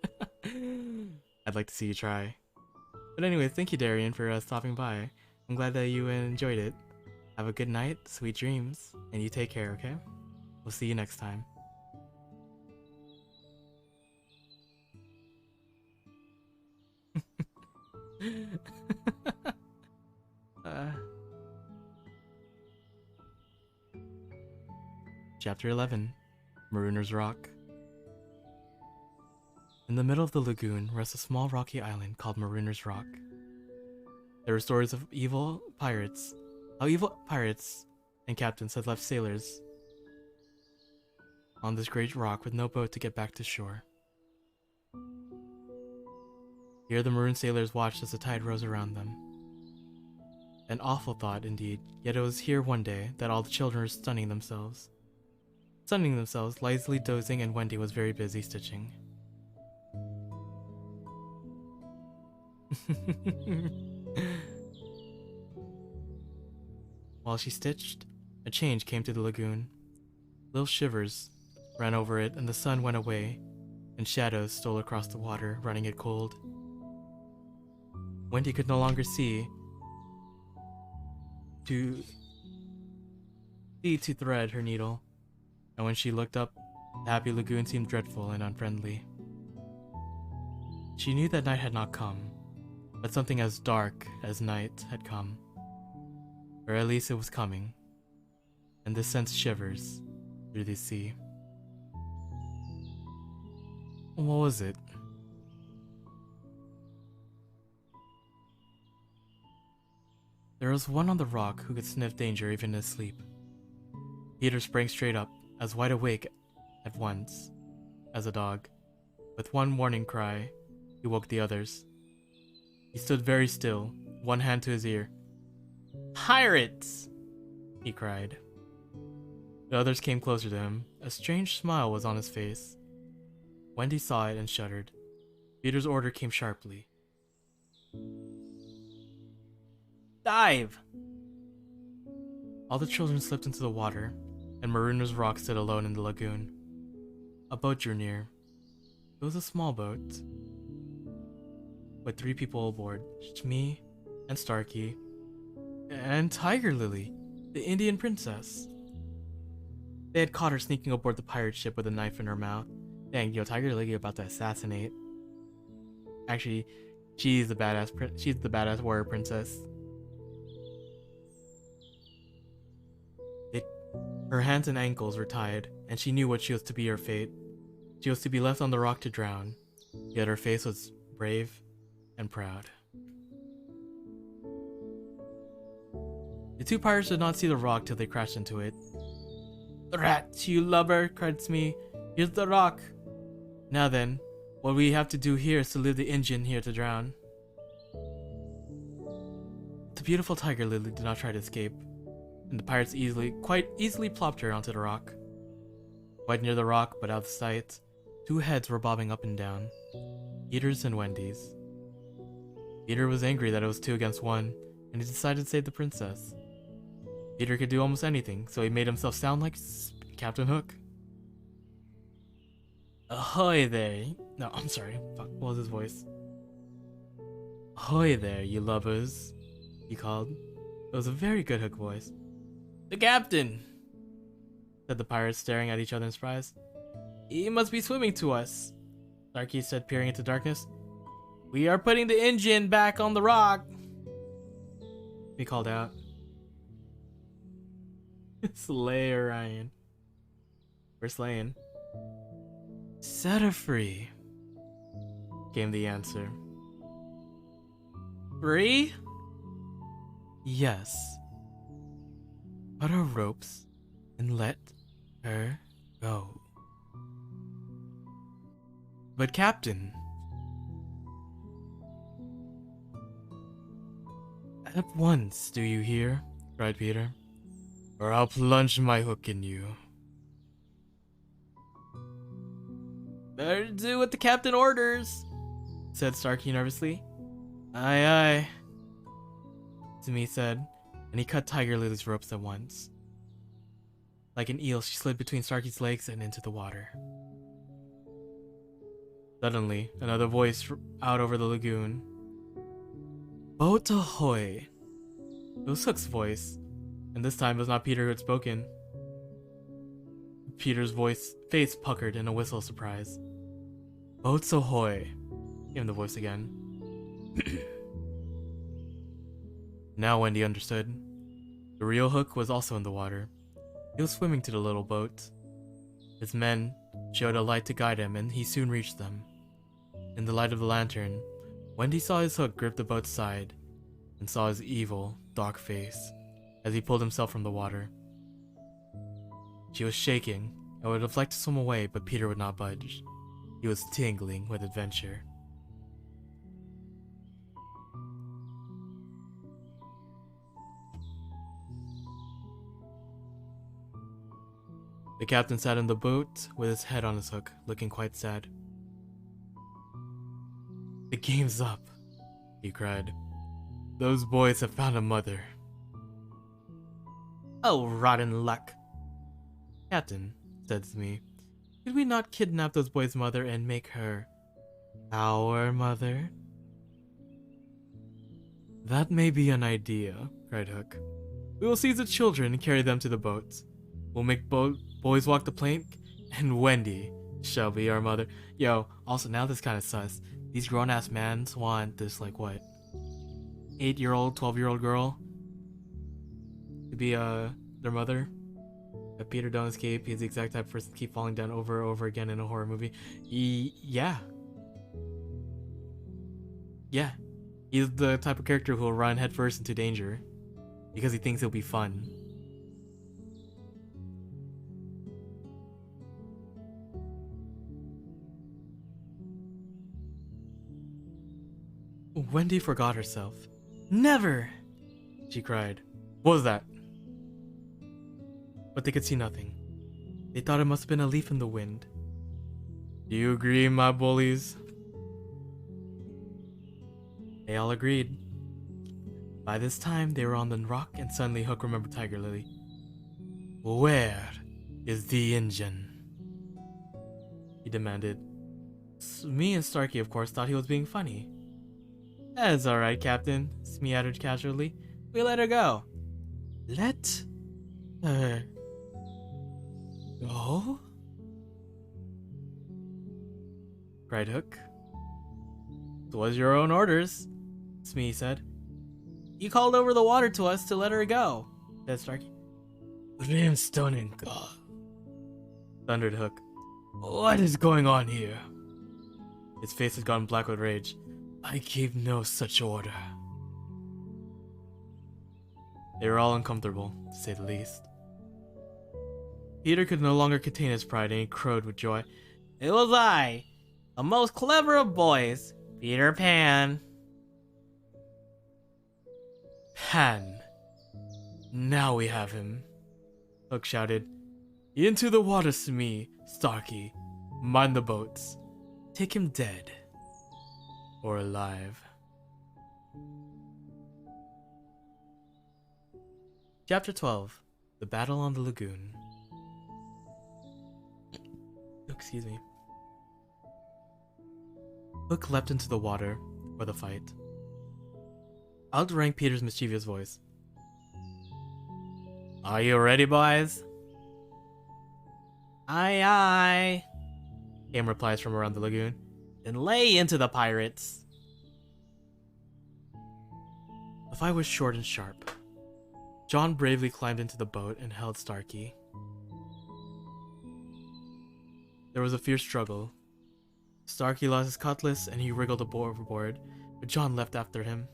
I'd like to see you try. But anyway, thank you, Darian, for stopping by. I'm glad that you enjoyed it. Have a good night, sweet dreams, and you take care, okay? We'll see you next time. Chapter 11. Marooner's Rock. In the middle of the lagoon rests a small rocky island called Marooner's Rock. There were stories of how evil pirates and captains had left sailors on this great rock with no boat to get back to shore. Here the maroon sailors watched as the tide rose around them. An awful thought indeed, yet it was here one day that all the children were sunning themselves, lazily dozing, and Wendy was very busy stitching. While she stitched, a change came to the lagoon. Little shivers ran over it, and the sun went away, and shadows stole across the water, running it cold. Wendy could no longer see to thread her needle, and when she looked up, the happy lagoon seemed dreadful and unfriendly. She knew that night had not come, but something as dark as night had come. Or at least it was coming, and this sent shivers through the sea. What was it? There was one on the rock who could sniff danger even in his sleep. Peter sprang straight up, as wide awake at once as a dog. With one warning cry, he woke the others. He stood very still, one hand to his ear. "Pirates!" he cried. The others came closer to him. A strange smile was on his face. Wendy saw it and shuddered. Peter's order came sharply. "Dive!" All the children slipped into the water, and Marooner's Rock stood alone in the lagoon. A boat drew near. It was a small boat, with 3 people aboard, Shmi and Starkey, and Tiger Lily, the Indian princess. They had caught her sneaking aboard the pirate ship with a knife in her mouth. Dang, yo, Tiger Lily about to assassinate. Actually, she's the badass warrior princess. Her hands and ankles were tied, and she knew what she was to be her fate. She was to be left on the rock to drown, yet her face was brave and proud. The 2 pirates did not see the rock till they crashed into it. "Rat, you lubber!" cried Smee. "Here's the rock. Now then, what we have to do here is to leave the engine here to drown." The beautiful tiger lily did not try to escape, and the pirates quite easily plopped her onto the rock. Quite near the rock, but out of sight, two heads were bobbing up and down, Peter's and Wendy's. Peter was angry that it was 2 against 1, and he decided to save the princess. Peter could do almost anything, so he made himself sound like Captain Hook. Ahoy there! No, I'm sorry. Fuck, what was his voice? Ahoy there, you lubbers, he called. It was a very good Hook voice. The captain! Said the pirates, staring at each other in surprise. He must be swimming to us, Starkey said, peering into darkness. We are putting the engine back on the rock, he called out. Slay Orion. We're slaying. Set her free, came the answer. Free? Yes. Cut her ropes and let her go. But Captain, at once, do you hear? Cried Peter. Or I'll plunge my hook in you. Better do what the captain orders, said Starkey nervously. Aye, aye, Smee said, and he cut Tiger Lily's ropes at once. Like an eel, she slid between Starkey's legs and into the water. Suddenly, another voice out over the lagoon. Boat ahoy! It was Hook's voice, and this time it was not Peter who had spoken. Peter's face puckered in a whistle of surprise. Boats ahoy! Came the voice again. Now Wendy understood. The real Hook was also in the water. He was swimming to the little boat. His men showed a light to guide him, and he soon reached them. In the light of the lantern, Wendy saw his hook grip the boat's side, and saw his evil, dark face as he pulled himself from the water. She was shaking and would have liked to swim away, but Peter would not budge. He was tingling with adventure. The captain sat in the boat with his head on his hook, looking quite sad. The game's up, he cried. Those boys have found a mother. Oh, rotten luck. Captain, said Smee, could we not kidnap those boys' mother and make her our mother? That may be an idea, cried Hook. We will seize the children and carry them to the boats. We'll make boys walk the plank, and Wendy shall be our mother. Yo, also now this kind of sus. These grown-ass mans want this, like, what? 8-year-old, 12-year-old girl to be their mother. If Peter don't escape, he's the exact type of person to keep falling down over and over again in a horror movie. Yeah. Yeah. He's the type of character who will run headfirst into danger because he thinks it'll be fun. Wendy forgot herself. Never! She cried. What was that? But they could see nothing. They thought it must have been a leaf in the wind. Do you agree, my bullies? They all agreed. By this time, they were on the rock, and suddenly Hook remembered Tiger Lily. Where is the engine? He demanded. Me and Starkey, of course, thought he was being funny. That's alright, Captain, Smee added casually. We let her go. Let her go? Cried Hook. It was your own orders, Smee said. You called over the water to us to let her go, said Starkey. Brimstone and God, thundered Hook. What is going on here? His face had gone black with rage. I gave no such order. They were all uncomfortable, to say the least. Peter could no longer contain his pride, and he crowed with joy. It was I, the most clever of boys, Peter Pan. can. Now we have him. Hook shouted. Into the water, Smee, Starkey. Mind the boats. Take him dead. Or alive. Chapter 12. The Battle on the Lagoon. Excuse me. Hook leapt into the water for the fight. Out rang Peter's mischievous voice. Are you ready, boys? Aye, aye. Came replies from around the lagoon. Then lay into the pirates. The fight was short and sharp. John bravely climbed into the boat and held Starkey. There was a fierce struggle. Starkey lost his cutlass and he wriggled overboard, but John leapt after him.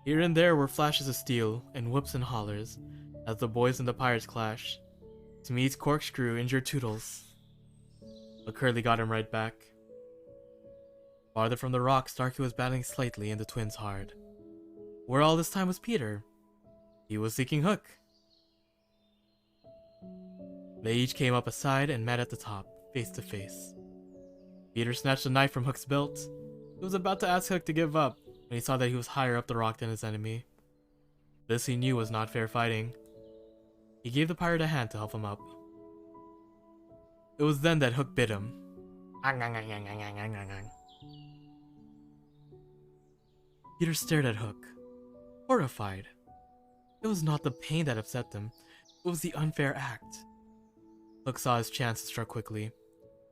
Here and there were flashes of steel and whoops and hollers as the boys and the pirates clashed. Smee's corkscrew injured Toodles, but Curly got him right back. Farther from the rock, Starkey was battling slightly and the twins hard. Where all this time was Peter? He was seeking Hook. They each came up aside and met at the top, face to face. Peter snatched a knife from Hook's belt. He was about to ask Hook to give up when he saw that he was higher up the rock than his enemy. This he knew was not fair fighting. He gave the pirate a hand to help him up. It was then that Hook bit him. Peter stared at Hook, horrified. It was not the pain that upset them, it was the unfair act. Hook saw his chance and struck quickly.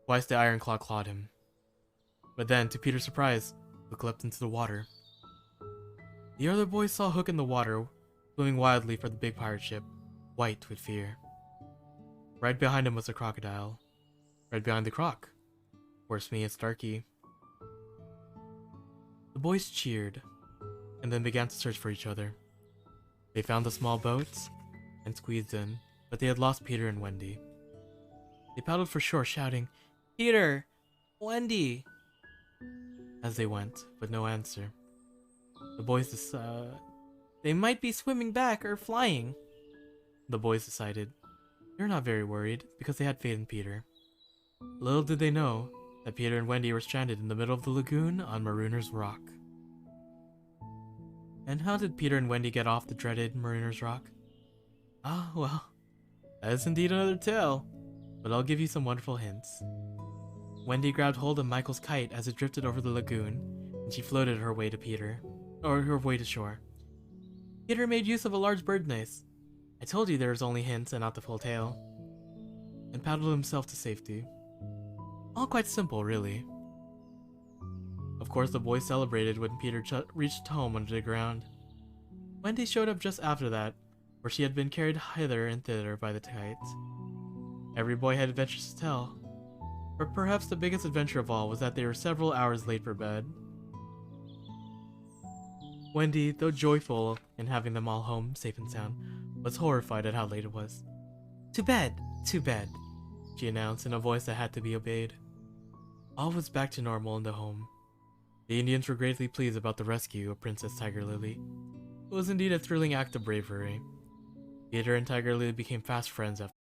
Twice the iron claw clawed him. But then, to Peter's surprise, Hook leapt into the water. The other boys saw Hook in the water, swimming wildly for the big pirate ship, white with fear. Right behind him was a crocodile. Right behind the croc were Smee and Starkey. The boys cheered, and then began to search for each other. They found the small boats and squeezed in, but they had lost Peter and Wendy. They paddled for shore, shouting, Peter! Wendy! as they went, but no answer. The boys They might be swimming back or flying. The boys decided. They were not very worried, because they had faith in Peter. Little did they know that Peter and Wendy were stranded in the middle of the lagoon on Marooner's Rock. And how did Peter and Wendy get off the dreaded Marooner's Rock? Ah, well, that is indeed another tale, but I'll give you some wonderful hints. Wendy grabbed hold of Michael's kite as it drifted over the lagoon, and she floated her way to Peter, or her way to shore. Peter made use of a large bird nest. I told you there was only hints and not the full tale. And paddled himself to safety. All quite simple, really. Of course, the boys celebrated when Peter reached home under the ground. Wendy showed up just after that, where she had been carried hither and thither by the kite. Every boy had adventures to tell, but perhaps the biggest adventure of all was that they were several hours late for bed. Wendy, though joyful in having them all home safe and sound, was horrified at how late it was. To bed, she announced in a voice that had to be obeyed. All was back to normal in the home. The Indians were greatly pleased about the rescue of Princess Tiger Lily. It was indeed a thrilling act of bravery. Peter and Tiger Lily became fast friends after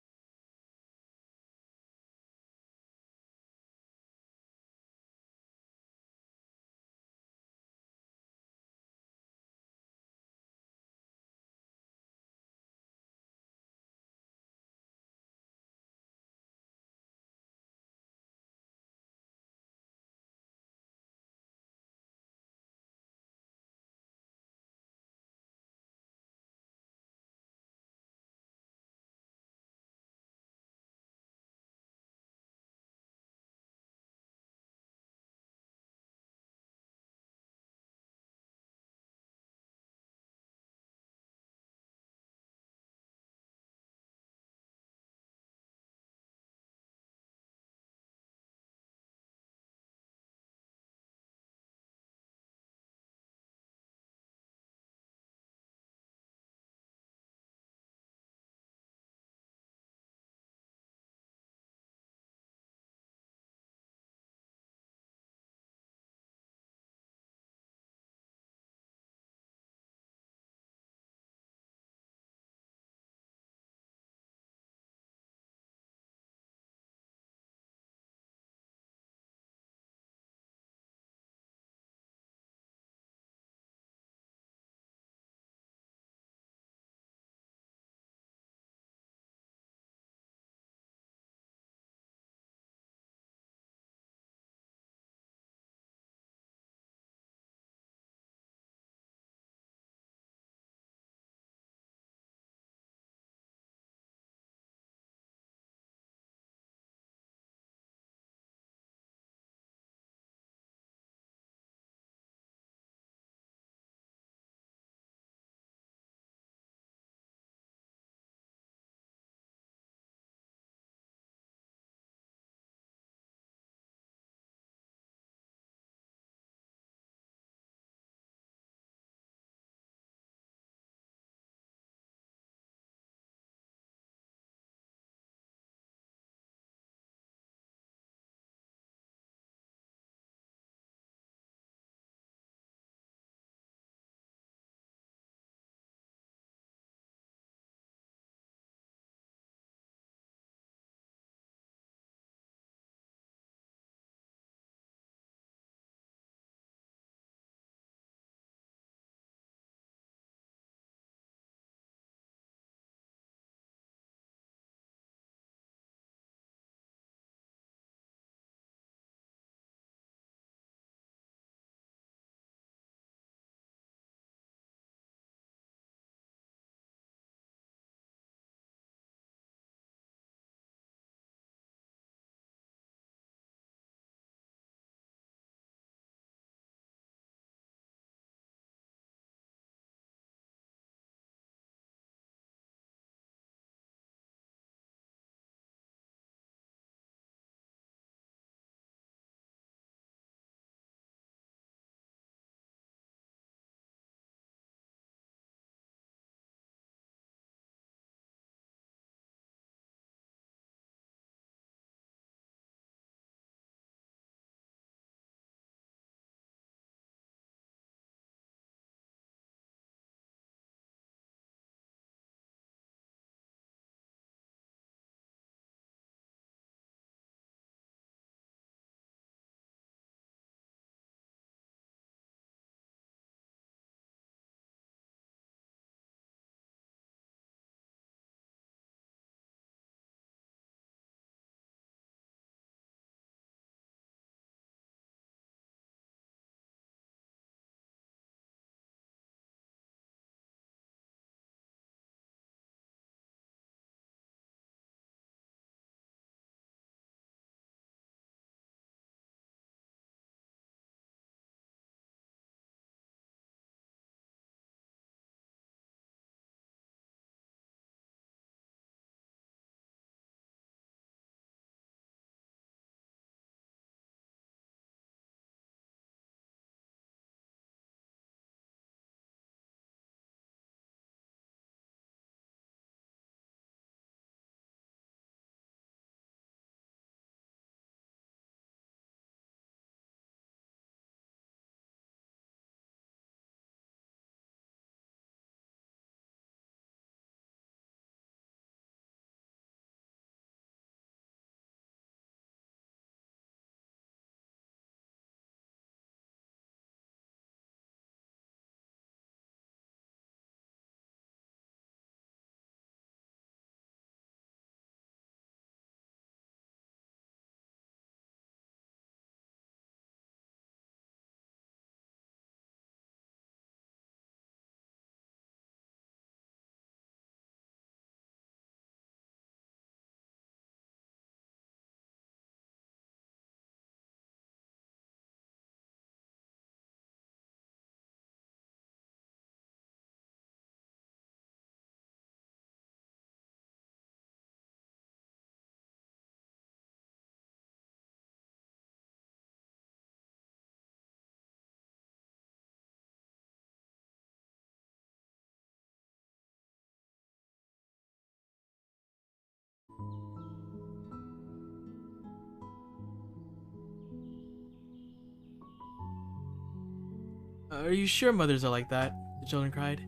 Are you sure mothers are like that? The children cried.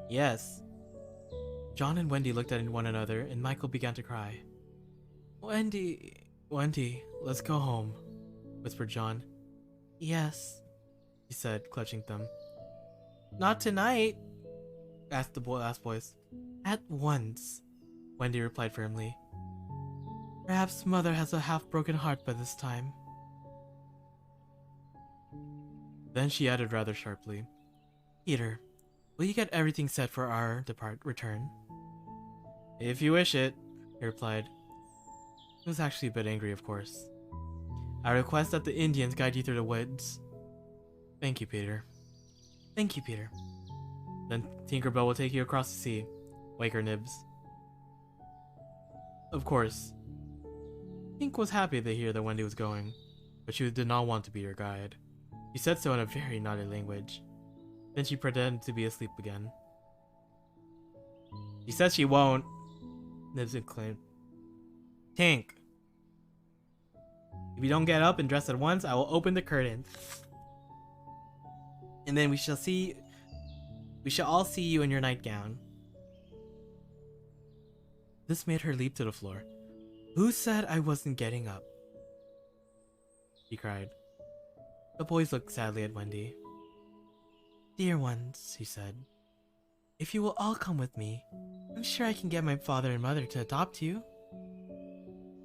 Yes. John and Wendy looked at one another, and Michael began to cry. Wendy, let's go home, whispered John. Yes, he said, clutching them. Not tonight, asked the last voice. At once, Wendy replied firmly. Perhaps Mother has a half-broken heart by this time. Then she added rather sharply, Peter, will you get everything set for our return? If you wish it, he replied. He was actually a bit angry, of course. I request that the Indians guide you through the woods. Thank you, Peter. Thank you, Peter. Then Tinkerbell will take you across the sea. Wake her nibs. Of course. Tink was happy to hear that Wendy was going, but she did not want to be her guide. She said so in a very naughty language. Then she pretended to be asleep again. She says she won't, Nibs exclaimed. Tink! If you don't get up and dress at once, I will open the curtain. And then we shall all see you in your nightgown. This made her leap to the floor. Who said I wasn't getting up? She cried. The boys looked sadly at Wendy. Dear ones, she said, if you will all come with me, I'm sure I can get my father and mother to adopt you.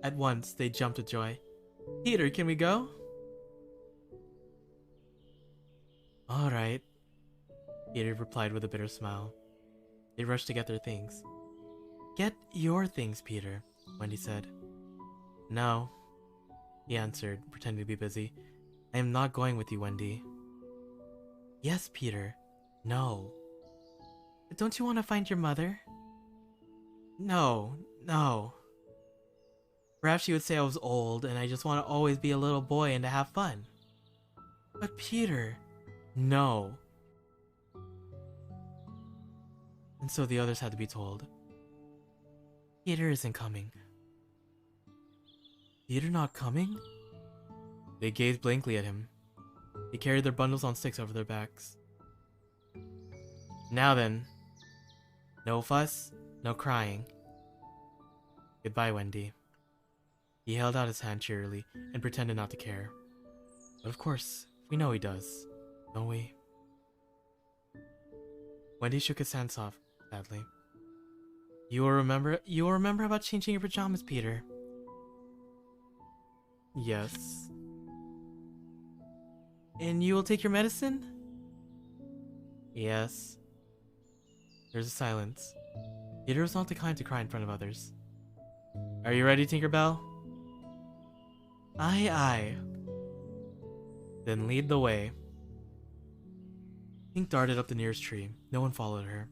At once, they jumped with joy. Peter, can we go? All right, Peter replied with a bitter smile. They rushed to get their things. Get your things, Peter, Wendy said. No, he answered, pretending to be busy. I am not going with you, Wendy. Yes, Peter. No. But don't you want to find your mother? No. Perhaps she would say I was old and I just want to always be a little boy and to have fun. But Peter, no. And so the others had to be told. Peter isn't coming. Peter not coming? They gazed blankly at him. They carried their bundles on sticks over their backs. Now then, no fuss, no crying. Goodbye, Wendy. He held out his hand cheerily and pretended not to care. But of course, we know he does, don't we? Wendy shook his hand soft, sadly. You will remember about changing your pajamas, Peter. Yes. And you will take your medicine? Yes. There's a silence. Peter was not the kind to cry in front of others. Are you ready, Tinkerbell? Aye, aye. Then lead the way. Tink darted up the nearest tree. No one followed her.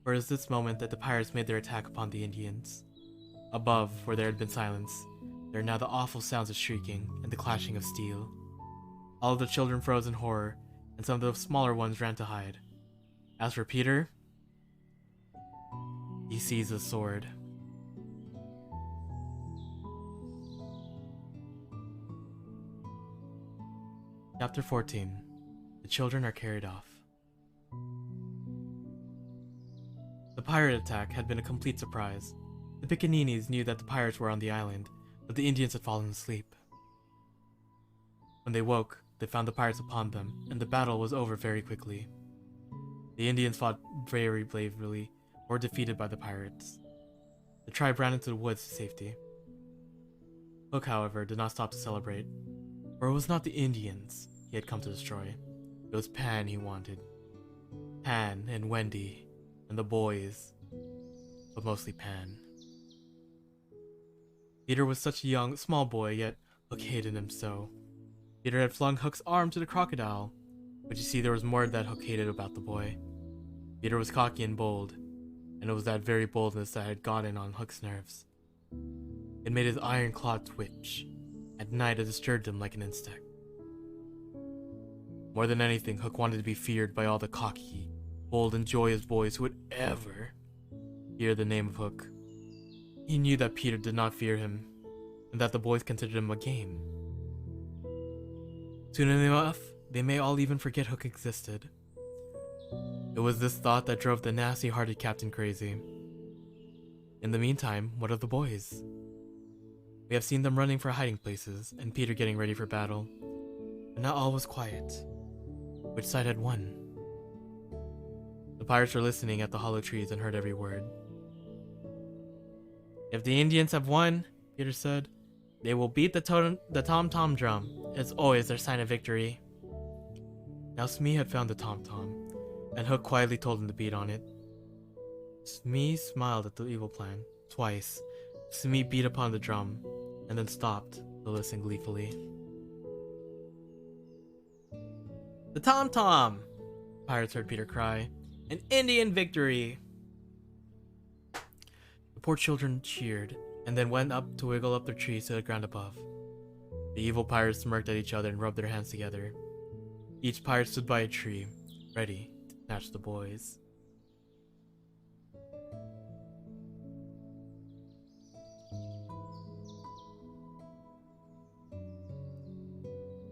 For it was this moment that the pirates made their attack upon the Indians. Above, where there had been silence, there are now the awful sounds of shrieking and the clashing of steel. All of the children froze in horror, and some of the smaller ones ran to hide. As for Peter, he seized a sword. Chapter 14. The children are carried off. The pirate attack had been a complete surprise. The Pickaninnies knew that the pirates were on the island, but the Indians had fallen asleep. When they woke, they found the pirates upon them, and the battle was over very quickly. The Indians fought very bravely, or defeated by the pirates. The tribe ran into the woods to safety. Hook, however, did not stop to celebrate, for it was not the Indians he had come to destroy. It was Pan he wanted. Pan and Wendy and the boys, but mostly Pan. Peter was such a small boy, yet Hook hated him so. Peter had flung Hook's arm to the crocodile, but you see there was more that Hook hated about the boy. Peter was cocky and bold, and it was that very boldness that had gotten on Hook's nerves. It made his iron claw twitch. At night it disturbed him like an insect. More than anything, Hook wanted to be feared by all the cocky, bold and joyous boys who would ever hear the name of Hook. He knew that Peter did not fear him, and that the boys considered him a game. Soon enough, they may all even forget Hook existed. It was this thought that drove the nasty-hearted captain crazy. In the meantime, what of the boys? We have seen them running for hiding places, and Peter getting ready for battle. But now all was quiet. Which side had won? The pirates were listening at the hollow trees and heard every word. If the Indians have won, Peter said, they will beat the tom-tom drum. It's always their sign of victory. Now Smee had found the tom-tom, and Hook quietly told him to beat on it. Smee smiled at the evil plan. Twice, Smee beat upon the drum, and then stopped to listen gleefully. The tom-tom! Pirates heard Peter cry. An Indian victory! The poor children cheered, and then went up to wiggle up their trees to the ground above. The evil pirates smirked at each other and rubbed their hands together. Each pirate stood by a tree, ready to snatch the boys.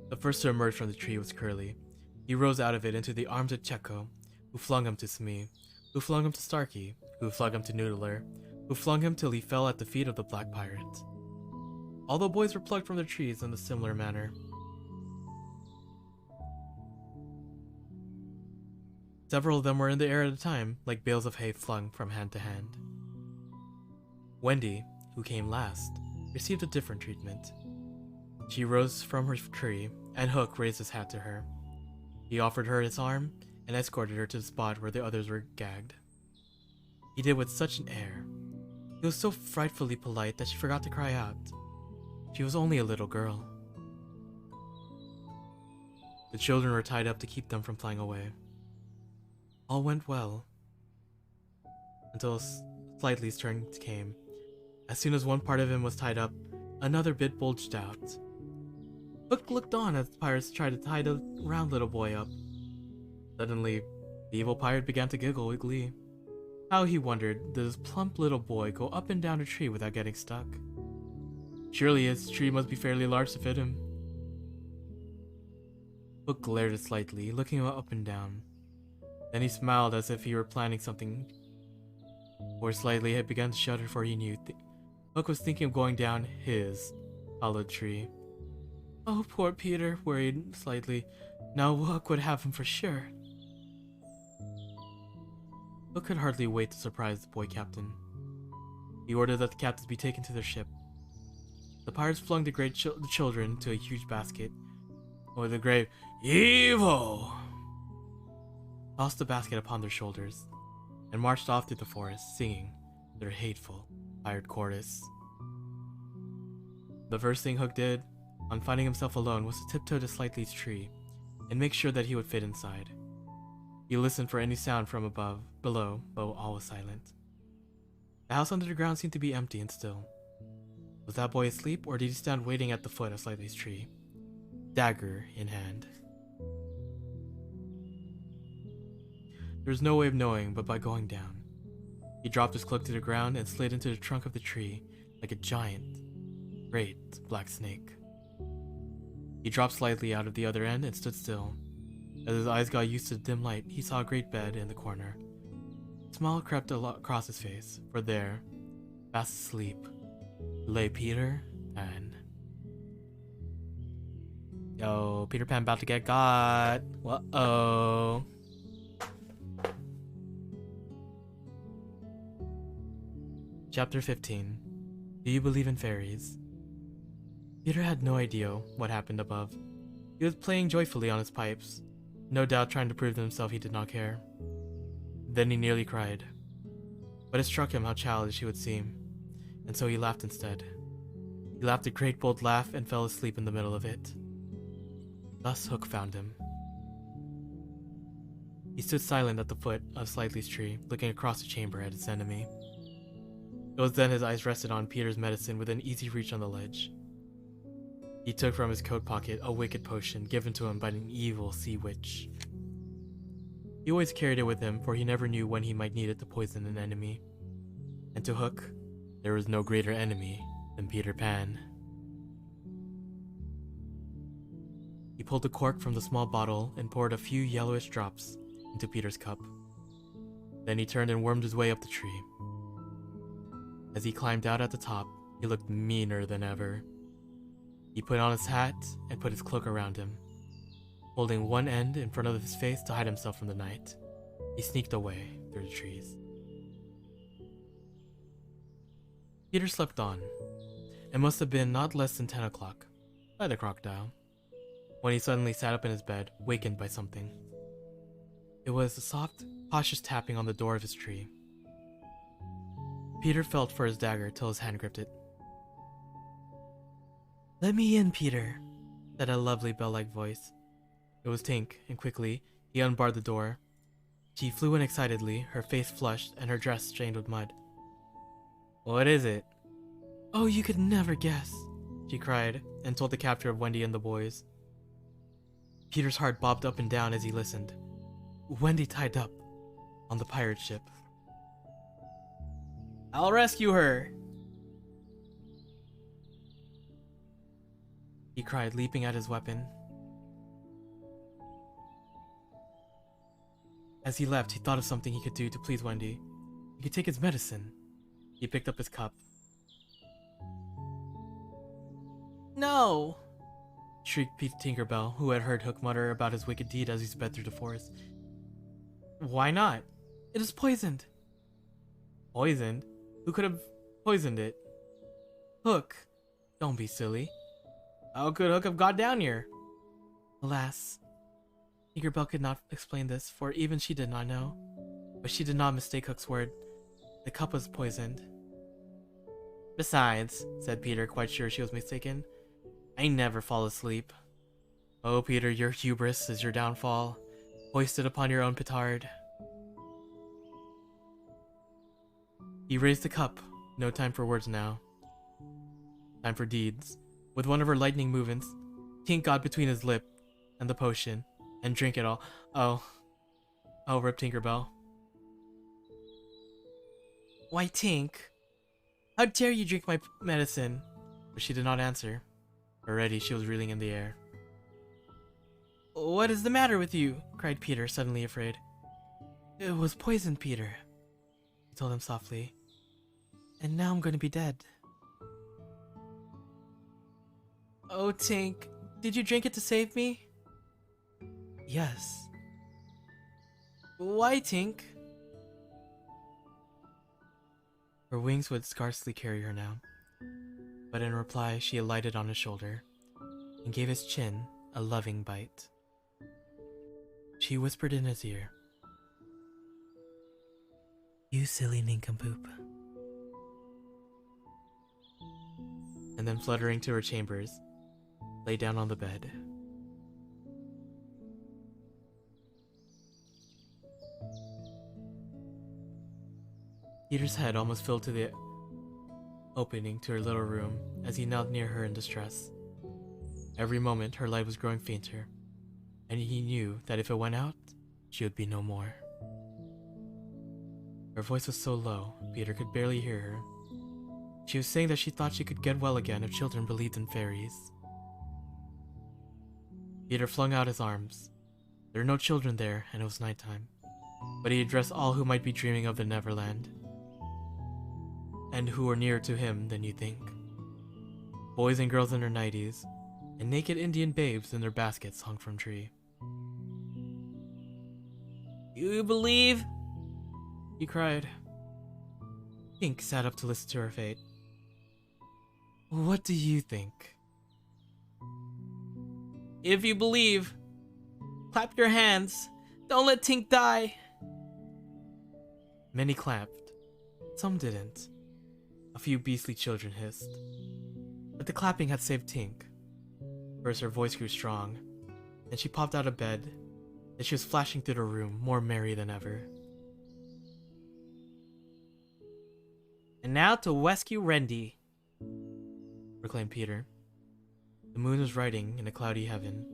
The first to emerge from the tree was Curly. He rose out of it into the arms of Checo, who flung him to Smee, who flung him to Starkey, who flung him to Noodler, who flung him till he fell at the feet of the black pirate. All the boys were plucked from their trees in a similar manner. Several of them were in the air at a time, like bales of hay flung from hand to hand. Wendy, who came last, received a different treatment. She rose from her tree, and Hook raised his hat to her. He offered her his arm and escorted her to the spot where the others were gagged. He did with such an air. He was so frightfully polite that she forgot to cry out. She was only a little girl. The children were tied up to keep them from flying away. All went well, until Slightly's turn came. As soon as one part of him was tied up, another bit bulged out. Hook looked on as the pirates tried to tie the round little boy up. Suddenly, the evil pirate began to giggle with glee. How, he wondered, did this plump little boy go up and down a tree without getting stuck? Surely his tree must be fairly large to fit him. Hook glared at Slightly, looking him up and down. Then he smiled as if he were planning something. Poor Slightly had begun to shudder, for he knew Hook was thinking of going down his hollowed tree. Oh, poor Peter, worried Slightly. Now Hook would have him for sure. Hook could hardly wait to surprise the boy captain. He ordered that the captives be taken to their ship. The pirates flung the children into a huge basket, with the grave "Evil!" tossed the basket upon their shoulders, and marched off through the forest, singing their hateful pirate chorus. The first thing Hook did, on finding himself alone, was to tiptoe to Slightly's tree, and make sure that he would fit inside. He listened for any sound from below, but all was silent. The house under the ground seemed to be empty and still. Was that boy asleep, or did he stand waiting at the foot of Slightly's tree, dagger in hand? There was no way of knowing but by going down. He dropped his cloak to the ground and slid into the trunk of the tree like a giant, great black snake. He dropped slightly out of the other end and stood still. As his eyes got used to the dim light, he saw a great bed in the corner. A smile crept across his face, for there, fast asleep, lay Peter Pan. Yo, Peter Pan about to get got. Uh-oh. Chapter 15. Do you believe in fairies? Peter had no idea what happened above. He was playing joyfully on his pipes, no doubt trying to prove to himself he did not care. Then he nearly cried. But it struck him how childish he would seem, and so he laughed instead. He laughed a great bold laugh and fell asleep in the middle of it. Thus Hook found him. He stood silent at the foot of Slightly's tree, looking across the chamber at its enemy. It was then his eyes rested on Peter's medicine within easy reach on the ledge. He took from his coat pocket a wicked potion given to him by an evil sea witch. He always carried it with him, for he never knew when he might need it to poison an enemy. And to Hook, there was no greater enemy than Peter Pan. He pulled the cork from the small bottle and poured a few yellowish drops into Peter's cup. Then he turned and wormed his way up the tree. As he climbed out at the top, he looked meaner than ever. He put on his hat and put his cloak around him. Holding one end in front of his face to hide himself from the night, he sneaked away through the trees. Peter slept on. It must have been not less than 10 o'clock, by the crocodile, when he suddenly sat up in his bed, wakened by something. It was a soft, cautious tapping on the door of his tree. Peter felt for his dagger till his hand gripped it. "Let me in, Peter," said a lovely bell-like voice. It was Tink, and quickly, he unbarred the door. She flew in excitedly, her face flushed and her dress stained with mud. "What is it?" "Oh, you could never guess," she cried, and told the captor of Wendy and the boys. Peter's heart bobbed up and down as he listened. Wendy tied up on the pirate ship. I'll rescue her, he cried, leaping at his weapon. As he left, he thought of something he could do to please Wendy. He could take his medicine. He picked up his cup. "No!" shrieked Pete Tinkerbell, who had heard Hook mutter about his wicked deed as he sped through the forest. "Why not?" "It is poisoned." "Poisoned? Who could have poisoned it?" "Hook." "Don't be silly." "How could Hook have got down here?" Alas, Tinkerbell could not explain this, for even she did not know. But she did not mistake Hook's word. The cup was poisoned. "Besides," said Peter, quite sure she was mistaken, "I never fall asleep." "Oh, Peter, your hubris is your downfall, hoisted upon your own petard." He raised the cup. No time for words now. Time for deeds. With one of her lightning movements, Tink got between his lip and the potion, and drank it all. Oh, rip Tinkerbell. "Why, Tink, how dare you drink my medicine?" But she did not answer. Already she was reeling in the air. "What is the matter with you?" cried Peter, suddenly afraid. "It was poisoned, Peter," he told him softly. "And now I'm going to be dead." "Oh, Tink, did you drink it to save me?" "Yes." "Why, Tink?" Her wings would scarcely carry her now, but in reply she alighted on his shoulder and gave his chin a loving bite. She whispered in his ear, "You silly nincompoop." And then fluttering to her chambers, lay down on the bed. Peter's head almost filled to the opening to her little room as he knelt near her in distress. Every moment her light was growing fainter, and he knew that if it went out, she would be no more. Her voice was so low, Peter could barely hear her. She was saying that she thought she could get well again if children believed in fairies. Peter flung out his arms. There were no children there, and it was nighttime, but he addressed all who might be dreaming of the Neverland, and who were nearer to him than you think. Boys and girls in their nighties, and naked Indian babes in their baskets hung from tree. "You believe?" he cried. Pink sat up to listen to her fate. "What do you think?" "If you believe, clap your hands. Don't let Tink die." Many clapped. Some didn't. A few beastly children hissed. But the clapping had saved Tink. First her voice grew strong, then she popped out of bed, and she was flashing through the room, more merry than ever. "And now to rescue Wendy," proclaimed Peter. The moon was riding in a cloudy heaven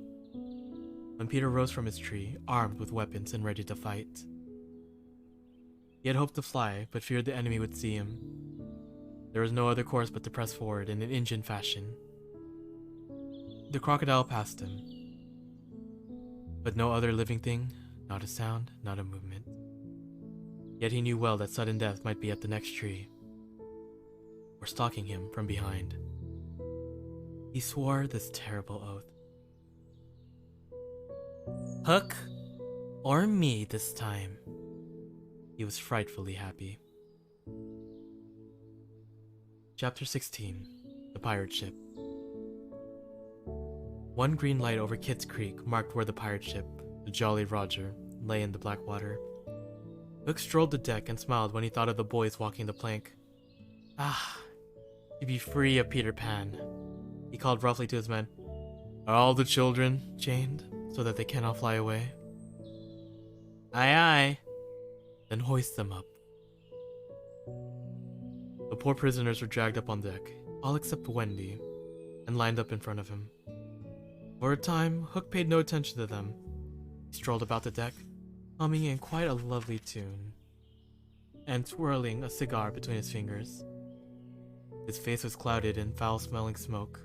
when Peter rose from his tree, armed with weapons and ready to fight. He had hoped to fly, but feared the enemy would see him. There was no other course but to press forward in an Indian fashion. The crocodile passed him. But no other living thing, not a sound, not a movement. Yet he knew well that sudden death might be at the next tree, or stalking him from behind. He swore this terrible oath. Hook, or me this time. He was frightfully happy. Chapter 16. The Pirate Ship. One green light over Kidd's Creek marked where the pirate ship, the Jolly Roger, lay in the black water. Hook strolled the deck and smiled when he thought of the boys walking the plank. Ah, to be free of Peter Pan. He called roughly to his men. Are all the children chained so that they cannot fly away? Aye, aye. Then hoist them up. The poor prisoners were dragged up on deck, all except Wendy, and lined up in front of him. For a time, Hook paid no attention to them. He strolled about the deck, humming in quite a lovely tune, and twirling a cigar between his fingers. His face was clouded in foul-smelling smoke.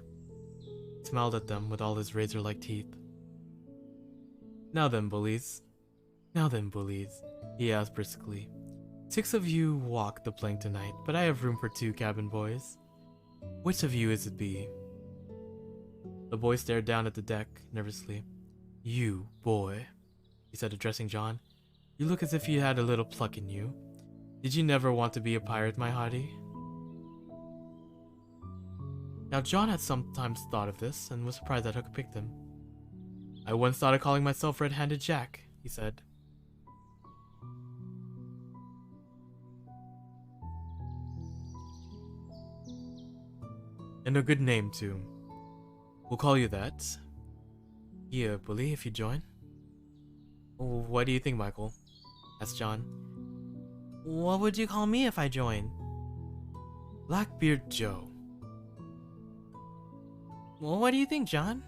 He smiled at them with all his razor-like teeth. Now then, bullies, he asked briskly. 6 of you walk the plank tonight, but I have room for 2 cabin boys. Which of you is it be? The boy stared down at the deck, nervously. You, boy, he said, addressing John. You look as if you had a little pluck in you. Did you never want to be a pirate, my hearty? Now John had sometimes thought of this, and was surprised that Hook picked him. I once thought of calling myself Red-Handed Jack, he said. And a good name, too. We'll call you that. Here, bully, if you join. What do you think, Michael? Asked John. What would you call me if I join? Blackbeard Joe. Well, what do you think, John?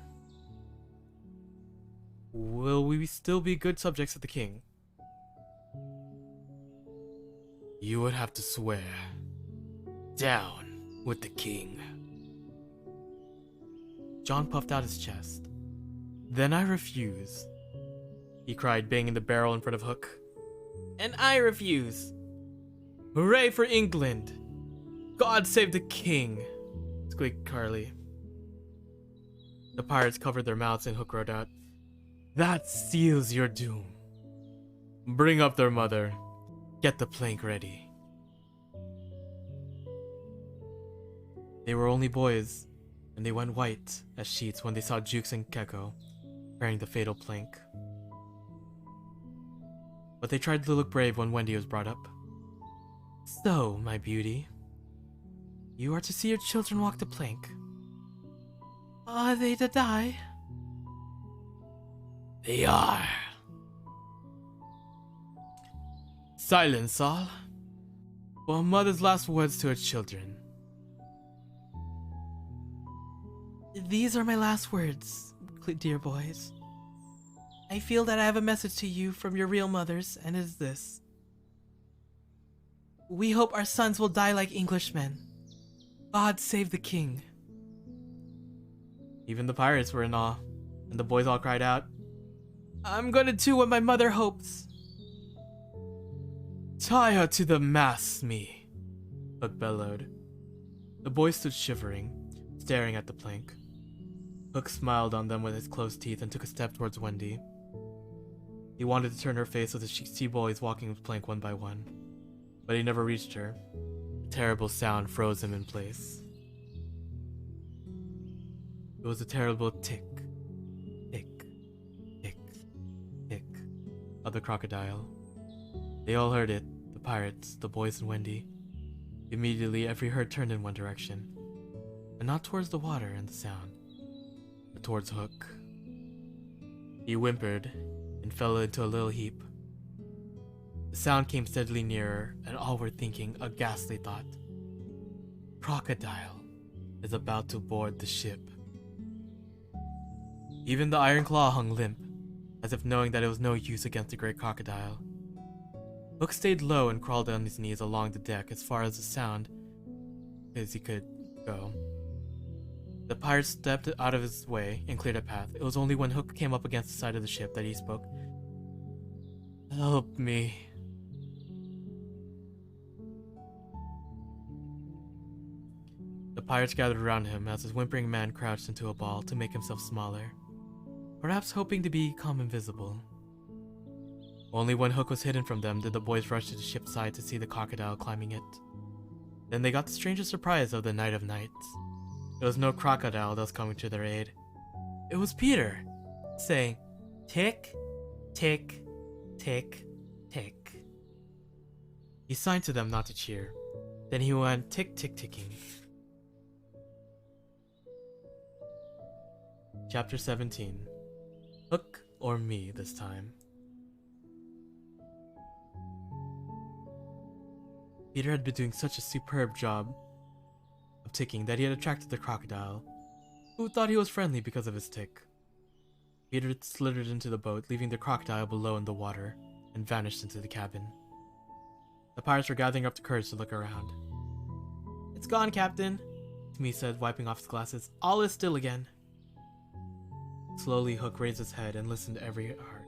Will we still be good subjects of the king? You would have to swear. Down with the king. John puffed out his chest. Then I refuse, he cried, banging the barrel in front of Hook. And I refuse. Hooray for England! God save the king! Squeaked Carly. The pirates covered their mouths and Hook roared out, That seals your doom. Bring up their mother. Get the plank ready. They were only boys, and they went white as sheets when they saw Jukes and Keko carrying the fatal plank. But they tried to look brave when Wendy was brought up. So, my beauty, you are to see your children walk the plank. Are they to die? They are. Silence, all. For a mother's last words to her children. These are my last words, dear boys. I feel that I have a message to you from your real mothers, and it is this. We hope our sons will die like Englishmen. God save the king. Even the pirates were in awe, and the boys all cried out, I'm gonna do what my mother hopes. Tie her to the mast, me, Hook bellowed. The boys stood shivering, staring at the plank. Hook smiled on them with his closed teeth and took a step towards Wendy. He wanted to turn her face so that she could see boys walking the plank one by one, but he never reached her. A terrible sound froze him in place. It was a terrible tick, tick, tick, tick of the crocodile. They all heard it, the pirates, the boys, and Wendy. Immediately, every herd turned in one direction, but not towards the water and the sound, but towards Hook. He whimpered and fell into a little heap. The sound came steadily nearer, and all were thinking a ghastly thought. Crocodile is about to board the ship. Even the iron claw hung limp, as if knowing that it was no use against the great crocodile. Hook stayed low and crawled on his knees along the deck as far as the sound as he could go. The pirate stepped out of his way and cleared a path. It was only when Hook came up against the side of the ship that he spoke. "Help me." The pirates gathered around him as his whimpering man crouched into a ball to make himself smaller, perhaps hoping to become invisible. Only when Hook was hidden from them did the boys rush to the ship's side to see the crocodile climbing it. Then they got the strangest surprise of the night of nights. It was no crocodile that was coming to their aid. It was Peter, saying, "Tick, tick, tick, tick." He signed to them not to cheer. Then he went tick, tick, ticking. Chapter 17. Hook or me this time. Peter had been doing such a superb job of ticking that he had attracted the crocodile, who thought he was friendly because of his tick. Peter slithered into the boat, leaving the crocodile below in the water, and vanished into the cabin. The pirates were gathering up the courage to look around. "It's gone, Captain," Smee said, wiping off his glasses. "All is still again." Slowly, Hook raised his head and listened to every heart.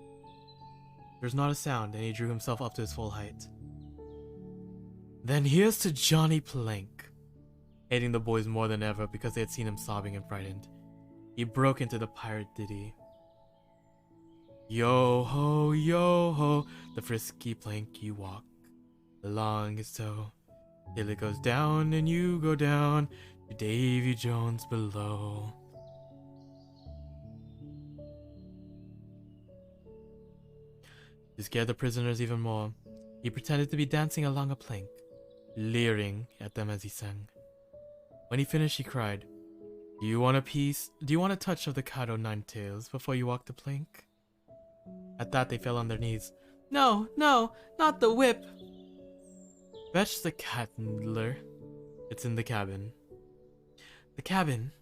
There was not a sound, and he drew himself up to his full height. "Then here's to Johnny Plank." Hating the boys more than ever because they had seen him sobbing and frightened, he broke into the pirate ditty. "Yo ho, the frisky plank you walk along his toe, till it goes down and you go down to Davy Jones below." To scare the prisoners even more, he pretended to be dancing along a plank, leering at them as he sang. When he finished, he cried, "Do you want a piece? Do you want a touch of the cat o' nine tails before you walk the plank?" At that, they fell on their knees. "No, no, not the whip!" "Fetch the cat, Noodler. It's in the cabin." The cabin?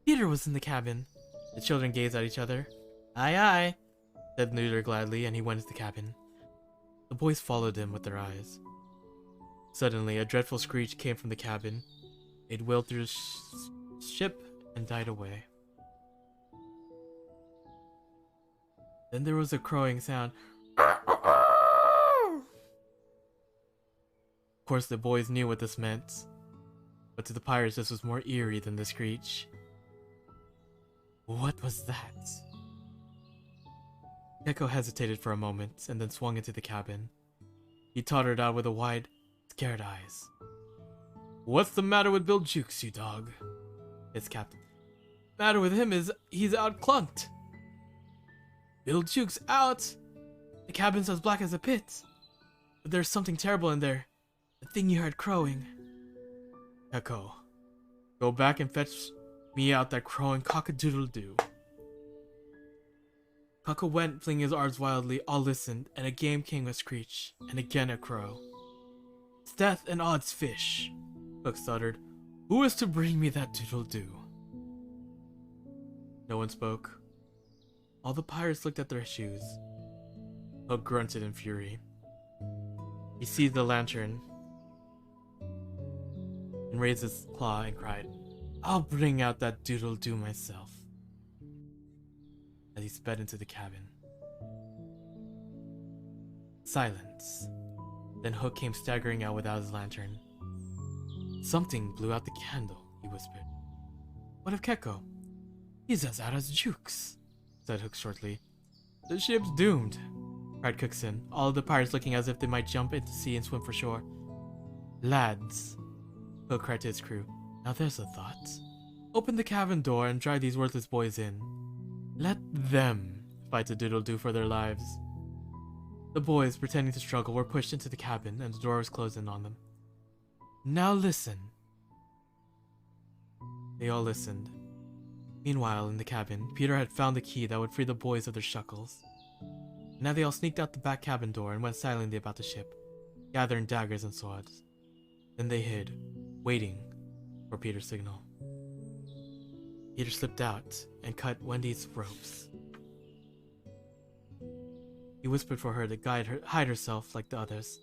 Peter was in the cabin. The children gazed at each other. "Aye, aye," said Noodler gladly, and he went into the cabin. The boys followed him with their eyes. Suddenly, a dreadful screech came from the cabin. It wailed through the ship and died away. Then there was a crowing sound. Of course, the boys knew what this meant, but to the pirates this was more eerie than the screech. What was that? Gecko hesitated for a moment and then swung into the cabin. He tottered out with a wide, scared eyes. "What's the matter with Bill Jukes, you dog?" his captain. "The matter with him is he's out-clunked." "Bill Jukes out? The cabin's as black as a pit. But there's something terrible in there. The thing you heard crowing." "Echo, go back and fetch me out that crowing cock-a-doodle-doo." Cuckoo went, flinging his arms wildly. All listened, and again came a screech, and again a crow. "It's death and odds fish," Hook stuttered. "Who is to bring me that doodle-doo?" No one spoke. All the pirates looked at their shoes. Hook grunted in fury. He seized the lantern and raised his claw and cried, "I'll bring out that doodle-doo myself," as he sped into the cabin. Silence. Then Hook came staggering out without his lantern. "Something blew out the candle," he whispered. "What of Keko?" "He's as out as Jukes," said Hook shortly. "The ship's doomed," cried Cookson, all of the pirates looking as if they might jump into sea and swim for shore. "Lads," Hook cried to his crew, "now there's a thought. Open the cabin door and drive these worthless boys in. Let them fight the doodle-doo for their lives." The boys, pretending to struggle, were pushed into the cabin and the door was closed in on them. "Now listen." They all listened. Meanwhile, in the cabin, Peter had found the key that would free the boys of their shackles. Now they all sneaked out the back cabin door and went silently about the ship, gathering daggers and swords. Then they hid, waiting for Peter's signal. Peter slipped out and cut Wendy's ropes. He whispered for her to hide herself like the others.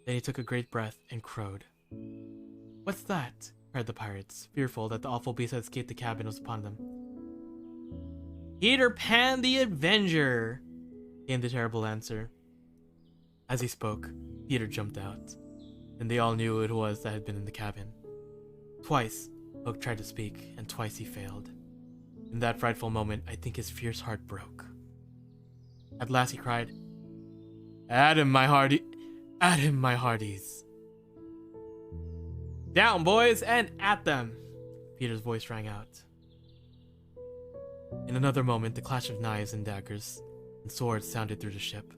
Then he took a great breath and crowed. "What's that?" cried the pirates, fearful that the awful beast had escaped the cabin and was upon them. Peter Pan the Avenger, Came the terrible answer. As he spoke, Peter jumped out, and they all knew who it was that had been in the cabin. Twice, Hook tried to speak, and twice he failed. In that frightful moment, I think his fierce heart broke. At last he cried, At him, my hearties! Down, boys, and at them! Peter's voice rang out. In another moment, the clash of knives and daggers and swords sounded through the ship.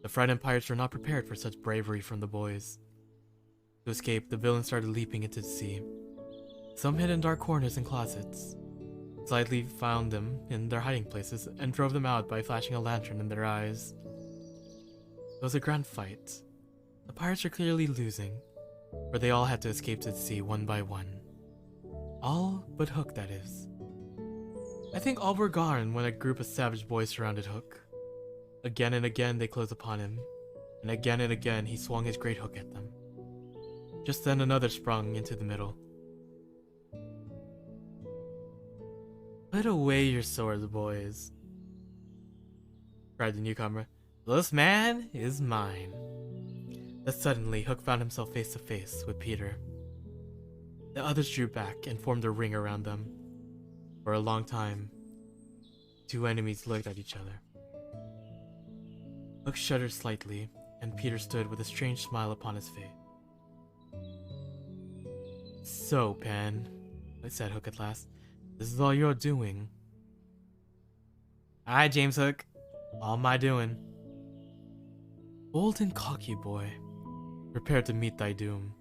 The frightened pirates were not prepared for such bravery from the boys. To escape, the villains started leaping into the sea. Some hid in dark corners and closets. Slightly found them in their hiding places and drove them out by flashing a lantern in their eyes. It was a grand fight. The pirates were clearly losing, for they all had to escape to the sea one by one. All but Hook, that is. I think all were gone when a group of savage boys surrounded Hook. Again and again they closed upon him, and again he swung his great hook at them. Just then another sprung into the middle. Put away your swords, boys, cried the newcomer. This man is mine. Thus suddenly Hook found himself face to face with Peter. The others drew back and formed a ring around them. For a long time, two enemies looked at each other. Hook shuddered slightly, and Peter stood with a strange smile upon his face. So, Pan, said Hook at last, this is all you're doing. Aye, James Hook, all my doing. Bold and cocky boy, prepare to meet thy doom.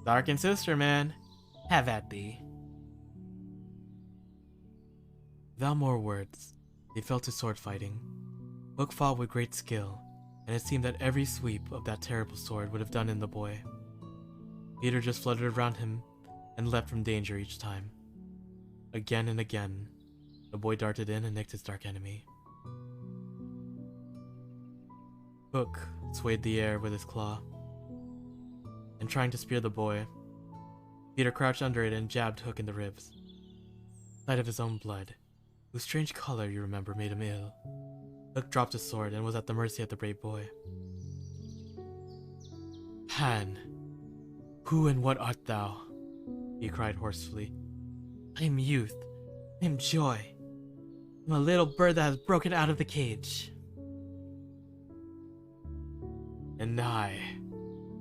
Dark and sister, man, have at thee. Without more words, they fell to sword fighting. Hook fought with great skill, and it seemed that every sweep of that terrible sword would have done in the boy. Peter just fluttered around him and leapt from danger each time. Again and again, the boy darted in and nicked his dark enemy. Hook swayed the air with his claw, and trying to spear the boy, Peter crouched under it and jabbed Hook in the ribs. Sight of his own blood, whose strange color, you remember, made him ill. Hook dropped his sword and was at the mercy of the brave boy. Pan, who and what art thou? He cried hoarsely. I am youth. I am joy. I'm a little bird that has broken out of the cage. And I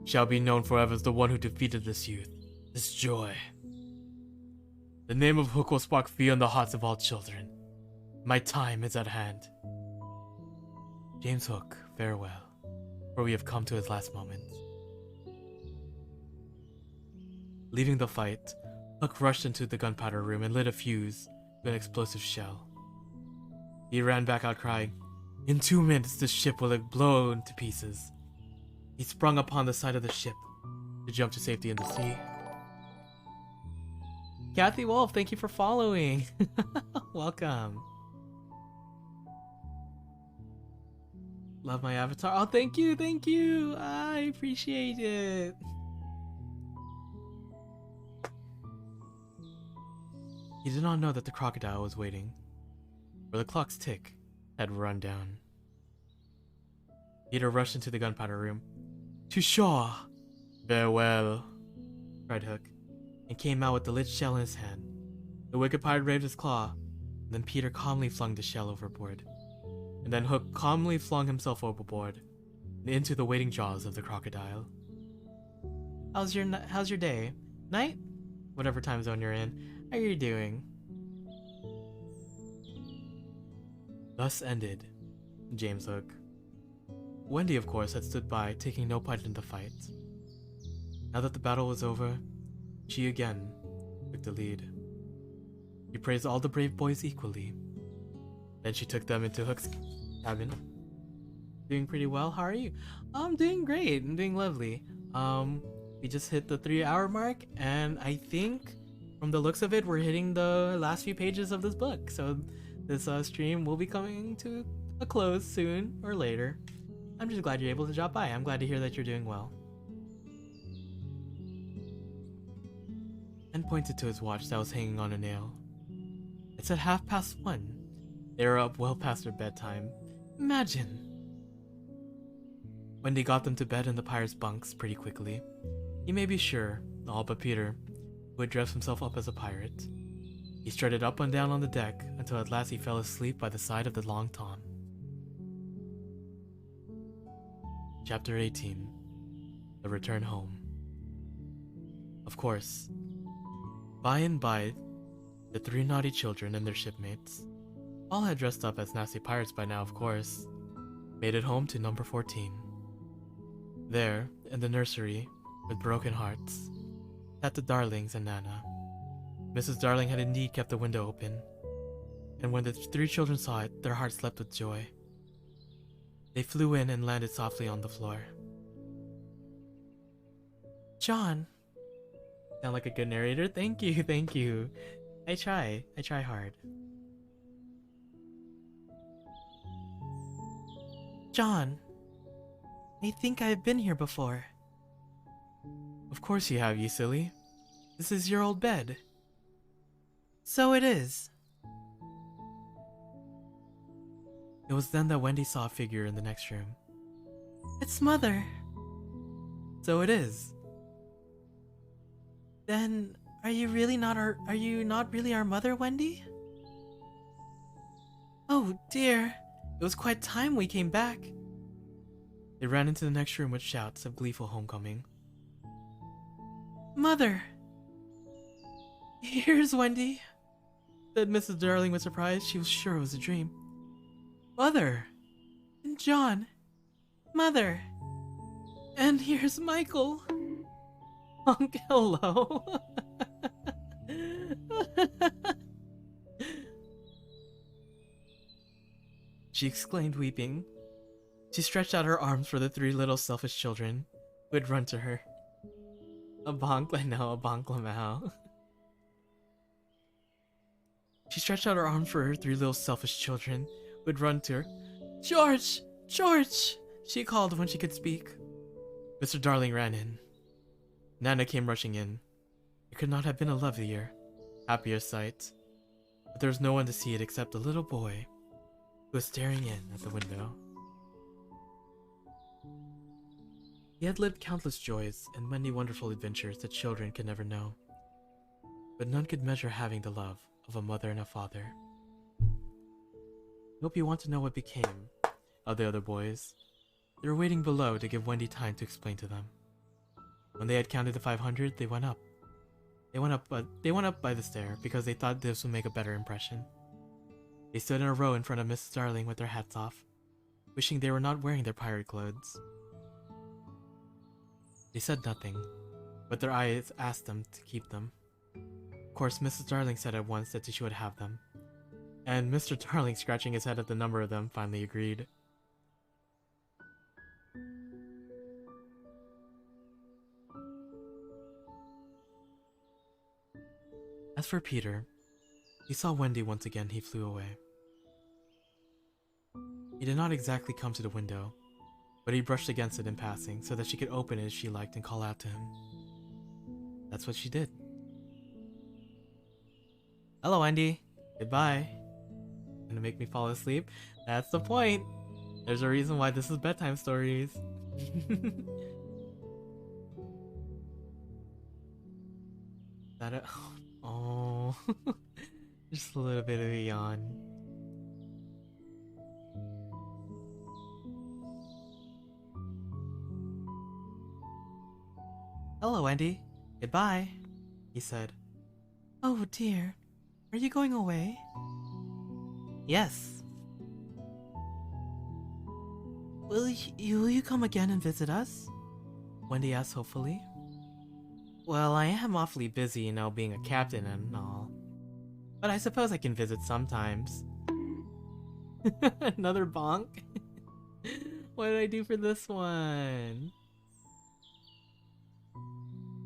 shall be known forever as the one who defeated this youth, this joy. The name of Hook will spark fear in the hearts of all children. My time is at hand. James Hook, farewell, for we have come to his last moments. Leaving the fight, Hook rushed into the gunpowder room and lit a fuse to an explosive shell. He ran back out crying, In 2 minutes the ship will blow into pieces. He sprung upon the side of the ship to jump to safety in the sea. Kathy Wolf, thank you for following. Welcome. Love my avatar. Oh, thank you, thank you. I appreciate it. He did not know that the crocodile was waiting, for the clock's tick had run down. Peter rushed into the gunpowder room. To shore! Farewell, cried Hook, and came out with the lit shell in his hand. The wicked pirate waved his claw, and then Peter calmly flung the shell overboard. And then Hook calmly flung himself overboard and into the waiting jaws of the crocodile. How's your day? Night? Whatever time zone you're in. How are you doing? Thus ended James Hook. Wendy, of course, had stood by, taking no part in the fight. Now that the battle was over, she again took the lead. She praised all the brave boys equally. Then she took them into Hook's cabin. Doing pretty well. How are you? I'm doing great. I'm doing lovely. We just hit the 3-hour mark, and I think from the looks of it, we're hitting the last few pages of this book. So this stream will be coming to a close soon or later. I'm just glad you're able to drop by. I'm glad to hear that you're doing well. and pointed to his watch that was hanging on a nail. It said 1:30. They were up well past their bedtime. Imagine! Wendy got them to bed in the pirates' bunks pretty quickly. You may be sure, all but Peter, who had dressed himself up as a pirate. He strutted up and down on the deck until at last he fell asleep by the side of the Long Tom. Chapter 18. The Return Home. Of course, by and by, the three naughty children and their shipmates, all had dressed up as nasty pirates by now, of course, made it home to number 14. There, in the nursery, with broken hearts, sat the Darlings and Nana. Mrs. Darling had indeed kept the window open, and when the three children saw it, their hearts leapt with joy. They flew in and landed softly on the floor. John! Sound like a good narrator? Thank you, thank you. I try hard. John, I think I've been here before. Of course you have, you silly. This is your old bed. So it is. It was then that Wendy saw a figure in the next room. It's Mother. So it is. Then, are you not really our mother, Wendy? Oh dear, it was quite time we came back. They ran into the next room with shouts of gleeful homecoming. Mother! Here's Wendy, said Mrs. Darling with surprise. She was sure it was a dream. Mother! And John! Mother! And here's Michael! Honk, hello! She exclaimed, weeping. She stretched out her arms for the three little selfish children who had run to her. A bonk, I know, a bonk lamau. She stretched out her arms for her three little selfish children who had run to her. George! George! She called when she could speak. Mr. Darling ran in. Nana came rushing in. It could not have been a lovelier, happier sight. But there was no one to see it except a little boy who was staring in at the window. He had lived countless joys and many wonderful adventures that children could never know. But none could measure having the love of a mother and a father. I hope you want to know what became of the other boys. They were waiting below to give Wendy time to explain to them. When they had counted to 500, they went up. They went up by the stair because they thought this would make a better impression. They stood in a row in front of Mrs. Darling with their hats off, wishing they were not wearing their pirate clothes. They said nothing, but their eyes asked them to keep them. Of course, Mrs. Darling said at once that she would have them, and Mr. Darling, scratching his head at the number of them, finally agreed. As for Peter, he saw Wendy once again. He flew away. He did not exactly come to the window, but he brushed against it in passing so that she could open it if she liked and call out to him. That's what she did. Hello, Wendy. Goodbye. Gonna make me fall asleep? That's the point. There's a reason why this is bedtime stories. That a oh, just a little bit of a yawn. Hello, Wendy. Goodbye, he said. Oh dear, are you going away? Yes. Will you come again and visit us? Wendy asked hopefully. Well, I am awfully busy, being a captain and all. But I suppose I can visit sometimes. Another bonk? What did I do for this one?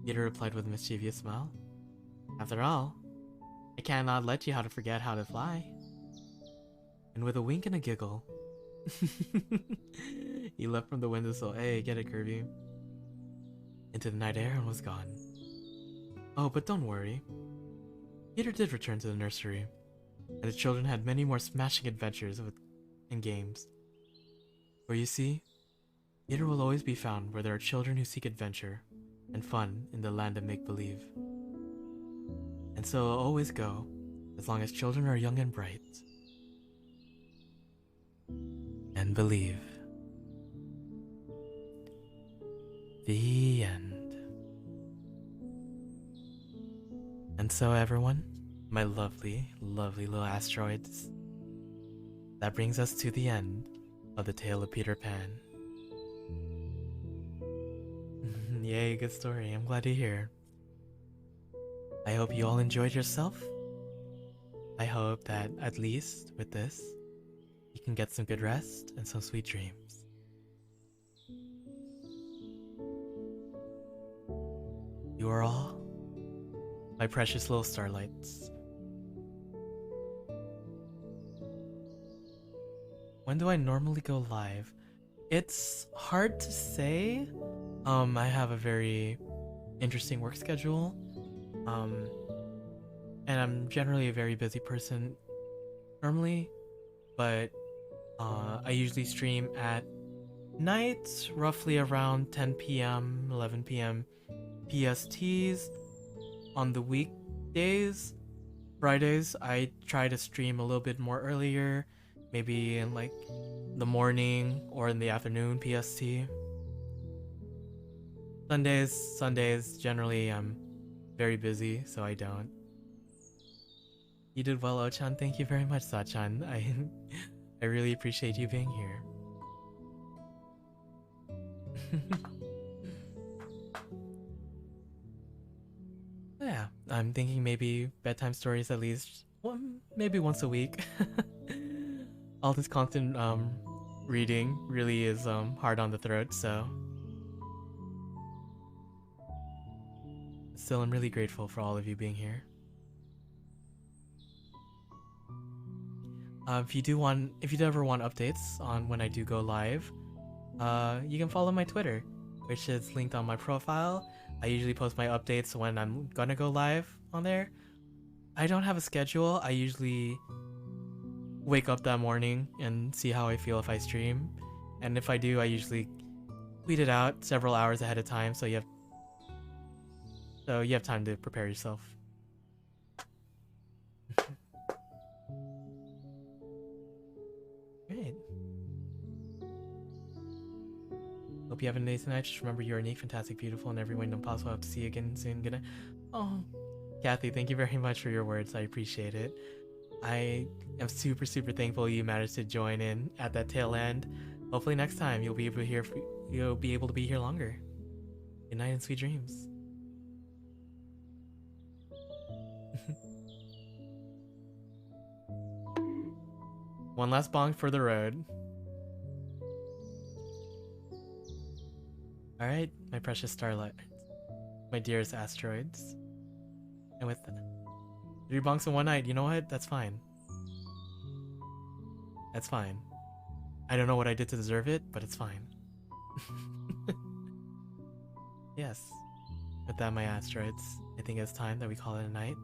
Peter replied with a mischievous smile. After all, I cannot let you how to forget how to fly. And with a wink and a giggle, he leapt from the windowsill. Hey, get it, Kirby. Into the night air and was gone. Oh, but don't worry. Peter did return to the nursery, and the children had many more smashing adventures and games. For you see, Peter will always be found where there are children who seek adventure and fun in the land of make-believe. And so it'll always go, as long as children are young and bright. And believe. The end. And so everyone, my lovely, lovely little asteroids, that brings us to the end of the tale of Peter Pan. Yay, good story. I'm glad to hear. I hope you all enjoyed yourself. I hope that at least with this, you can get some good rest and some sweet dreams. You are all my precious little starlights. When do I normally go live? It's hard to say. I have a very interesting work schedule. And I'm generally a very busy person normally, but I usually stream at night, roughly around 10 p.m., 11 p.m. PSTs. On the weekdays, Fridays, I try to stream a little bit more earlier, maybe in like the morning or in the afternoon PST. Sundays, generally I'm very busy, so I don't. You did well, Ochan. Thank you very much, Sachan. I really appreciate you being here. Yeah, I'm thinking maybe bedtime stories at least maybe once a week. All this constant reading really is hard on the throat, so still I'm really grateful for all of you being here. If you do ever want updates on when I do go live, you can follow my Twitter, which is linked on my profile. I usually post my updates when I'm gonna go live on there. I don't have a schedule. I usually wake up that morning and see how I feel if I stream. And if I do, I usually tweet it out several hours ahead of time, so you have time to prepare yourself. Great. Hope you have a nice night. Just remember you're unique, fantastic, beautiful, and every way known possible. I hope to see you again soon. Good night. Oh, Kathy, thank you very much for your words. I appreciate it. I am super, super thankful you managed to join in at that tail end. Hopefully next time you'll be able to be here longer. Good night and sweet dreams. One last bonk for the road. Alright, my precious starlight. My dearest asteroids. And with 3 bonks in one night, you know what? That's fine. That's fine. I don't know what I did to deserve it, but it's fine. Yes. With that, my asteroids, I think it's time that we call it a night.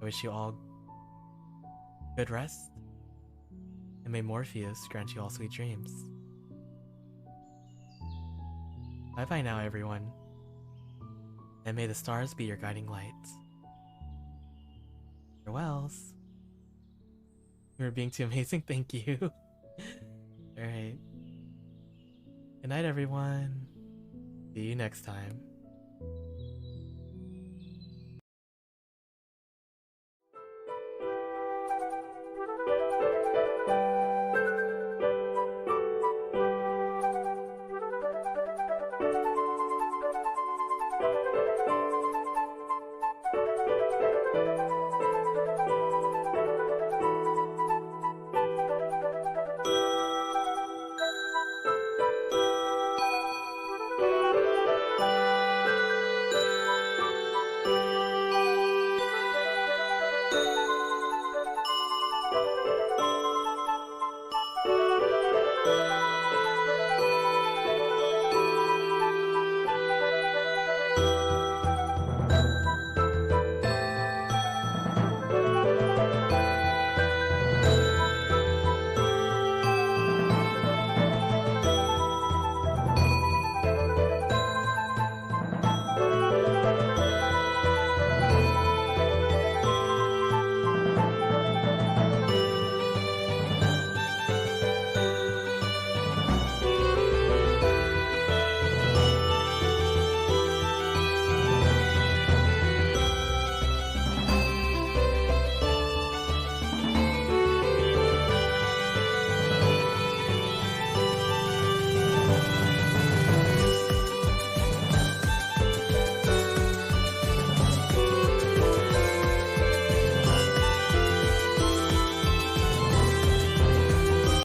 I wish you all good rest. And may Morpheus grant you all sweet dreams. Bye bye now, everyone. And may the stars be your guiding light. Farewells. You're being too amazing, thank you. Alright. Good night, everyone. See you next time.